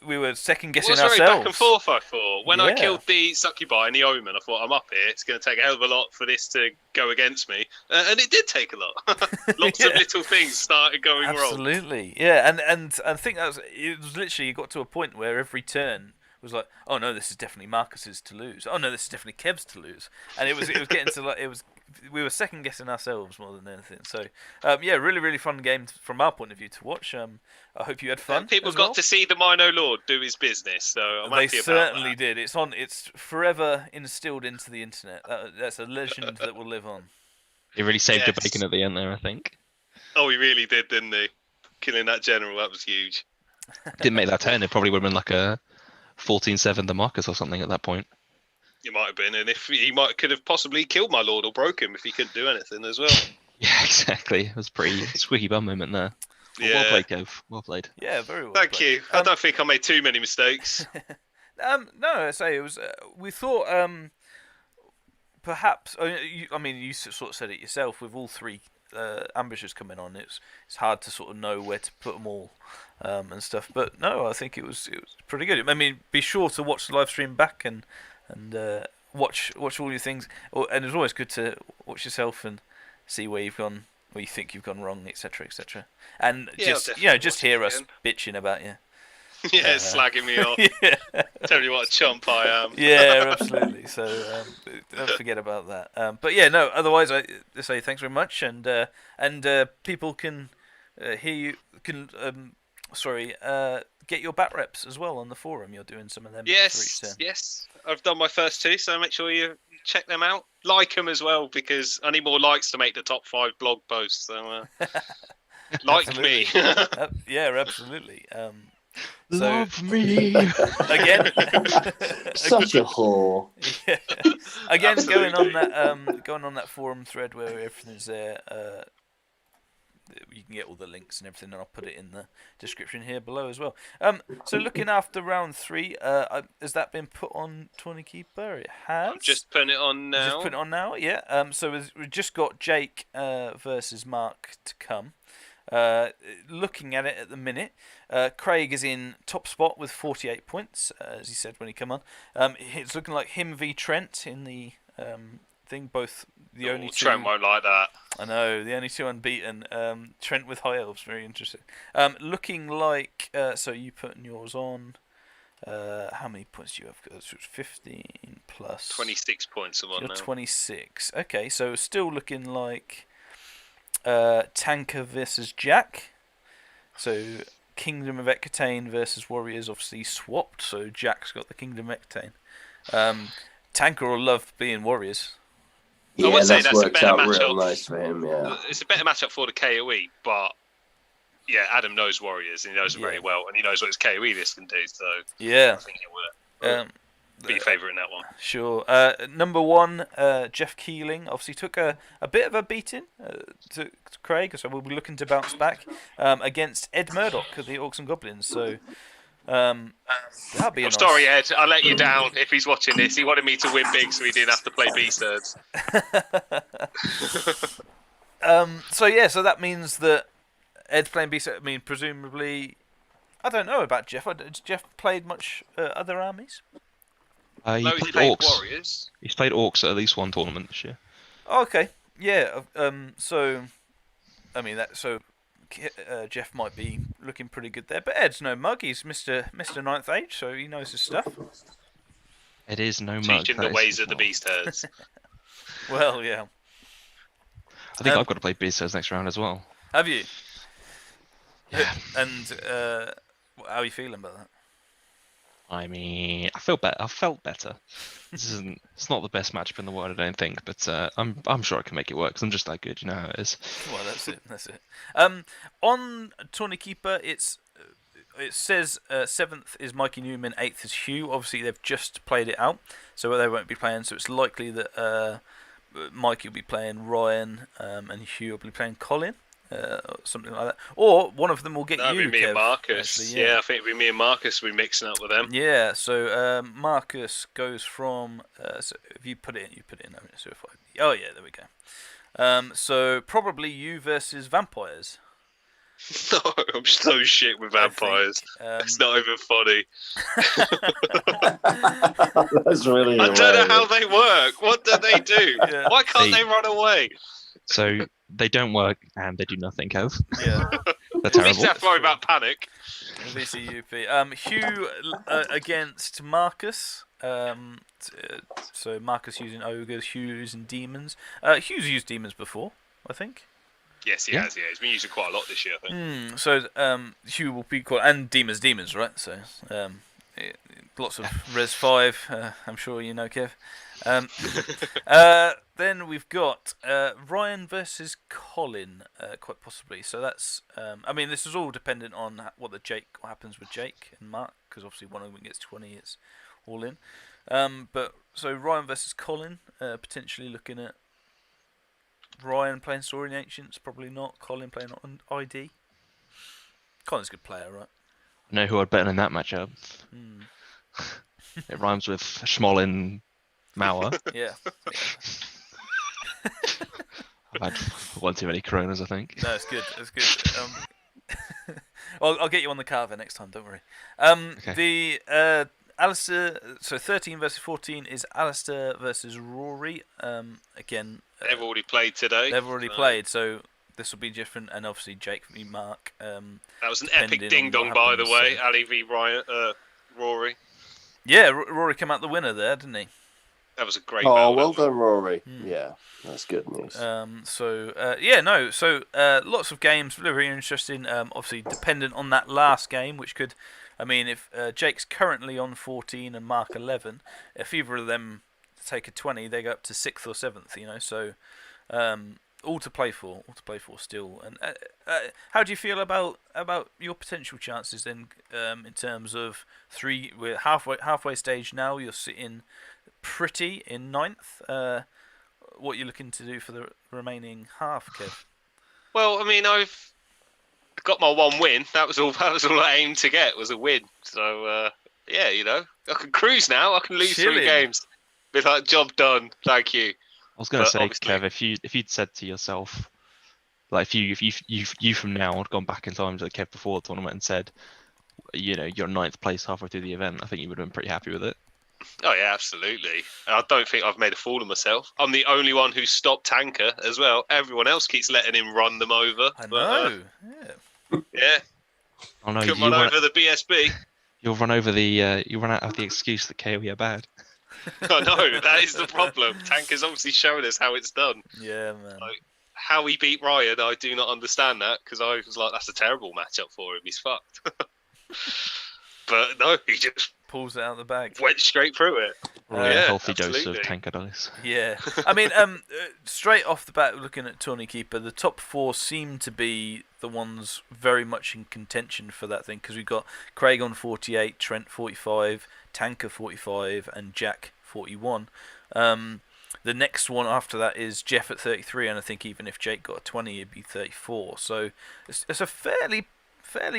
we were second guessing ourselves. It was very back and forth. I thought when I killed the succubi and the omen, I thought I'm up here. It's going to take a hell of a lot for this to go against me, and it did take a lot. Lots of little things started going wrong. Absolutely, yeah, and I think it was literally you got to a point where every turn was like, oh no, this is definitely Marcus's to lose. Oh no, this is definitely Kev's to lose. And it was getting to we were second guessing ourselves more than anything. So really, really fun game from our point of view to watch. I hope you had fun. People got to see the Mino Lord do his business, so I'm happy about that. They certainly did. It's forever instilled into the internet. That's a legend that will live on. He really saved your bacon at the end there, I think. Oh, he really did, didn't he? Killing that general, that was huge. Didn't make that turn. It probably would have been like a 14-7 to Marcus or something at that point. It might have been, and if he could have possibly killed my lord or broke him if he couldn't do anything as well. Yeah, exactly. It was a pretty squeaky bum moment there. Well played, Kev. Well played. Yeah, very well. Thank you. I don't think I made too many mistakes. No, I say it was. We thought perhaps. You sort of said it yourself. With all 3 ambushers coming on, it's hard to sort of know where to put them all. And stuff, but no, I think it was pretty good. I mean, be sure to watch the live stream back and watch all your things. And it's always good to watch yourself and see where you've gone, where you think you've gone wrong, etc., etc. And just hear us bitching about you. Yeah, slagging me off. Tell you what a chump I am. Yeah, absolutely. So don't forget about that. But yeah, no. Otherwise, I say thanks very much, and people can hear you. Get your bat reps as well on the forum. You're doing some of them. Yes. I've done my first 2, so make sure you check them out. Like them as well, because I need more likes to make the top 5 blog posts. So, like me. Yeah, absolutely. Love me again. Such a whore. Yeah. Again, going on that forum thread where everything's there. You can get all the links and everything, and I'll put it in the description here below as well. So looking after round 3, has that been put on Tawny Keeper? It has. I'm just putting it on now. Just put it on now, yeah. So we've just got Jake versus Mark to come. Looking at it at the minute, Craig is in top spot with 48 points, as he said when he came on. It's looking like him v Trent in the thing. Both the only 2. Trent won't like that. I know, the only 2 unbeaten. Trent with high elves, very interesting. Looking like so you putting yours on. How many points do you have? It's 15 plus 26 points I'm on now. 26. Okay, so still looking like Tanker versus Jack. So Kingdom of Ecatane versus Warriors obviously swapped. So Jack's got the Kingdom of Ecatane. Tanker will love being Warriors. Yeah, would say that's that's a worked better out real matchup. nice for him. Yeah. It's a better matchup for the KOE, but yeah, Adam knows Warriors and he knows them very well, and he knows what his KOE list can do. So Yeah. I think it will be favourite in that one. Sure. Number 1, Jeff Keeling obviously took a bit of a beating to Craig, so we'll be looking to bounce back against Ed Murdoch of the Orcs and Goblins. So that'd be. I'm sorry, Ed. I let you down. If he's watching this, he wanted me to win big, so he didn't have to play Beasters. So that means that Ed's playing Beasters. I mean, presumably, I don't know about Jeff. Has Jeff played much other armies? He No, played he's played Orcs. Warriors. He's played Orcs at least one tournament this year. Okay. Yeah. So, I mean that. So, Jeff might be looking pretty good there, but Ed's no mug. He's Mr. Ninth Age, so he knows his stuff. It is no mug. Teaching the ways of the Beast Herds. Well, yeah. I think I've got to play Beast Herds next round as well. Have you? Yeah. And how are you feeling about that? I mean, I felt better. It's not the best matchup in the world, I don't think, but I'm sure I can make it work. 'Cause I'm just that good, you know how it is. Well, that's it. On Tourney Keeper, it says 7th is Mikey Newman, 8th is Hugh. Obviously, they've just played it out, so they won't be playing. So it's likely that Mikey will be playing Ryan, and Hugh will be playing Colin. Something like that, or one of them will get That'd you. be me Kev, and Marcus. actually, Yeah, I think it'd be me and Marcus. We're mixing up with them. Yeah. So Marcus goes from. So if you put it in. So if oh yeah, there we go. So probably you versus vampires. No, I'm so shit with vampires. It's not even funny. That's really. I don't know how they work. What do they do? Yeah. Why can't they run away? So they don't work and they do nothing, Kev. Yeah. They're At least terrible. you have to worry about panic. VCUP. Hugh against Marcus. So Marcus using ogres, Hugh using demons. Hugh's used demons before, I think. Yes, he has. Yeah, he's been using quite a lot this year, I think. So Hugh will be quite, and demons, right? So lots of Res 5. I'm sure you know, Kev. Then we've got Ryan versus Colin, quite possibly. So that's, I mean, this is all dependent on what happens with Jake and Mark, because obviously one of them gets 20, it's all in. But so Ryan versus Colin, potentially looking at Ryan playing Saurian Ancients, probably not. Colin playing on ID. Colin's a good player, right? I know who I'd bet in that matchup. It rhymes with Schmolin Mauer. Yeah. I've had one too many Coronas, I think. No, it's good. It's good. I'll get you on the carver next time. Don't worry. Okay. The Alistair. So 13 versus 14 is Alistair versus Rory. Again, They've already played today. They've already played, so this will be different. And obviously Jake v Mark. That was an depending epic on ding what dong, by the happens, way. so- Ali v Ryan, Rory. Yeah, Rory came out the winner there, didn't he? That was a great Oh, battle. well done, Rory. Yeah, that's good news. So lots of games, very interesting. Obviously, dependent on that last game, which could, I mean, if Jake's currently on 14 and Mark 11, if either of them take a 20, they go up to 6th or 7th. You know, so all to play for still. And how do you feel about your potential chances then, in terms of we're halfway stage now. You're sitting pretty in 9th. What you're looking to do for the remaining half, Kev? Well, I mean, I've got my one win. That was all I aimed to get, was a win. So yeah, you know, I can cruise now. I can lose 3 games. Be like, job done. Thank you. I was going to say, obviously- Kev, if you'd said to yourself, like if you from now had gone back in time to Kev before the tournament and said, you know, you're 9th place halfway through the event, I think you would have been pretty happy with it. Oh yeah, absolutely. I don't think I've made a fool of myself. I'm the only one who stopped Tanker as well. Everyone else keeps letting him run them over. I know. Yeah. Oh no, Couldn't run over the BSB. You'll run over the you run out of the excuse that KOE are bad. I know, that is the problem. Tanker's obviously showing us how it's done. Yeah, man. How he beat Ryan, I do not understand that, because I was like, that's a terrible matchup for him. He's fucked. But no, he just pulls it out of the bag. Went straight through it. Really Yeah, healthy dose absolutely. of tanker dice. Yeah, I mean, straight off the bat, looking at Tawny Keeper, the top 4 seem to be the ones very much in contention for that thing, because we've got Craig on 48, Trent 45, Tanker 45, and Jack 41. The next one after that is Jeff at 33, and I think even if Jake got a 20, it'd be 34. So it's a fairly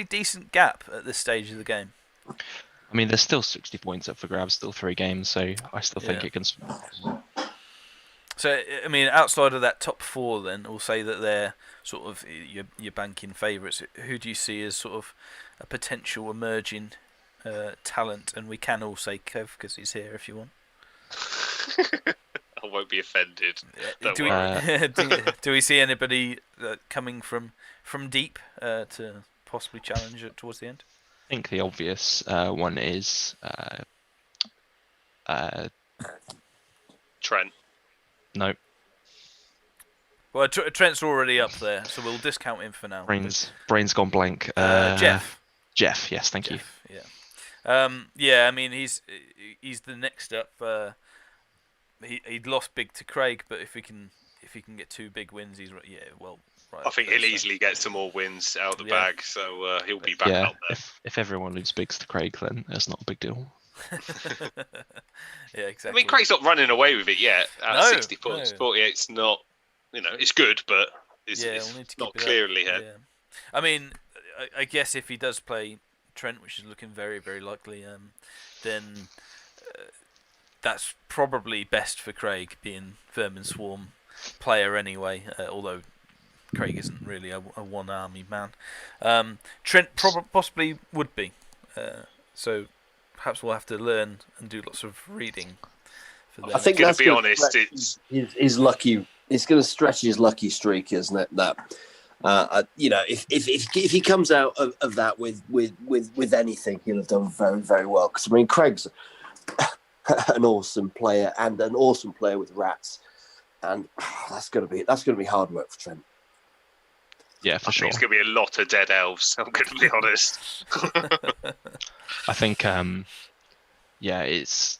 decent gap at this stage of the game. I mean, there's still 60 points up for grabs, still 3 games, so I still think it can. So, I mean, outside of that top 4, then we'll say that they're sort of your banking favourites. Who do you see as sort of a potential emerging talent? And we can all say Kev because he's here if you want. I won't be offended. Don't Do worry. do we see anybody coming from deep to possibly challenge it towards the end? I think the obvious one is Trent. no, Well, Trent's already up there, so we'll discount him for now. brain's gone blank. Jeff. Jeff, yes, thank you. Yeah. Yeah, I mean he's the next up. He'd lost big to Craig, but if he can get 2 big wins, he's right. I think he'll easily get some more wins out of the bag, so he'll be back Yeah, up there. if everyone loses bigs to Craig, then that's not a big deal. Yeah, exactly. I mean, Craig's not running away with it yet. At No, 60 points, no. 48's not. It's good, but it's we'll need to not keep it up. clearly ahead. Yeah. I mean, I guess if he does play Trent, which is looking very, very likely, then that's probably best for Craig, being Vermin Swarm player anyway, although Craig isn't really a one-army man. Trent possibly would be, so perhaps we'll have to learn and do lots of reading for that. I think Gonna that's be gonna honest, stretch it's his lucky. It's going to stretch his lucky streak, isn't it? That if he comes out of that with anything, he'll have done very, very well. Because I mean, Craig's an awesome player and an awesome player with rats, and that's going to be hard work for Trent. Yeah, for sure. It's going to be a lot of dead elves. I'm going to be honest. I think, it's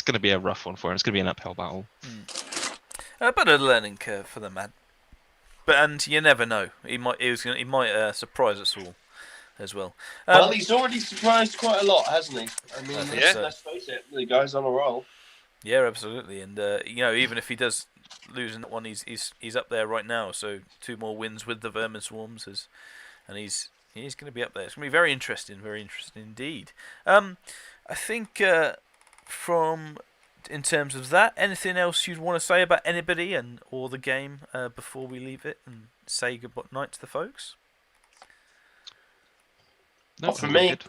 going to be a rough one for him. It's going to be an uphill battle. But a learning curve for the man. And you never know. He might surprise us all as well. Well, he's already surprised quite a lot, hasn't he? I mean, Yeah. let's face it, the guy's on a roll. Yeah, absolutely. And even if he does lose in that one, he's up there right now. So 2 more wins with the Vermin Swarms, and he's going to be up there. It's going to be very interesting indeed. I think in terms of that, anything else you'd want to say about anybody or the game before we leave it and say good night to the folks? No, For I'm me. good.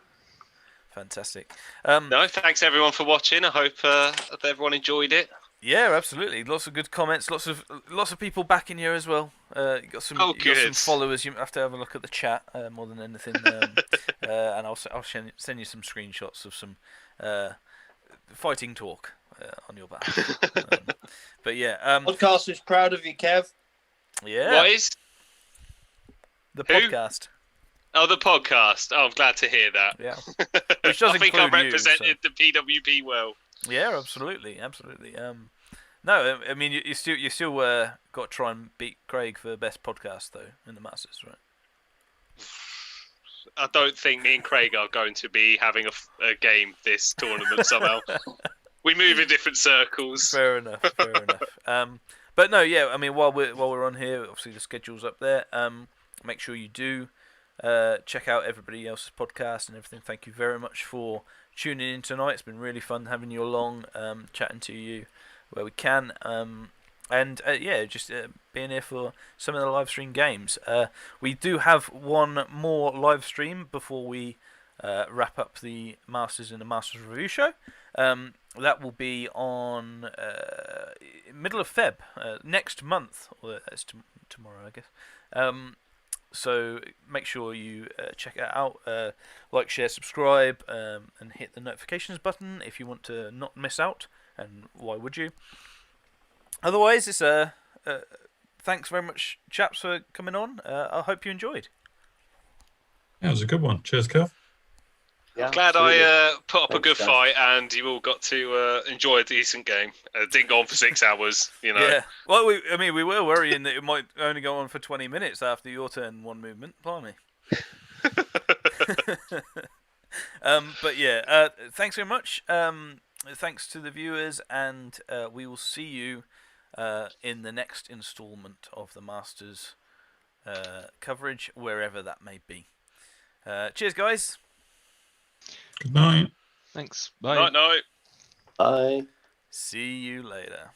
Fantastic. No, thanks everyone for watching. I hope that everyone enjoyed it. Yeah, absolutely. Lots of good comments. Lots of people back in here as well. You got some good. followers. You have to have a look at the chat more than anything. And I'll send you some screenshots of some fighting talk on your behalf. But yeah, Podcast is proud of you, Kev. yeah. What is? The Who? podcast? Oh, the podcast. Oh, I'm glad to hear that. Yeah. Which does I think I include you, represented the PWP well. Yeah, absolutely. No, I mean you still got to try and beat Craig for best podcast though in the Masters, right? I don't think me and Craig are going to be having a game this tournament somehow. We move in different circles. Fair enough. But no, yeah. I mean, while we're on here, obviously the schedule's up there. Make sure you do check out everybody else's podcast and everything. Thank you very much for tuning in tonight. It's been really fun having you along, chatting to you where we can. Just being here for some of the live stream games. We do have one more live stream before we wrap up the Masters in the Masters Review show. That will be on middle of Feb, next month, or that's tomorrow, I guess. So make sure you check it out, like, share, subscribe, and hit the notifications button if you want to not miss out. And why would you? Otherwise, it's thanks very much, chaps, for coming on. I hope you enjoyed. Yeah, it was a good one. Cheers, Kev. Yeah, Glad absolutely. I put up a Thanks, good guys. fight and you all got to enjoy a decent game. It didn't go on for 6 hours, you know. Yeah. Well, we were worrying that it might only go on for 20 minutes after your turn, one movement. Blimey. But yeah, thanks very much. Thanks to the viewers, and we will see you in the next instalment of the Masters coverage, wherever that may be. Cheers, guys. Good night. Thanks. Bye. Night, night. Bye. See you later.